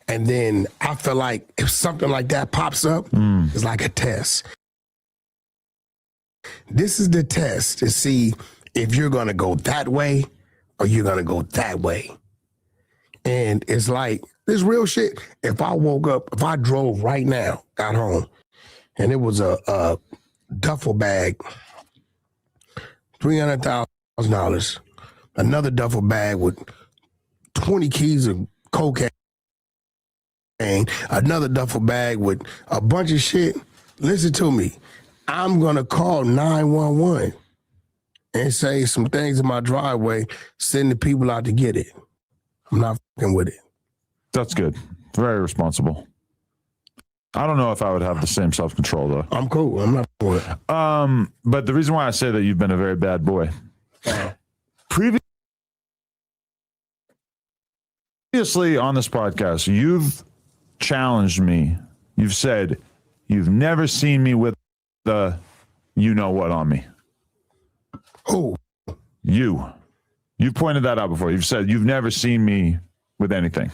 and then I feel like if something like that pops up, it's like a test. This is the test to see if you're going to go that way or you're going to go that way. And it's like, this real shit. If I woke up, if I drove right now, got home, and it was a duffel bag, $300,000, another duffel bag with 20 keys of cocaine, another duffel bag with a bunch of shit, listen to me. I'm going to call 911 and say some things in my driveway, send the people out to get it. I'm not fucking with it. That's good. Very responsible. I don't know if I would have the same self-control, though. I'm cool. I'm not for it. But the reason why I say that you've been a very bad boy. Previously on this podcast, you've challenged me. You've said you've never seen me with the you-know-what on me. Who? You. You've pointed that out before. You've said you've never seen me with anything.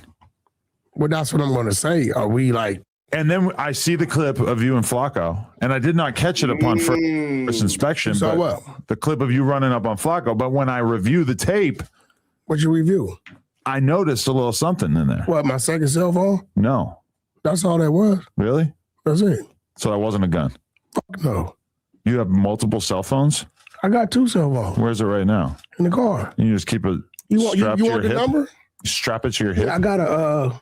Well, that's what I'm going to say. Are we like... And then I see the clip of you and Flacco, and I did not catch it upon first inspection. So but what? The clip of you running up on Flacco. But when I review the tape... What'd you review? I noticed a little something in there. What, my second cell phone? No. That's all that was. Really? That's it. So that wasn't a gun? Fuck no. You have multiple cell phones? I got 2 cell phones. Where's it right now? In the car. You just keep it You want the hip? number? Strap it to your hip? Yeah, I got a,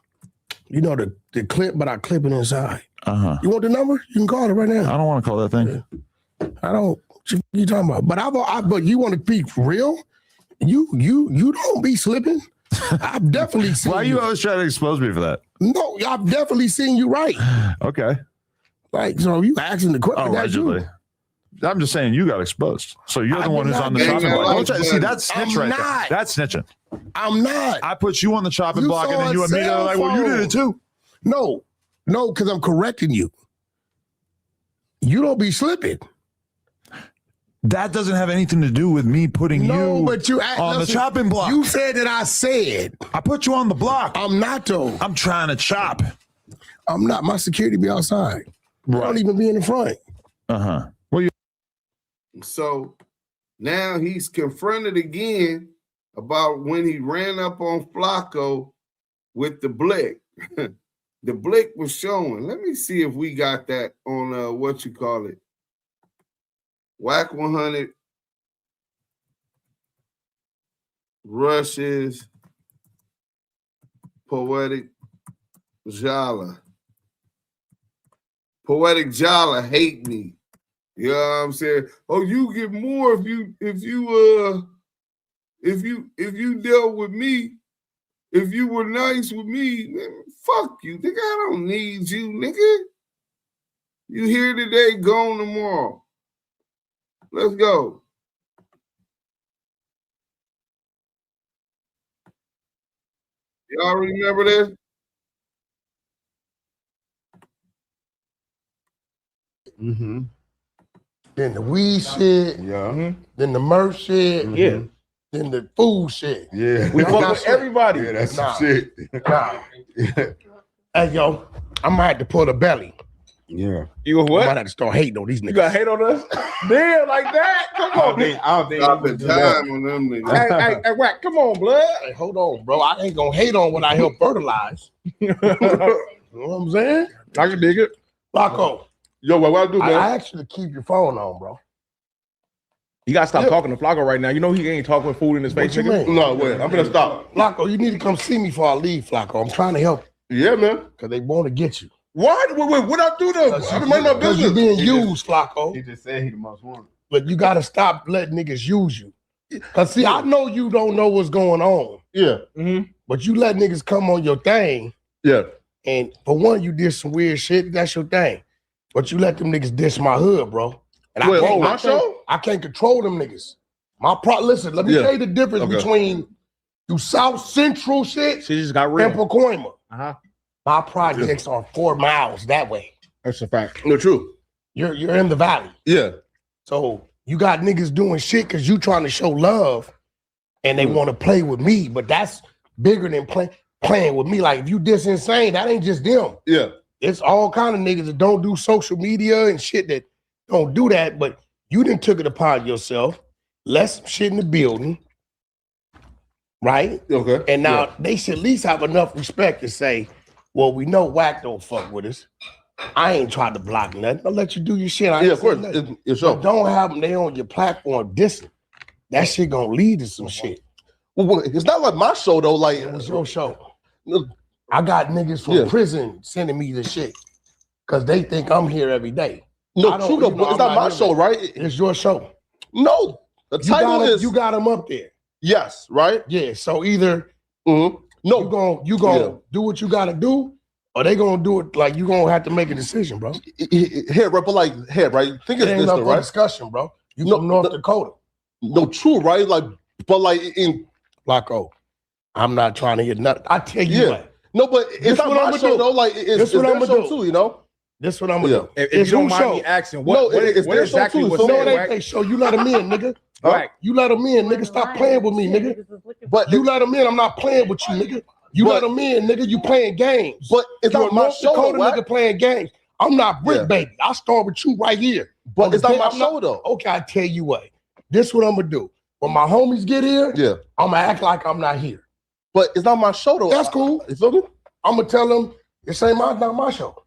the clip, but I clip it inside. Uh-huh. You want the number? You can call it right now. I don't want to call that thing. I don't. What you talking about? But you want to be real? You don't be slipping. I've definitely seen. Why are you always trying to expose me for that? No, I've definitely seen you right. Okay. Like, so you asking the question? Allegedly. I'm just saying you got exposed. So you're the one who's on the chopping block. See, that's snitch right there. That's snitching. I'm not. I put you on the chopping block, and then you immediately like, well, you did it too. No, because I'm correcting you. You don't be slipping. That doesn't have anything to do with me putting you on the chopping block. You said that I said. I put you on the block. I'm not, though. I'm trying to chop. I'm not. My security be outside. Right. I don't even be in the front. Uh-huh. Well, So now he's confronted again about when he ran up on Flacco with the blick. The blick was showing. Let me see if we got that on WACK100 rushes Poetic Jala. Poetic Jala hate me. You know what I'm saying? Oh, you get more if you dealt with me, if you were nice with me, man, fuck you, nigga. I don't need you, nigga. You here today, gone tomorrow. Let's go. Y'all remember this? Mm-hmm. Then the weed shit. Yeah. Then the merch shit. Yeah. Then the food shit. Yeah. We fuck with everybody. Yeah, that's some shit. Nah. Hey, yo, I might have to pull the belly. Yeah. You go what? I might have to start hating on these niggas. You got to hate on us? Damn, like that? Come on. I don't think I've been time on them niggas. Hey, Wack, come on, blood. Hey, hold on, bro. I ain't gonna hate on what I help fertilize. You know what I'm saying? I can dig it. Flacco. Yo, what I do, man? I asked you to keep your phone on, bro. You gotta stop talking to Flacco right now. You know he ain't talking with food in his face. What you mean? No, wait. I'm gonna stop. Flacco, you need to come see me before I leave, Flacco. I'm trying to help you. Yeah, man. Because they want to get you. Why? Wait, what I do though? I've been minding my Because business. you're being used, Flacco. He just said he the most wanted. But you got to stop letting niggas use you. Because, see, I know you don't know what's going on. Yeah. But you let niggas come on your thing. Yeah. And for one, you did some weird shit. That's your thing. But you let them niggas diss my hood, bro. And Wait, I can't control them niggas. Listen, let me tell you the difference between you South Central shit She just got real. and Pacoima. Uh-huh. My projects are 4 miles that way. That's a fact. No, true. You're in the valley. Yeah. So you got niggas doing shit because you trying to show love and they want to play with me, but that's bigger than playing with me. Like if you this insane, that ain't just them. Yeah. It's all kind of niggas that don't do social media and shit that don't do that, but you done took it upon yourself, left some shit in the building, right? Okay. And now they should at least have enough respect to say, well, we know Wack don't fuck with us. I ain't trying to block nothing. I'll let you do your shit. I ain't of course. saying nothing. It's But don't have them, they on your platform dissing. That shit gonna lead to some shit. Well, it's not like my show though. Like it was your show. I got niggas from prison sending me the shit because they think I'm here every day. No, true though, but it's not my show, right? It's your show. No, the title is you got them up there. Yes, right? Yeah. So either no, you gonna do what you gotta do, or they gonna do it like you gonna have to make a decision, bro. Here, bro, but like here, right? Think it's it ain't this, up though, for right? discussion, bro. You from North Dakota. No, true, right? Like, but like in Flacco, I'm not trying to hear nothing. I tell you what. No, but it's not my show though. Like it's what I'm their gonna show do. too, you know. This what I'm gonna do. If you don't mind me asking, what exactly was no, it ain't they show. You let them in, nigga. Right. You let them in, nigga. Stop playing with me, nigga. But you let them in. I'm not playing with you, nigga. You let them in, nigga. You playing games. But it's not my show, Dakota though, nigga playing games. I'm not brick baby. I start with you right here. But it's not my show though. Okay, I tell you what. This what I'm gonna do. When my homies get here, I'm gonna act like I'm not here. But it's not my show though. That's cool. You feel me? I'm gonna tell them this ain't not my show.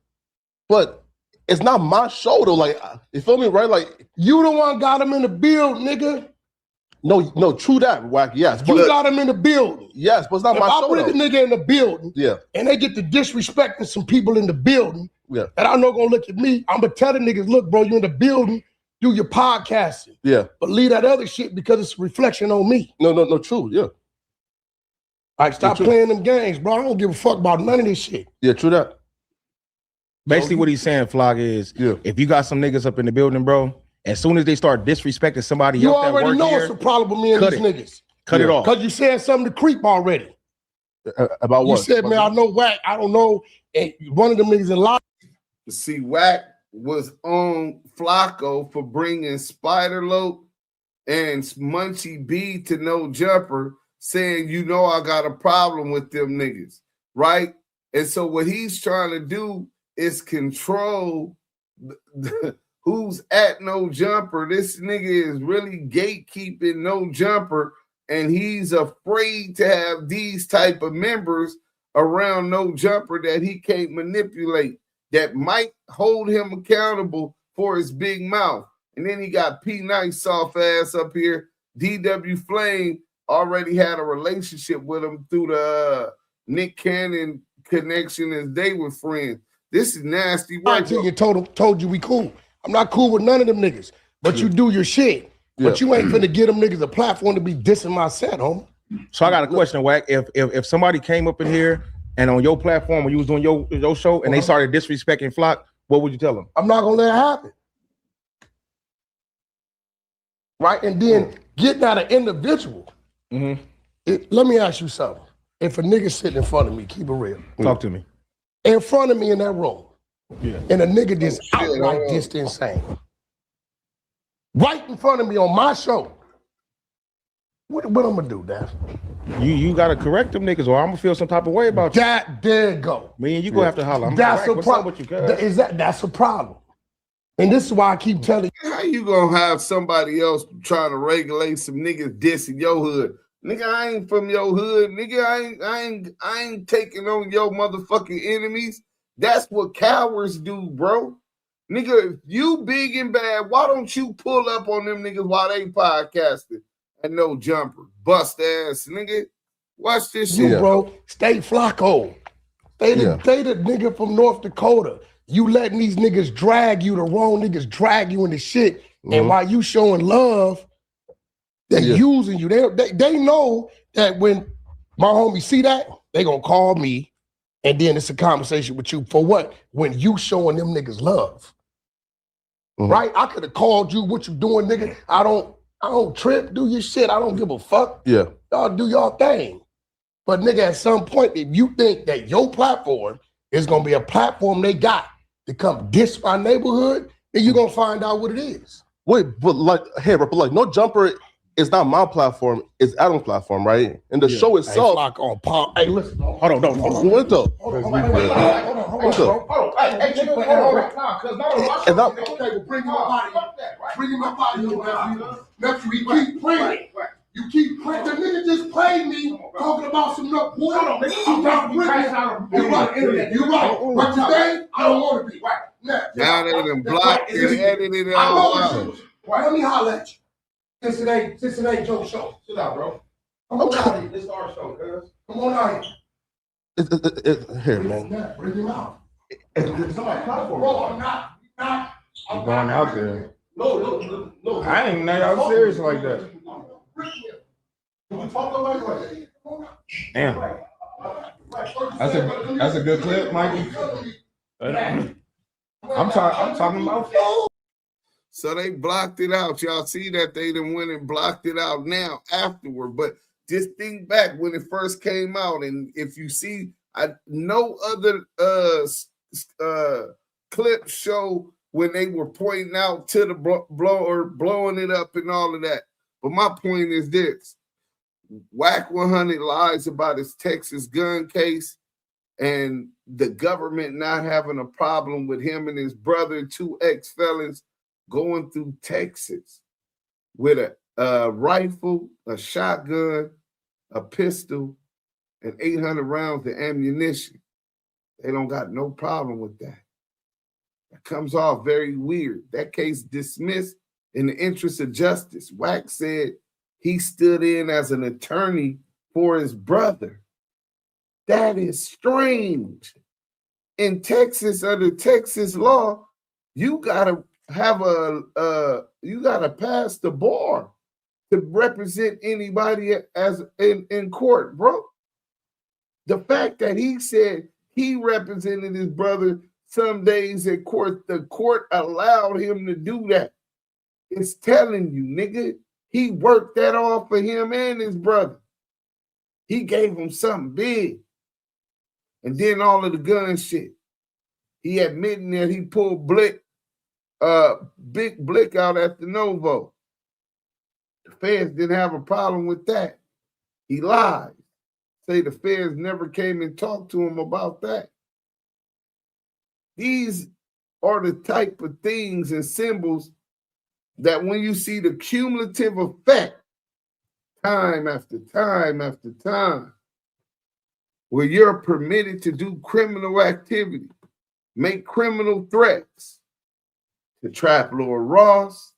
But it's not my show though. Like you feel me, right? Like you the one got them in the build, nigga. No, true that, Wack. Yes, you got them in the building. Yes, but it's not my show. If I bring a nigga in the building, and they get to disrespecting some people in the building, that I'm not gonna look at me. I'm gonna tell the niggas, look, bro, you in the building, do your podcasting. Yeah, but leave that other shit because it's a reflection on me. No, true. Yeah. All right, stop playing them games, bro. I don't give a fuck about none of this shit. Yeah, true that. Basically, what he's saying, Flog, is if you got some niggas up in the building, bro, as soon as they start disrespecting somebody You else that work already know here, it's a problem with me and these niggas. Cut it off. Because you said something to creep already. About what? You said, man, I know Wack. I don't know. And one of them niggas in line. See, Wack was on Flacco for bringing Spider Lope and Munchie B to No Jumper, saying, you know, I got a problem with them niggas, right? And so what he's trying to do is control who's at No Jumper. This nigga is really gatekeeping No Jumper, and he's afraid to have these type of members around No Jumper that he can't manipulate, that might hold him accountable for his big mouth. And then he got P Nice soft ass up here. DW Flame already had a relationship with him through the Nick Cannon connection as they were friends. This is nasty work. I told you we cool. I'm not cool with none of them niggas. But you do your shit. But you ain't finna get them niggas a platform to be dissing my set, homie. So I got a question, Wack. If somebody came up in here and on your platform when you was doing your show and they started disrespecting Flock, what would you tell them? I'm not gonna let it happen. Right? And then getting at an individual. Let me ask you something. If a nigga sitting in front of me, keep it real. Talk to me. In front of me in that room. And a nigga just outright just insane. Right in front of me on my show. What I'm gonna do, Dad? You gotta correct them niggas, or I'm gonna feel some type of way about you. There you go. Me and you gonna have to holler. That's a problem. That's a problem. And this is why I keep telling you. How you gonna have somebody else trying to regulate some niggas dissing your hood? Nigga, I ain't from your hood. Nigga, I ain't taking on your motherfucking enemies. That's what cowards do, bro. Nigga, if you big and bad, why don't you pull up on them niggas while they podcasting and no jumper? Bust ass, nigga. Watch this shit. You, bro, stay Flacco. They the nigga from North Dakota. You letting these niggas drag you, the wrong niggas drag you into shit. And while you showing love, they're using you. They know that when my homies see that, they gonna call me, and then it's a conversation with you. For what? When you showing them niggas love. Right? I could have called you, what you doing, nigga? I don't trip, do your shit. I don't give a fuck. Yeah. Y'all do y'all thing. But nigga, at some point, if you think that your platform is gonna be a platform they got to come diss my neighborhood, then you're gonna find out what it is. Wait, but like, hey, bro, but like, no jumper is not my platform, it's Adam's platform, right? And the show itself. Hey, listen. Hold on. What the? Bring him up out of here, nephew. He keep playing. You keep playing. The nigga just played me talking about some nut. Boy, you're right. What you say? I don't want to be. Now they done blocked and edited it all out. Let me holler at you. Since it ain't Joe's show. Sit out, bro. Come on out here. This is our show, cuz. Come on out here. Here, man. Bring him out. It's not my platform. Bro, I'm not. I'm going out there. No. I didn't even know y'all serious like that. Damn. That's a good clip, Mikey. I'm talking about. So they blocked it out. Y'all see that they done went and blocked it out now afterward. But just think back when it first came out, and if you see, no other clip show when they were pointing out to the blower, blowing it up and all of that. But my point is this. WACK100 lies about his Texas gun case and the government not having a problem with him and his brother, 2 ex-felons, going through Texas with a rifle, a shotgun, a pistol, and 800 rounds of ammunition. They don't got no problem with that. That comes off very weird. That case dismissed in the interest of justice. Wack said he stood in as an attorney for his brother. That is strange. In Texas, under Texas law, you gotta have you gotta pass the bar to represent anybody as in court, bro. The fact that he said he represented his brother some days at court, the court allowed him to do that. It's telling you, nigga, he worked that off for him and his brother. He gave him something big. And then all of the gun shit. He admitting that he pulled Big Blick out at the Novo. The feds didn't have a problem with that. He lied. Say the feds never came and talked to him about that. These are the type of things and symbols that when you see the cumulative effect, time after time after time, where you're permitted to do criminal activity, make criminal threats to trap Lord Ross,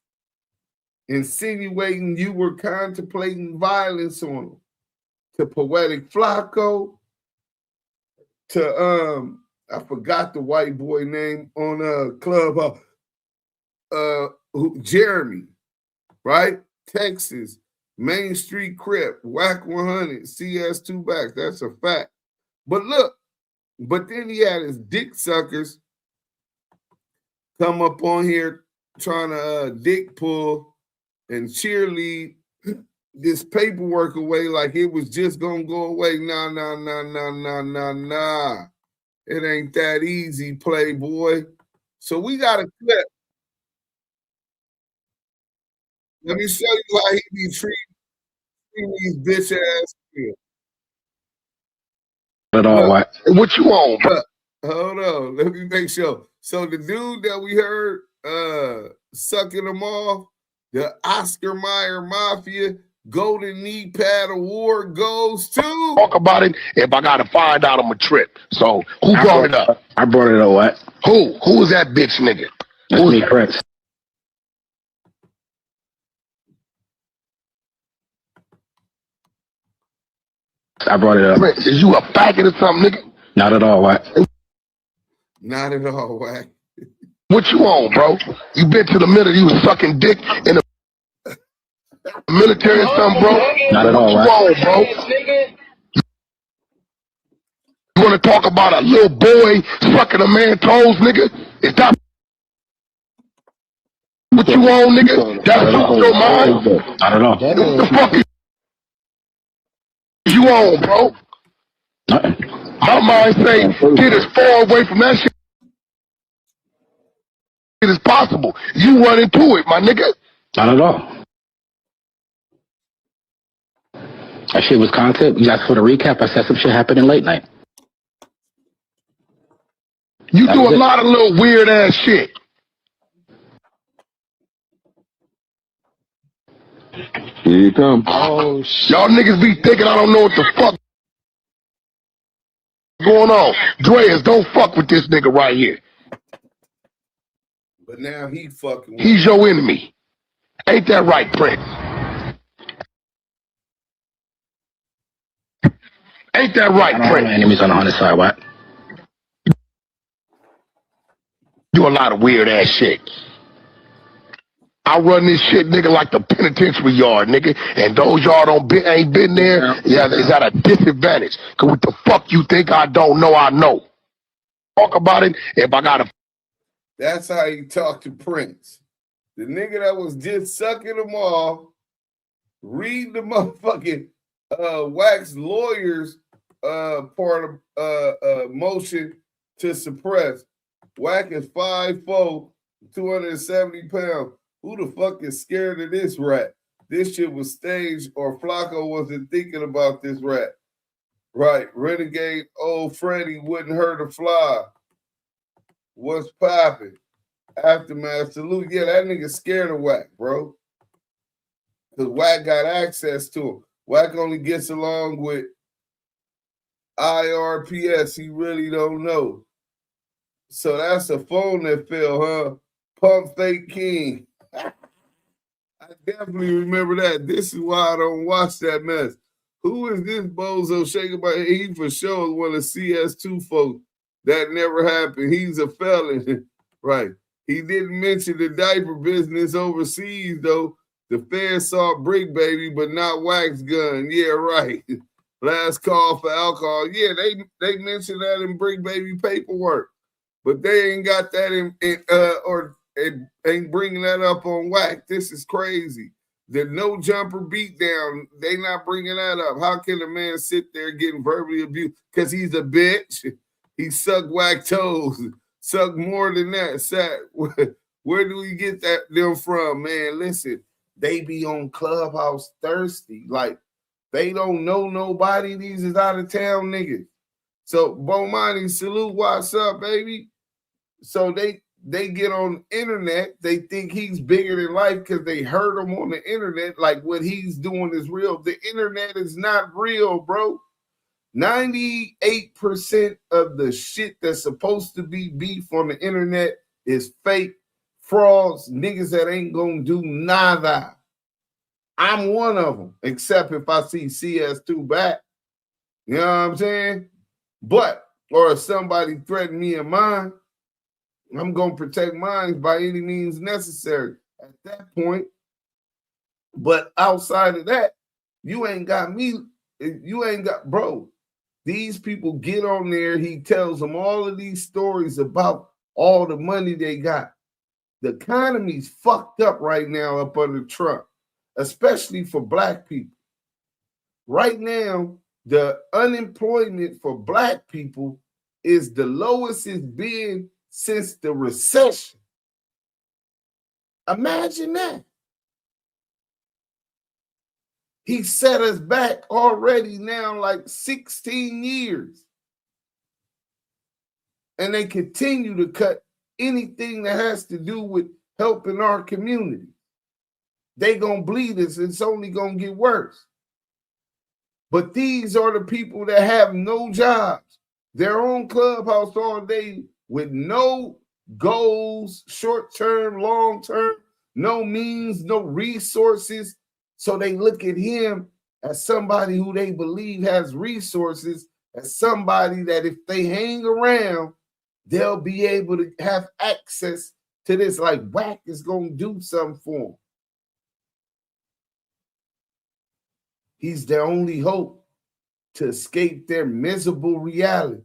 insinuating you were contemplating violence on him, to Poetic Flacco, to I forgot the white boy name on Clubhouse, Jeremy, right? Texas, Main Street Crip, WACK100, CS2 backs. That's a fact. But look, but then he had his dick suckers come up on here trying to dick pull and cheerlead this paperwork away like it was just gonna go away. Nah. It ain't that easy, Playboy. So we got a clip. Let me show you how he be treating these bitch ass kids. What you on, bro? Hold on, let me make sure. So the dude that we heard sucking them off, the Oscar Mayer Mafia Golden Knee Pad Award goes to. Talk about it. If I gotta find out, I'm a trip. So who brought it up? I brought it up. What? Who? Who was that bitch nigga? That's me, Prince. I brought it up. Prince, is you a faggot or something, nigga? Not at all, Wack. Not at all, Wack. What you on, bro? You been to the military, you was sucking dick in the military or something, bro? Not at all, Wack. What you on, bro? You wanna talk about a little boy sucking a man's toes, nigga? Is that what you on, nigga? That's your mind? Not at all. What the fuck is you on, bro? Nothing. My mind say get as far away from that shit as possible. You run into it, my nigga. Not at all. That shit was content. You asked for the recap. I said some shit happened in late night. You do a lot of little weird ass shit. Here you come. Oh, y'all niggas be thinking I don't know what the fuck going on. Dreas, don't fuck with this nigga right here. But now he fucking with He's your enemy. Ain't that right, Prince? Ain't that right, I don't have Prince? no enemies on the Hunter side, Wack. Do a lot of weird ass shit. I run this shit, nigga, like the penitentiary yard, nigga. And those y'all ain't been there, yeah, is at a disadvantage. Cause what the fuck you think I don't know, I know. Talk about it if I gotta. That's how he talked to Prince. The nigga that was just sucking them off, read the motherfucking Wack's lawyers part of motion to suppress. Wack is 5'4", 270 pounds. Who the fuck is scared of this rat? This shit was staged, or Flacco wasn't thinking about this rat. Right, renegade old Freddy wouldn't hurt a fly. What's popping? Aftermath salute. Yeah, that nigga scared of Wack, bro. Because Wack got access to him. Wack only gets along with IRPS. He really don't know. So that's a phone that fell, huh? Pump Fake King. I definitely remember that. This is why I don't watch that mess. Who is this bozo shaking my head? He for sure is one of CS2 folks. That never happened. He's a felon. Right. He didn't mention the diaper business overseas, though. The feds saw Brick Baby, but not Wax Gun. Yeah, right. Last call for alcohol. Yeah, they mentioned that in Brick Baby paperwork. But they ain't got that ain't bringing that up on Wack. This is crazy. The no jumper beatdown, they not bringing that up. How can a man sit there getting verbally abused? Because he's a bitch. He sucked Wack toes. Suck more than that. Where do we get them from, man? Listen, they be on Clubhouse thirsty. Like, they don't know nobody. These is out of town niggas. So, Bomani, salute, what's up, baby? So they get on the internet. They think he's bigger than life because they heard him on the internet. Like, what he's doing is real. The internet is not real, bro. 98% of the shit that's supposed to be beef on the internet is fake, frauds, niggas that ain't gonna do nada. I'm one of them, except if I see CS2 back. You know what I'm saying? But, or if somebody threaten me and mine, I'm gonna protect mine by any means necessary at that point. But outside of that, you ain't got me. You ain't got, bro. These people get on there. He tells them all of these stories about all the money they got. The economy's fucked up right now up under Trump, especially for black people. Right now, the unemployment for black people is the lowest it's been since the recession. Imagine that. He set us back already now like 16 years. And they continue to cut anything that has to do with helping our community. They gonna bleed us. It's only gonna get worse. But these are the people that have no jobs. They're on Clubhouse all day with no goals, short term, long term, no means, no resources. So they look at him as somebody who they believe has resources, as somebody that if they hang around, they'll be able to have access to this. Like Wack is going to do something for him. He's their only hope to escape their miserable reality.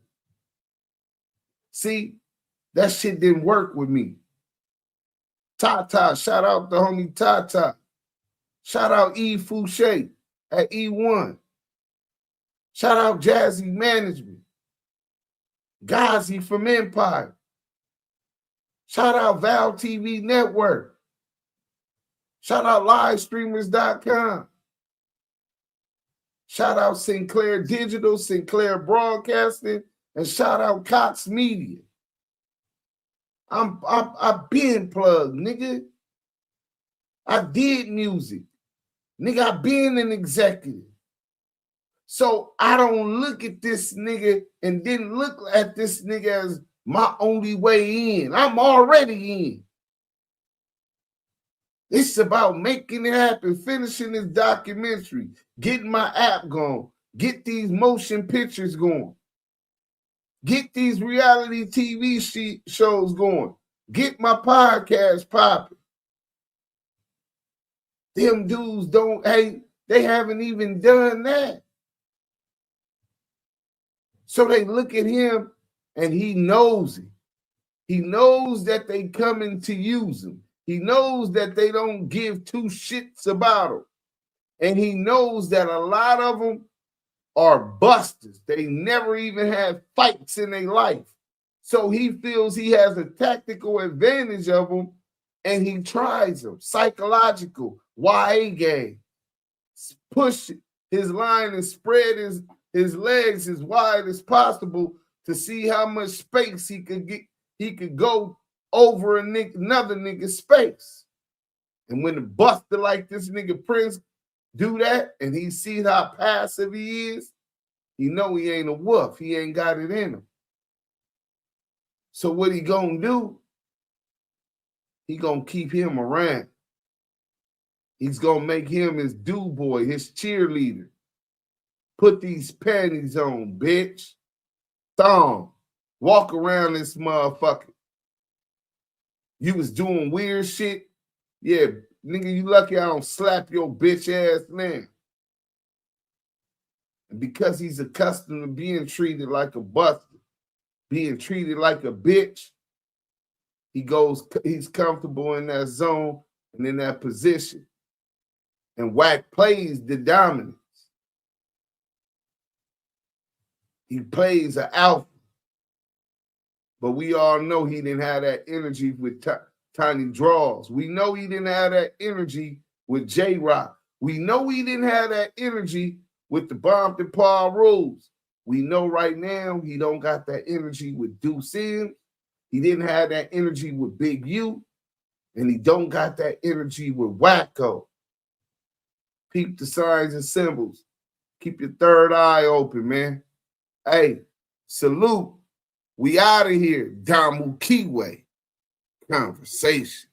See, that shit didn't work with me. Tata, shout out the homie Tata. Shout out E Fouché at E1. Shout out Jazzy Management. Ghazi from Empire. Shout out Val TV Network. Shout out livestreamers.com. Shout out Sinclair Digital, Sinclair Broadcasting, and shout out Cox Media. I've been plugged, nigga. I did music. Nigga, I've been an executive. So I don't look at this nigga and didn't look at this nigga as my only way in. I'm already in. It's about making it happen, finishing this documentary, getting my app going, get these motion pictures going, get these reality TV shows going, get my podcast popping. Them dudes don't, hey, they haven't even done that. So they look at him and he knows it. He knows that they coming to use him. He knows that they don't give two shits about him. And he knows that a lot of them are busters. They never even had fights in their life. So he feels he has a tactical advantage of them and he tries them. Psychological, YA game. Push his line and spread his legs as wide as possible to see how much space he could get. He could go over another nigga's space. And when a buster like this nigga Prince do that and he sees how passive he is, he know he ain't a wolf. He ain't got it in him. So what he gonna do? He gonna keep him around. He's gonna make him his do boy, his cheerleader. Put these panties on, bitch. Thong. Walk around this motherfucker. You was doing weird shit. Yeah, nigga, you lucky I don't slap your bitch ass now. And because he's accustomed to being treated like a buster, being treated like a bitch, he's comfortable in that zone and in that position. And Wack plays the dominance. He plays an alpha. But we all know he didn't have that energy with Tiny Draws. We know he didn't have that energy with J-Rock. We know he didn't have that energy with the Bomb and Paul Rules. We know right now he don't got that energy with Duse M. He didn't have that energy with Big U. And he don't got that energy with Wacko. Peep the signs and symbols. Keep your third eye open, man. Hey, salute. We out of here. Damu Kiwe. Conversation.